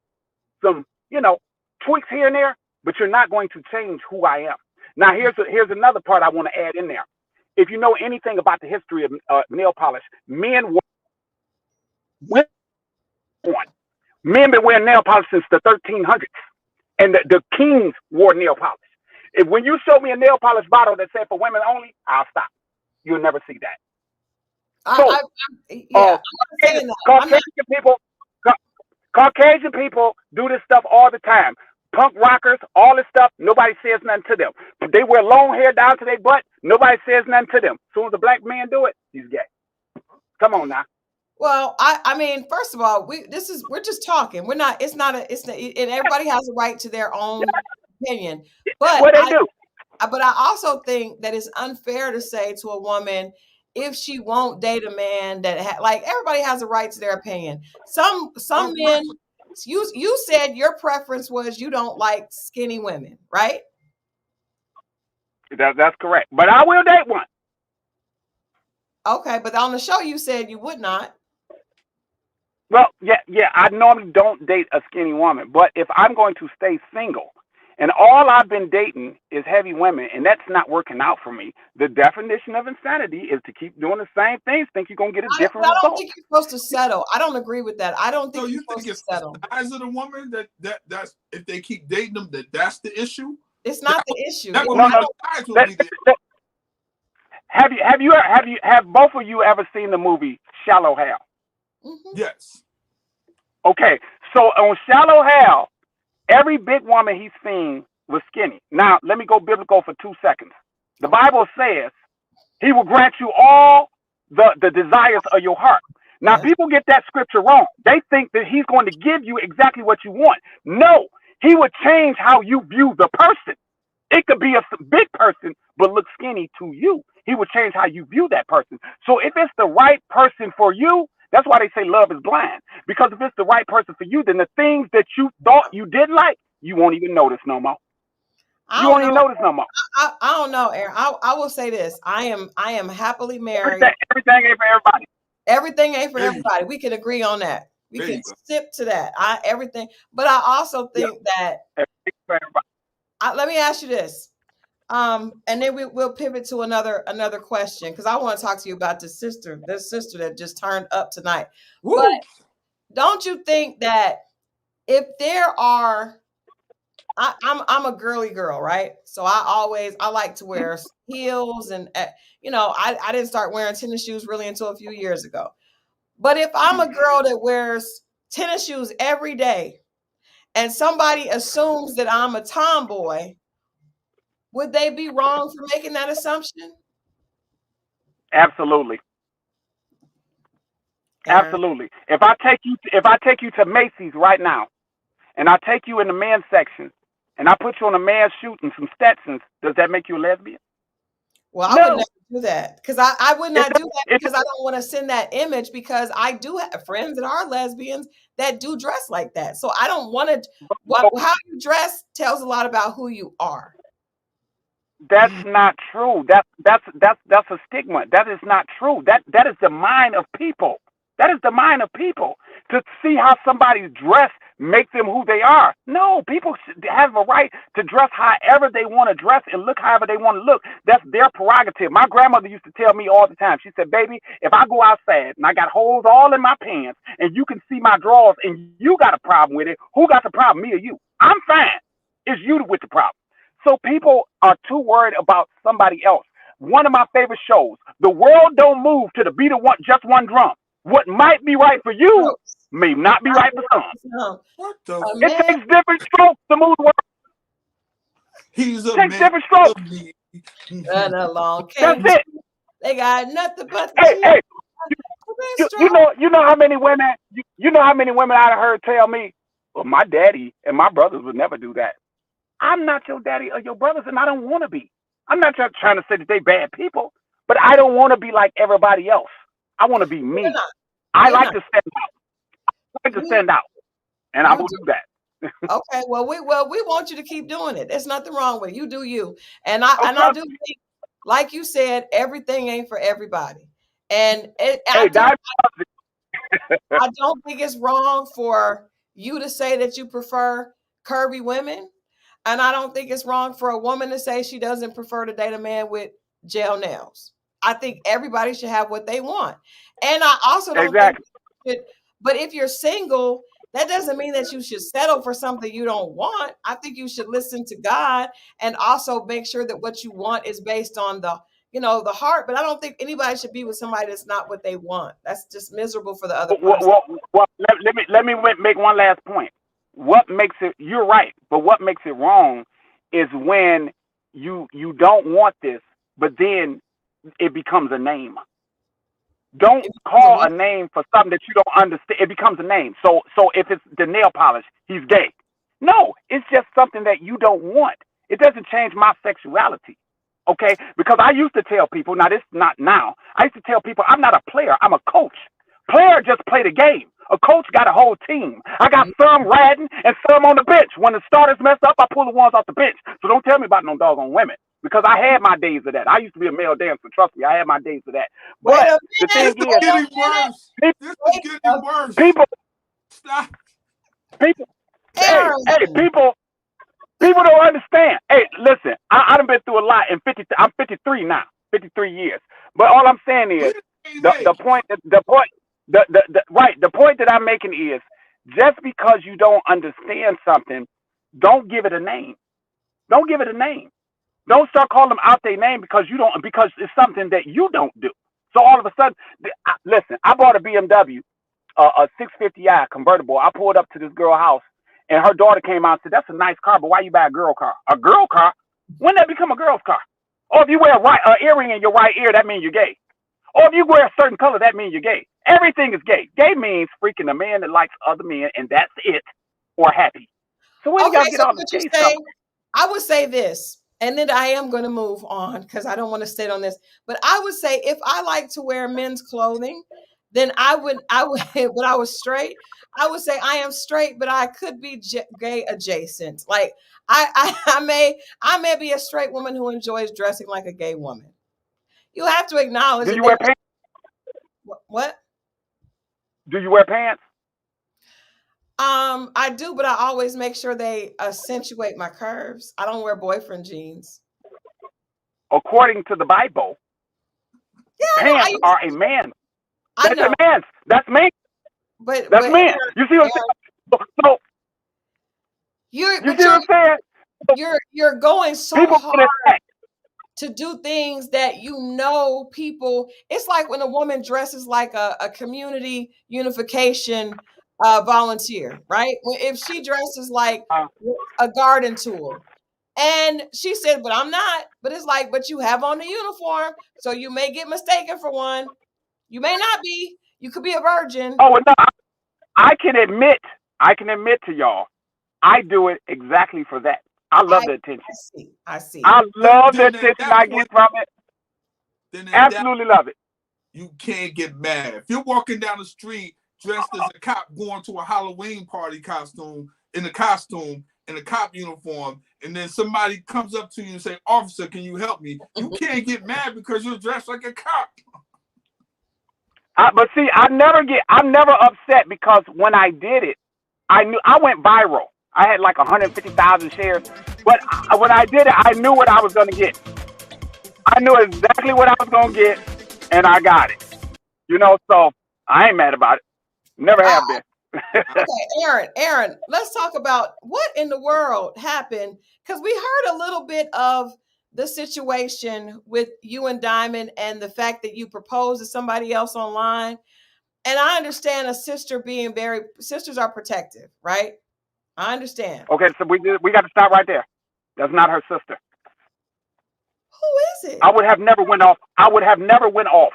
tweaks here and there, but you're not going to change who I am. Now, here's another part I want to add in there. If you know anything about the history of nail polish, men been wearing nail polish since the 1300s, and the kings wore nail polish. When you show me a nail polish bottle that said for women only, I'll stop. You'll never see that. Caucasian people do this stuff all the time. Punk rockers, all this stuff, nobody says nothing to them. They wear long hair down to their butt, nobody says nothing to them. As soon as a black man do it, he's gay. Come on now. Well, I mean, first of all, we're just talking. And everybody has a right to their own opinion. But what they do. But I also think that it's unfair to say to a woman, if she won't date a man that everybody has a right to their opinion. Some men You said your preference was you don't like skinny women, right? That's correct. But I will date one. Okay, but on the show you said you would not. Well, yeah. I normally don't date a skinny woman, but if I'm going to stay single, and all I've been dating is heavy women, and that's not working out for me, the definition of insanity is to keep doing the same things, think you're gonna get a different I don't result. think you're supposed to settle. I don't agree with that. I don't think So you're you think supposed to it's settle. the size of the woman that's if they keep dating them that's the issue? It's not the issue. That No, size will be the Have both of you ever seen the movie Shallow Hal? Mm-hmm. Yes. Okay, so on Shallow Hal, every big woman he's seen was skinny. Now, let me go biblical for 2 seconds. The Bible says he will grant you all the desires of your heart. Now, people get that scripture wrong. They think that he's going to give you exactly what you want. No, he would change how you view the person. It could be a big person, but look skinny to you. He would change how you view that person. So if it's the right person for you, that's why they say love is blind. Because if it's the right person for you, then the things that you thought you didn't like, you won't even notice no more. You won't even notice no more. I don't know, Aaron. I will say this. I am happily married. Everything ain't for everybody. Everything ain't for everybody. We can agree on that. We can stip to that. Everything. But I also think that everything for everybody. Let me ask you this. And then we'll pivot to another question, because I want to talk to you about this sister that just turned up tonight. Woo. But don't you think that if there are, I'm a girly girl, right? So I like to wear heels, and I didn't start wearing tennis shoes really until a few years ago. But if I'm a girl that wears tennis shoes every day, and somebody assumes that I'm a tomboy, would they be wrong for making that assumption? Absolutely. Absolutely. If I take you to Macy's right now, and I take you in the men's section, and I put you on a man's shoot and some Stetsons, does that make you a lesbian? Well, I would never do that, because I would not do that, because I don't want to send that image, because I do have friends that are lesbians that do dress like that. So I don't want to. How you dress tells a lot about who you are. That's not true. That's a stigma. That is not true. That is the mind of people. That is the mind of people. To see how somebody's dress makes them who they are. No, people have a right to dress however they want to dress and look however they want to look. That's their prerogative. My grandmother used to tell me all the time. She said, baby, if I go outside and I got holes all in my pants and you can see my drawers and you got a problem with it, who got the problem, me or you? I'm fine. It's you with the problem. So people are too worried about somebody else. One of my favorite shows, The World Don't Move to the Beat of just one drum. What might be right for you may not be right for some. What the? It takes different strokes to move the world. He's a it takes different strokes. That's it. They got nothing but hey. You know how many women I've heard tell me, well, my daddy and my brothers would never do that. I'm not your daddy or your brothers, and I don't want to be. I'm not trying to say that they bad people, but I don't want to be like everybody else. I want to be me. I like to stand out. And I will do that. Okay, well, we want you to keep doing it. There's nothing wrong with it. You do you. And I do think, like you said, everything ain't for everybody. And I don't think it's wrong for you to say that you prefer curvy women. And I don't think it's wrong for a woman to say she doesn't prefer to date a man with gel nails. I think everybody should have what they want. And I also don't think but if you're single, that doesn't mean that you should settle for something you don't want. I think you should listen to God and also make sure that what you want is based on the heart. But I don't think anybody should be with somebody that's not what they want. That's just miserable for the other person. Well, let me make one last point. What makes it, you're right, but what makes it wrong is when you don't want this, but then it becomes a name. Don't call a name for something that you don't understand. It becomes a name. So if it's the nail polish, he's gay. No, it's just something that you don't want. It doesn't change my sexuality. Okay? Because I used to tell people, now this is not now, I used to tell people I'm not a player, I'm a coach. Player just play the game. A coach got a whole team. I got some riding and some on the bench. When the starters mess up, I pull the ones off the bench. So don't tell me about no doggone women, because I had my days of that. I used to be a male dancer. Trust me, I had my days of that. Wait But a the minute. thing is, Getting worse. This is getting worse. people, Stop. people, Aaron. people don't understand. Hey, listen, I done been through a lot in 50. I'm 53 now, 53 years. But all I'm saying is the point that I'm making is, just because you don't understand something, don't give it a name. Don't give it a name. Don't start calling them out their name because it's something that you don't do. So all of a sudden, listen, I bought a BMW, a 650i convertible. I pulled up to this girl house, and her daughter came out and said, "That's a nice car, but why you buy a girl car?" A girl car? When did that become a girl's car? Or if you wear an earring in your right ear, that means you're gay. Or if you wear a certain color, that means you're gay. Everything is gay. Gay means freaking a man that likes other men, and that's it, or happy. So where do you guys get all this gay stuff? I would say this, and then I am going to move on because I don't want to stay on this. But I would say, if I like to wear men's clothing, then I would, when I was straight, I would say I am straight, but I could be gay adjacent. Like I may be a straight woman who enjoys dressing like a gay woman. You have to acknowledge. Do you wear pants? What? Do you wear pants? I do, but I always make sure they accentuate my curves. I don't wear boyfriend jeans. According to the Bible, pants are a man. That's a man. That's me. But that's man. You see what I'm saying? So you see what I'm saying? You're going so hard to do things that people. It's like when a woman dresses like a community unification volunteer, right? If she dresses like a garden tool, and she said, "But I'm not." But it's like, but you have on the uniform, so you may get mistaken for one. You may not be. You could be a virgin. Oh no, I can admit to y'all, I do it exactly for that. I love the attention. I see. I love the attention I get from it. Absolutely love it. You can't get mad. If you're walking down the street dressed as a cop going to a Halloween party in a cop uniform, and then somebody comes up to you and say, "Officer, can you help me?" You can't get mad because you're dressed like a cop. But see, I'm never upset, because when I did it, I knew I went viral. I had like 150,000 shares. But when I did it, I knew what I was going to get. I knew exactly what I was going to get, and I got it. So I ain't mad about it. Never have been. Okay, Aaron, let's talk about what in the world happened, because we heard a little bit of the situation with you and Diamond and the fact that you proposed to somebody else online. And I understand sisters are protective, right? I understand. Okay, so we got to stop right there. That's not her sister. Who is it? I would have never went off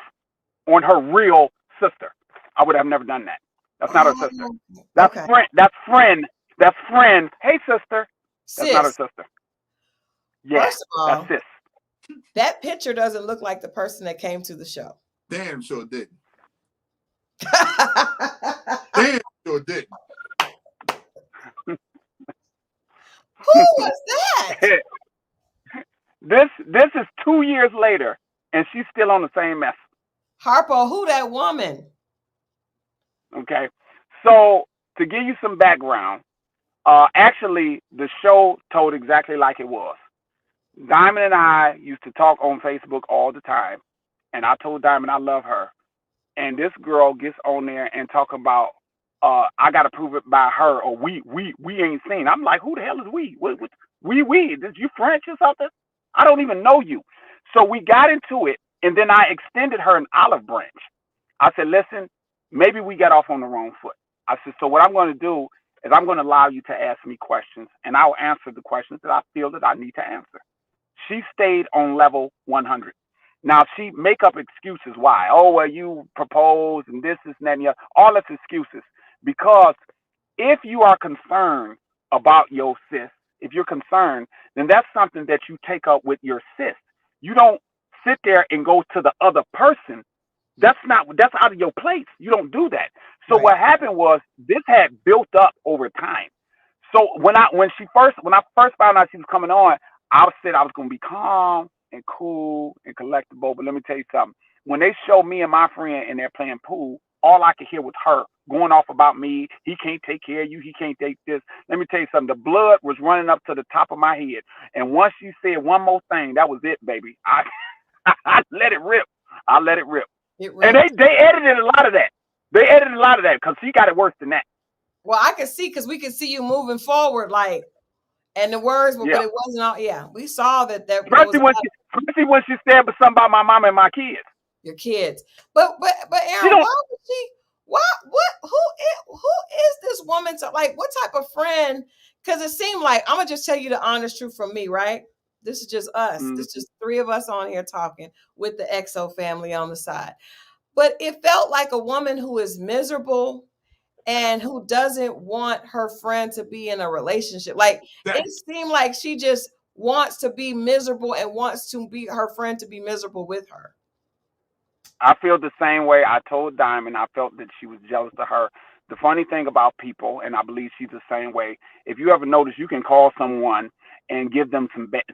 on her real sister. I would have never done that. That's not her sister. That's friend. That's friend. Hey, sister. That's not her sister. Yeah, first of all, that's sis. That picture doesn't look like the person that came to the show. Damn sure didn't. Damn sure didn't. Who was that? This is 2 years later, and she's still on the same mess. Harpo, who that woman? Okay, so to give you some background, actually the show told exactly like it was. Diamond and I used to talk on Facebook all the time, and I told Diamond I love her, and this girl gets on there and talk about I gotta prove it by her, or we ain't seen. I'm like, who the hell is we? We? Did you French or something? I don't even know you. So we got into it, and then I extended her an olive branch. I said, listen, maybe we got off on the wrong foot. I said, so what I'm going to do is I'm going to allow you to ask me questions, and I'll answer the questions that I feel that I need to answer. She stayed on level 100. Now, she make up excuses why. Oh, well, you proposed and this, and that, and the other. All that's excuses. Because if you are concerned about your sis, if you're concerned, then that's something that you take up with your sis. You don't sit there and go to the other person That's out of your place. You don't do that. So Right. what happened was this had built up over time. So when I first found out she was coming on, I said I was gonna be calm and cool and collectible. But let me tell you something. When they showed me and my friend and they're playing pool, all I could hear was her going off about me. He can't take care of you. He can't take this. Let me tell you something. The blood was running up to the top of my head. And once she said one more thing, that was it, baby. I let it rip. I let it rip. It And ripped. they edited a lot of that. They edited a lot of that because she got it worse than that. Well, I could see because we could see you moving forward, like, and the words, but Yeah. it wasn't all. Yeah, we saw that there was Especially when she said something about my mom and my kids. your kids. But She Aaron, don't. why would she? Why? Who is this woman? To like, what type of friend? Because it seemed like I'm gonna just tell you the honest truth from me, right? This is just us. Mm, This is just three of us on here talking with the EXO family on the side. But it felt like a woman who is miserable and who doesn't want her friend to be in a relationship. Like That it seemed like she just wants to be miserable and wants to be her friend to be miserable with her. I feel the same way. I told Diamond I felt that she was jealous of her. The funny thing about people, and I believe she's the same way. If you ever notice, you can call someone and give them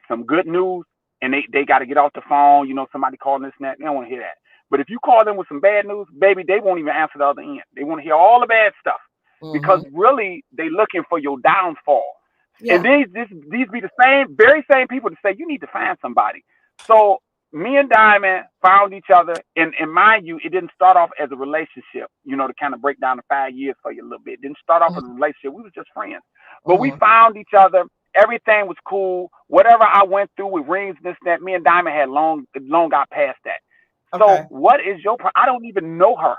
some good news, and they got to get off the phone. You know, somebody calling this and that. They don't want to hear that. But if you call them with some bad news, baby, they won't even answer the other end. They want to hear all the bad stuff because Mm-hmm. really they looking for your downfall. And Yeah. these be the very same people that say you need to find somebody. So me and Diamond found each other, and mind you, it didn't start off as a relationship. You know, to kind of break down the 5 years for you a little bit. It didn't start off as a relationship. We was just friends, but we Mm-hmm. found each other. Everything was cool. Whatever I went through with rings, this, that, me and Diamond had long got past that. So Okay. what is your? I don't even know her.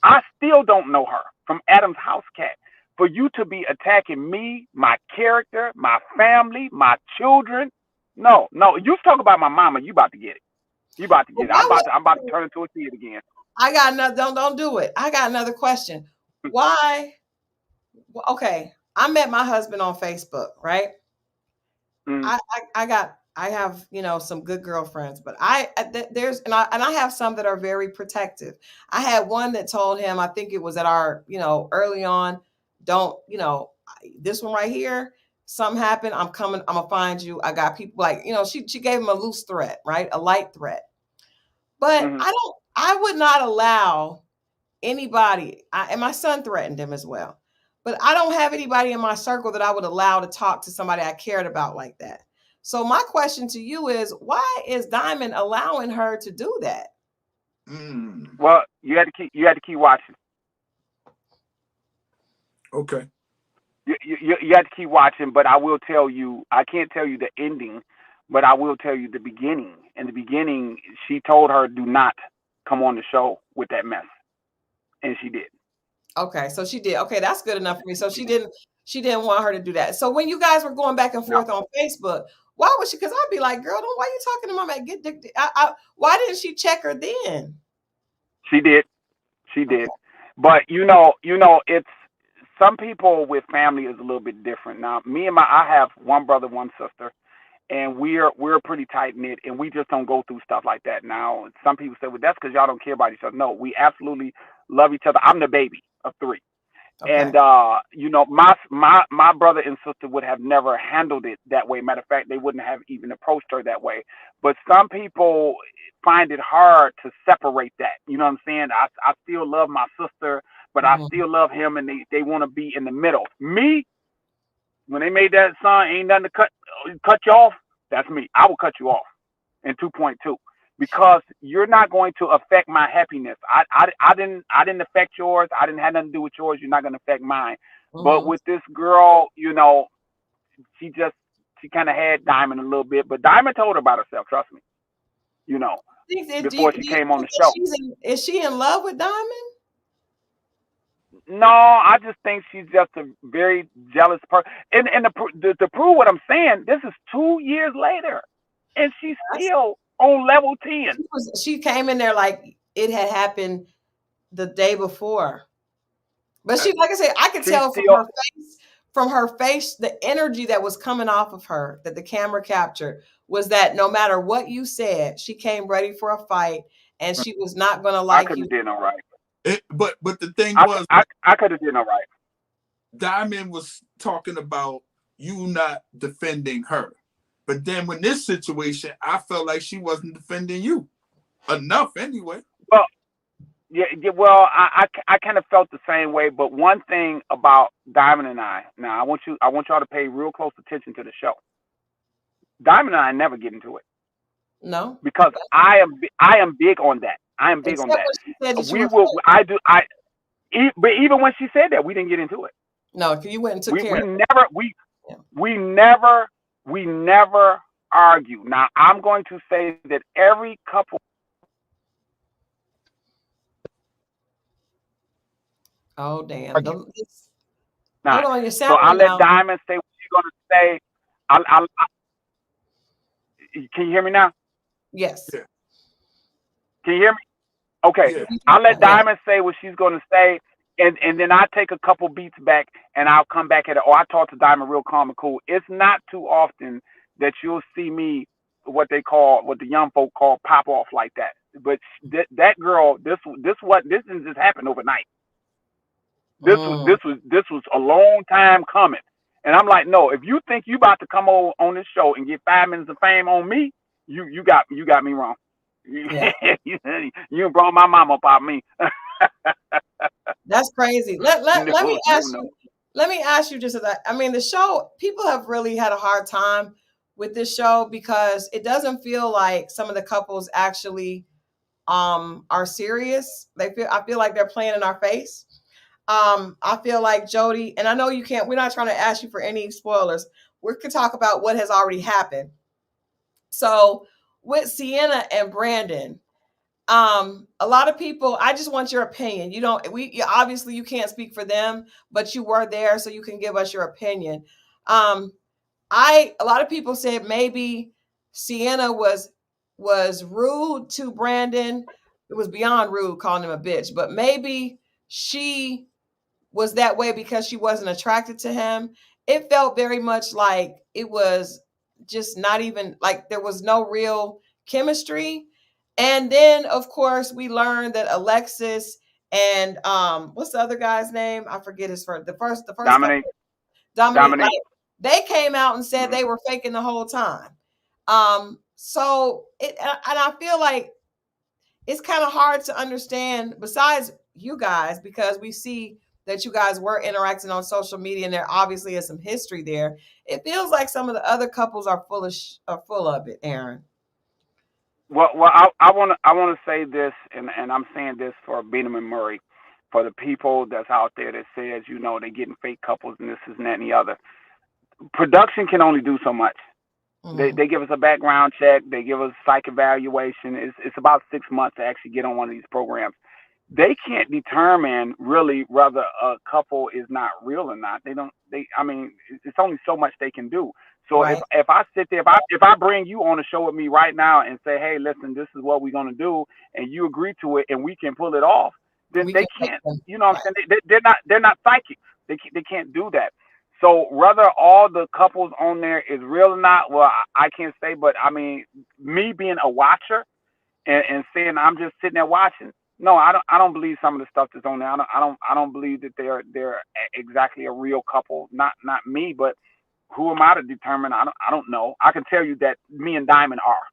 I still don't know her from Adam's house cat. For you to be attacking me, my character, my family, my children. No, no. You talk about my mama, you about to get it. You about to Well, get it. I'm about to turn into a kid again. I got another. Don't do it. I got another question. Why? Okay, I met my husband on Facebook, right? Mm, I have some good girlfriends, but there's and I have some that are very protective. I had one that told him, I think it was at our early on, don't this one right here, something happened, I'm coming, I'm gonna find you. I got people like she gave him a loose threat, right, a light threat. But mm-hmm. I would not allow anybody, and my son threatened him as well. But I don't have anybody in my circle that I would allow to talk to somebody I cared about like that. So my question to you is, why is Diamond allowing her to do that? mm, Well, you had to keep watching. okay. You had to keep watching, but I will tell you, I can't tell you the ending, but I will tell you the beginning. In the beginning, she told her, do not come on the show with that mess. And she did. Okay, so she did. Okay, that's good enough for me. So she didn't want her to do that. So when you guys were going back and No, forth on Facebook, why was she? Because I'd be like, girl, don't, why are you talking to my man? Why didn't she check her then? she did. She did. Okay. But it's some people with family is a little bit different. Now, I have one brother, one sister, and we're pretty tight knit, and we just don't go through stuff like that. Now, some people say, well, that's because y'all don't care about each other. No, we absolutely love each other. I'm the baby of three. Okay. And my brother and sister would have never handled it that way. Matter of fact, they wouldn't have even approached her that way. But some people find it hard to separate that. You know what I'm saying? I still love my sister, but I Mhm. still love him, and they want to be in the middle. Me, when they made that song, ain't nothing to cut you off. That's me. I will cut you off in 2.2 because you're not going to affect my happiness. I didn't affect yours. I didn't have nothing to do with yours. You're not going to affect mine. But Mhm. with this girl, she just she kind of had Diamond a little bit, but Diamond told her about herself. Trust me. You know, before she Do you came on think the that show. is she in love with Diamond? No, I just think she's just a very jealous person. And to prove what I'm saying, this is 2 years later, and she's That's, still on level 10. she came in there like it had happened the day before. But Uh, she, like I said, I could She's tell still from her face, the energy that was coming off of her that the camera captured was that no matter what you said, she came ready for a fight and she was not going to I like could you. have did all right. But the thing I was, could have did all right. Diamond was talking about you not defending her. But then when this situation, I felt like she wasn't defending you enough anyway. Well, yeah. Well, I kind of felt the same way. But one thing about Diamond and I, now I want y'all to pay real close attention to the show. Diamond and I never get into it No, because I am big on that. I am big on except that. when she said that you We were will. fake. But even when she said that, we didn't get into it. No, you went and took We care of it. never we never argue. Now I'm going to say that every couple. Oh, damn. Hold Now, on, you're so I sounding let now. Diamond say what she's gonna say. Can you hear me now? Yes. Yeah. Can you hear me? Okay. Yeah. I let Yeah. Diamond say what she's gonna say, and then I take a couple beats back, and I'll come back at it. Or I talk to Diamond real calm and cool. It's not too often that you'll see me what the young folk call pop off like that. But that girl, this didn't just happen overnight. This was a long time coming. And I'm like, no, if you think you about to come on this show and get 5 minutes of fame on me, you got me wrong. Yeah. You brought my mama about me. That's crazy. Let me ask no. you. Let me ask you just that. I mean, the show, people have really had a hard time with this show because it doesn't feel like some of the couples actually are serious. I feel like they're playing in our face. I feel like Jodie, and I know you can't, we're not trying to ask you for any spoilers. We could talk about what has already happened. So with Sienna and Brandon, a lot of people, I just want your opinion. Obviously you can't speak for them, but you were there, so you can give us your opinion. A lot of people said maybe Sienna was rude to Brandon. It was beyond rude calling him a bitch, but maybe she was that way because she wasn't attracted to him. It felt very much like it was just not even like there was no real chemistry. And then of course we learned that Alexis and what's the other guy's name? I forget his first the first Dominique. Dominique. Like, they came out and said they were faking the whole time. So and I feel like it's kind of hard to understand besides you guys because we see that you guys were interacting on social media and there obviously is some history there. It feels like some of the other couples are full of it, Aaron. Well, I want to say this, and I'm saying this for Beanham and Murray, for the people that's out there that says they're getting fake couples and this is and that and the other. Production can only do so much. They give us a background check. They give us psych evaluation. It's about 6 months to actually get on one of these programs. They can't determine really whether a couple is not real or not. I mean, it's only so much they can do. So right. if I sit there, if I bring you on a show with me right now and say, hey, listen, this is what we're gonna do, and you agree to it, and we can pull it off, then they can't. You know what I'm saying? They're not psychics. They can't do that. So whether all the couples on there is real or not, well, I can't say. But I mean, me being a watcher and saying I'm just sitting there watching. No, I don't believe some of the stuff that's on there. I don't believe that they're exactly a real couple. Not me, but who am I to determine? I don't know. I can tell you that me and Diamond are.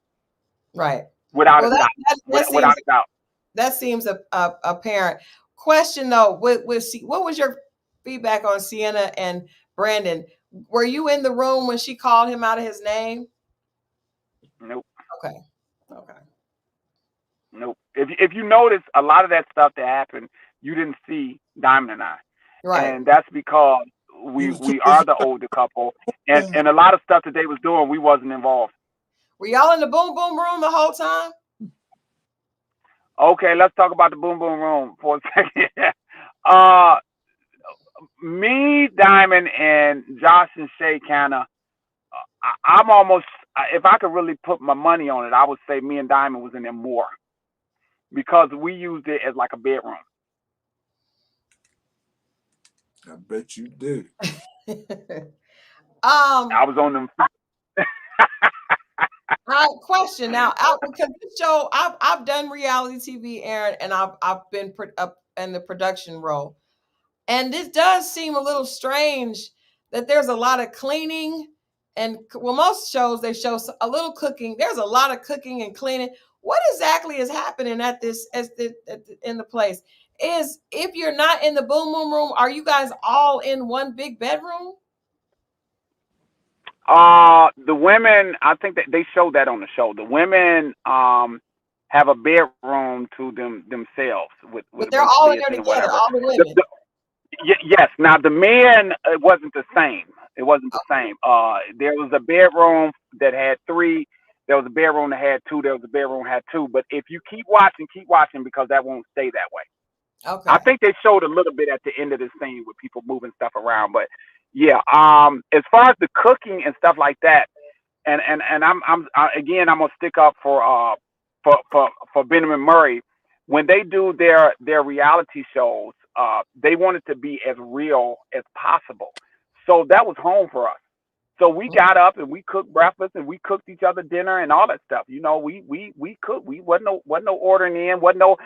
Right. Without a doubt. Without a doubt. That seems apparent. Question though, what was your feedback on Sienna and Brandon? Were you in the room when she called him out of his name? Nope. Okay. Nope. If you notice, a lot of that stuff that happened, you didn't see Diamond and I. Right. And that's because we are the older couple, and a lot of stuff that they was doing, we wasn't involved. Were y'all in the boom boom room the whole time? Okay, let's talk about the boom boom room for a second. Me, Diamond, and Josh and Shay kinda. I'm almost, if I could really put my money on it, I would say me and Diamond was in there more because we used it as like a bedroom. I bet you did. I was on them. question now, because this show, I've done reality TV, Aaron, and I've been up in the production role, and this does seem a little strange that there's a lot of cleaning, and well, most shows they show a little cooking. There's a lot of cooking and cleaning. What exactly is happening at this in the place? Is if you're not in the boom boom room, are you guys all in one big bedroom? The women, I think that they showed that on the show. The women have a bedroom to themselves with But a they're bunch of all in beds there and together, whatever. all the women. Yes. Now the men, it wasn't the same. It wasn't the same. There was a bedroom that had three. There was a bedroom that had two. There was a bedroom that had two. But if you keep watching because that won't stay that way. I Okay. think they showed a little bit at the end of the scene with people moving stuff around. But yeah, as far as the cooking and stuff like that, and again, I'm gonna stick up for Benjamin Murray when they do their reality shows. They want it to be as real as possible. So that was home for us. So we got up and we cooked breakfast and we cooked each other dinner and all that stuff. You know, we cooked. We wasn't no ordering in. Wasn't no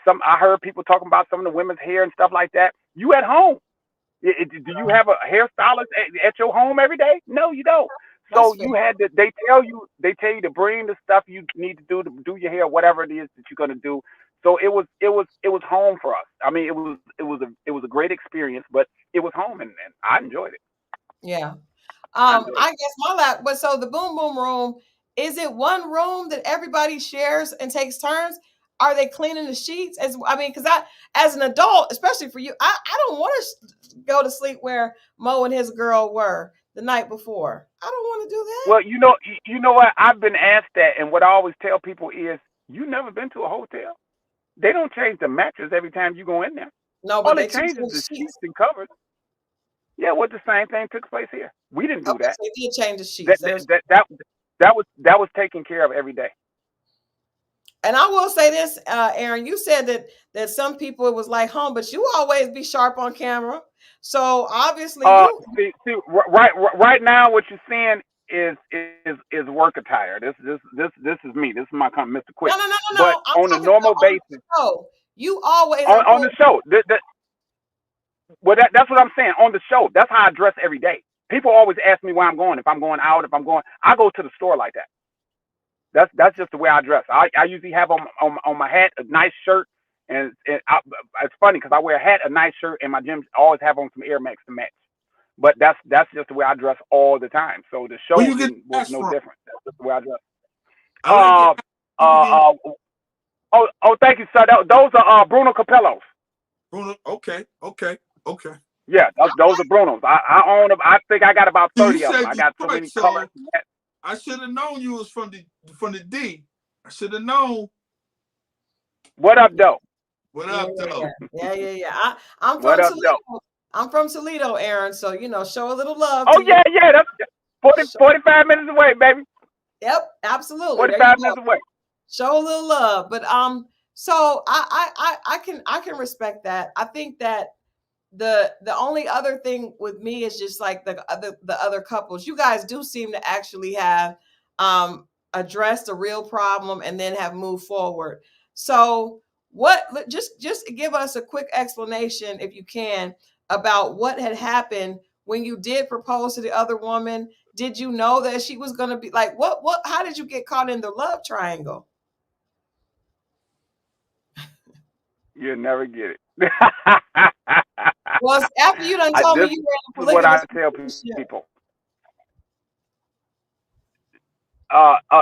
some. I heard people talking about some of the women's hair and stuff like that. You at home? Do you have a hairstylist at your home every day? No, you don't. So That's fair. you had to. They tell you to bring the stuff you need to do your hair, whatever it is that you're gonna do. So it was home for us. I mean, it was a great experience, but it was home and I enjoyed it. Yeah. I enjoyed I it. guess my lap, but so the boom boom room, is it one room that everybody shares and takes turns? Are they cleaning the sheets? As I mean, because as an adult, especially for you, I don't want to go to sleep where Mo and his girl were the night before. I don't want to do that. Well, you know what? I've been asked that, and what I always tell people is, you never been to a hotel. They don't change the mattress every time you go in there. No, All but they they keep change is doing the the sheets sheets. and covers. Yeah, well, the same thing took place here. We didn't do Okay, that. so they did change the That sheets. that There's that that, that was taken care of every day. And I will say this, Aaron, you said that some people it was like home, but you always be sharp on camera. So obviously you Right now, what you're seeing is work attire. This is me. This is my company, Mr. no Quick. no no no But no. I'm on a talking about normal on the basis, show. You always on are on the pulling. show, well, that's what I'm saying. On the show, that's how I dress every day. People always ask me where I'm going. If I'm going out, if I'm going, I go to the store like that. That's just the way I dress. I usually have on my hat a nice shirt, and it's funny because I wear a hat, a nice shirt, and my gym always have on some Air Max to match. But that's just the way I dress all the time. So the Where show you get was the ass no from? different. That's just the way I dress. I like your Uh, people uh, getting uh, thank you, sir. Those are Bruno Capellos. Bruno. Okay, okay, okay. Yeah, those are Brunos. I own them. I think I got about See, you 30 of them. said I got so Detroit, many colors. so I should have known you was from the D. I should have known. What up, though? What Yeah, up, yeah, though? yeah, yeah, yeah. I'm What from up, though? Toledo. I'm from Toledo, Aaron. So show a little love Oh to you. yeah. That's 40, Show, 45 minutes away, baby. yep, absolutely. There you 45 go. minutes away. Show a little love. But so I can respect that. I think that the only other thing with me is just like the other couples. You guys do seem to actually have addressed a real problem and then have moved forward. So just give us a quick explanation if you can about what had happened when you did propose to the other woman. Did you know that she was going to be like what how did you get caught in the love triangle? You'll never get it. Well, after you done told me This you were in a is what I polygamous tell relationship. people.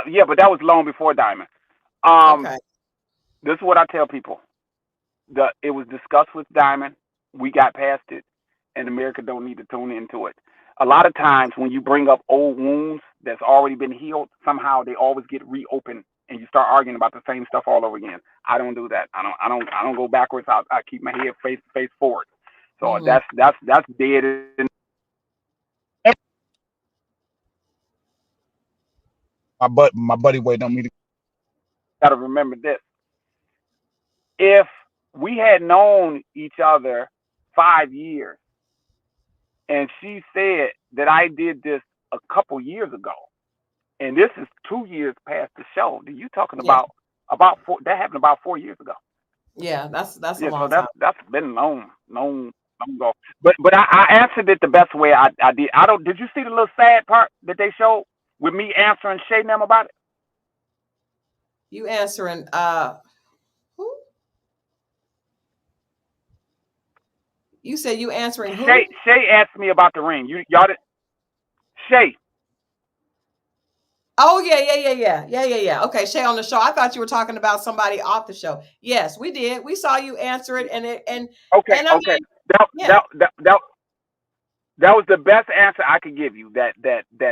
Yeah, but that was long before Diamond. Um, Okay. this is what I tell people. It was discussed with Diamond. We got past it, and America don't need to tune into it. A lot of times when you bring up old wounds that's already been healed, somehow they always get reopened, and you start arguing about the same stuff all over again. I don't do that. I don't go backwards. I keep my head face forward. So Mhm. that's dead. And my buddy waiting on me to. Gotta remember this. If we had known each other 5 years, and she said that I did this a couple years ago, and this is 2 years past the show. You talking Yeah. about that happened about 4 years ago. Yeah, that's a Yeah, so long time. that's been long ago. But I answered it the best way I did. I don't. Did you see the little sad part that they showed with me answering Shay and them about it? You answering who? You said you answering who? Shay asked me about the ring. Y'all did. Shay. Oh yeah. Okay, Shay on the show. I thought you were talking about somebody off the show. Yes, we did. We saw you answer it, and Okay. I mean, yeah. That was the best answer I could give you. That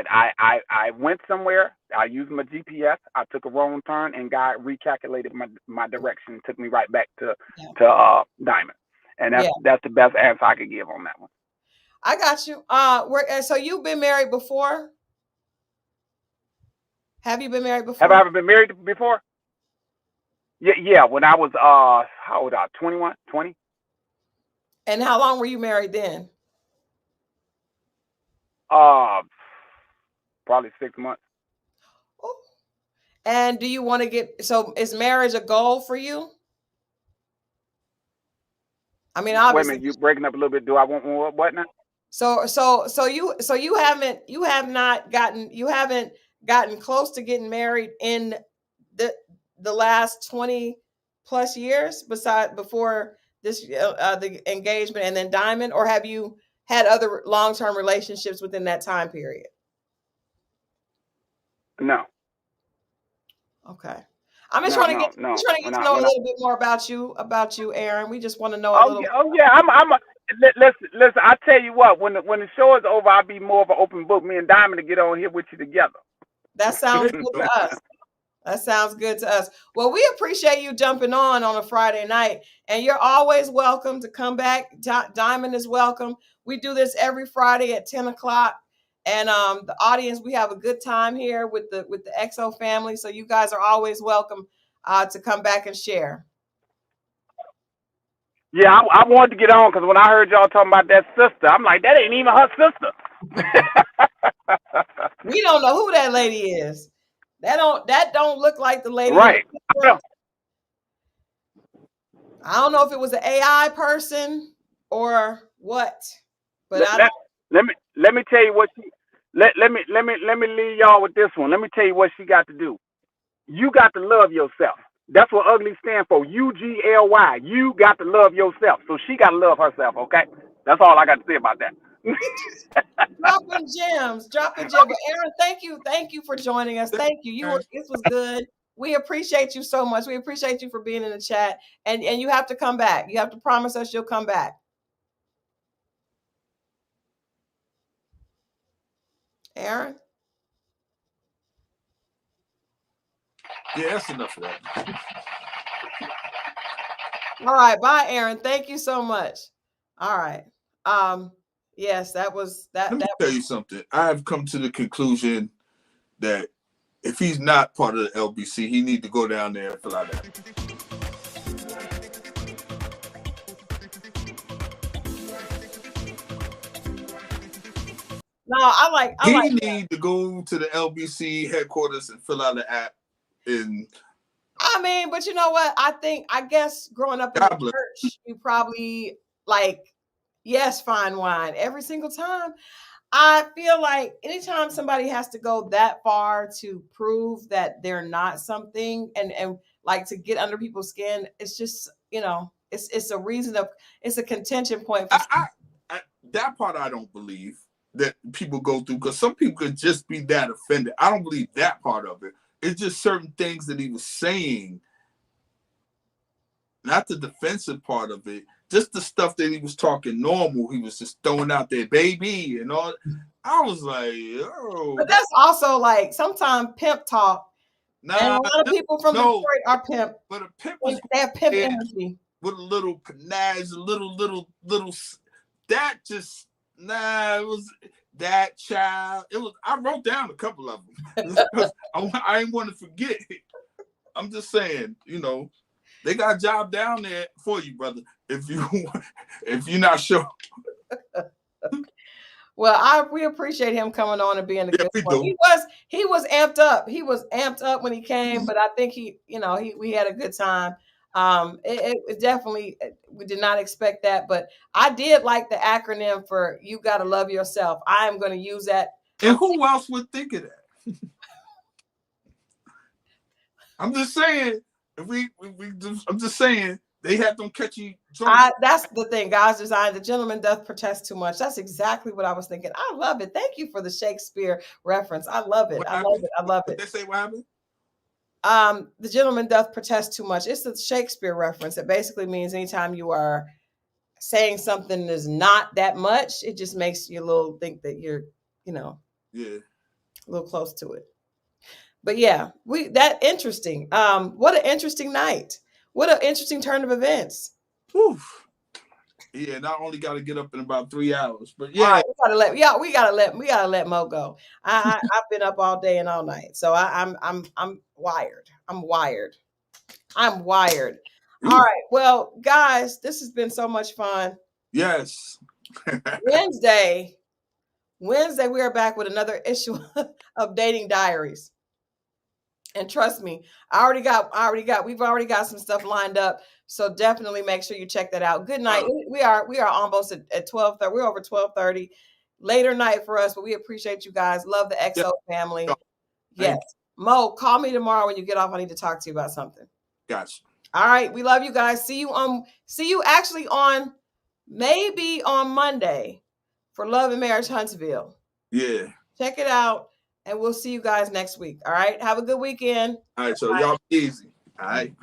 I went somewhere. I used my GPS. I took a wrong turn, and God recalculated my direction and took me right back to Diamond. And that's the best answer I could give on that one. I got you. So you've been married before? Have you been married before? Have I ever been married before? Yeah. When I was how old? 21, 20. And how long were you married then? Probably 6 months. Oh. And do you want to so is marriage a goal for you? I mean, obviously. Wait a minute, you breaking up a little bit. Do I want more? What now? So you haven't gotten close to getting married in the last 20 plus years before this the engagement and then Diamond, or have you had other long-term relationships within that time period? No. Okay. I'm just trying to get to know a little bit more about you, Aaron. We just want to know a little. Oh yeah. Listen. I tell you what. When the show is over, I'll be more of an open book. Me and Diamond to get on here with you together. That sounds good to us. That sounds good to us. Well, we appreciate you jumping on a Friday night, and you're always welcome to come back. Diamond is welcome. We do this every Friday at 10 o'clock. And the audience, we have a good time here with the XO family. So you guys are always welcome to come back and share. Yeah, I wanted to get on because when I heard y'all talking about that sister, I'm like, that ain't even her sister. We don't know who that lady is. That don't look like the lady. Right. I don't know if it was an AI person or what. But let me tell you what she let me leave y'all with this one. Let me tell you what she got to do. You got to love yourself. That's what ugly stand for. UGLY. You got to love yourself. So she got to love herself. Okay, that's all I got to say about that. dropping gems. But Aaron, thank you for joining us. Thank you. This was good. We appreciate you so much. We appreciate you for being in the chat. And you have to come back. You have to promise us you'll come back. Aaron? Yeah, that's enough of that. All right. Bye, Aaron. Thank you so much. All right. Yes, that was that. Let me tell you something. I have come to the conclusion that if he's not part of the LBC, he need to go down there and fill out that. No, I like. He need to go to the LBC headquarters and fill out the app. I mean, but you know what? I guess growing up in the church, you probably fine wine every single time. I feel like anytime somebody has to go that far to prove that they're not something and like to get under people's skin, it's just, it's a reason it's a contention point. That part I don't believe that people go through, because some people could just be that offended. I don't believe that part of it. It's just certain things that he was saying, not the defensive part of it, just the stuff that he was talking normal. He was just throwing out there, baby, and all. I was like, oh. But that's also like sometimes pimp talk. And a lot of people from Detroit are pimp. But a pimp was they have pimp energy. With a little panache, a little. That just it was that child. It was. I wrote down a couple of them. I didn't want to forget. I'm just saying, they got a job down there for you, brother. If you're not sure. Well, we appreciate him coming on and being a Yeah, good we one. do. He was amped up. He was amped up when he came, but I think we had a good time. It definitely, we did not expect that, but I did like the acronym for "You Gotta Love Yourself." I am going to use that. And who else would think of that? I'm just saying. I'm just saying they have them catchy. That's the thing. God's design. The gentleman doth protest too much. That's exactly what I was thinking. I love it. Thank you for the Shakespeare reference. I love it. I love it. I love it. Did they say what happened? The gentleman doth protest too much. It's a Shakespeare reference. It basically means anytime you are saying something is not that much, it just makes you a little think that you're, yeah, a little close to it. But yeah, that interesting. What an interesting night. What an interesting turn of events. Whew. Yeah, and I only got to get up in about 3 hours. But yeah, all right, we gotta let Mo go. I've been up all day and all night, so I'm wired. I'm wired. I'm wired. All right, well, guys, this has been so much fun. Yes. Wednesday, we are back with another issue of Dating Diaries. And trust me, we've already got some stuff lined up. So definitely make sure you check that out. Good night. We are almost at 12:30. We're over 12:30. Later night for us, but we appreciate you guys. Love the XO family. Yes. Mo, call me tomorrow when you get off. I need to talk to you about something. Gotcha. All right. We love you guys. See you actually maybe on Monday for Love and Marriage Huntsville. Yeah. Check it out. And we'll see you guys next week. All right. Have a good weekend. All right. So y'all be easy. All right.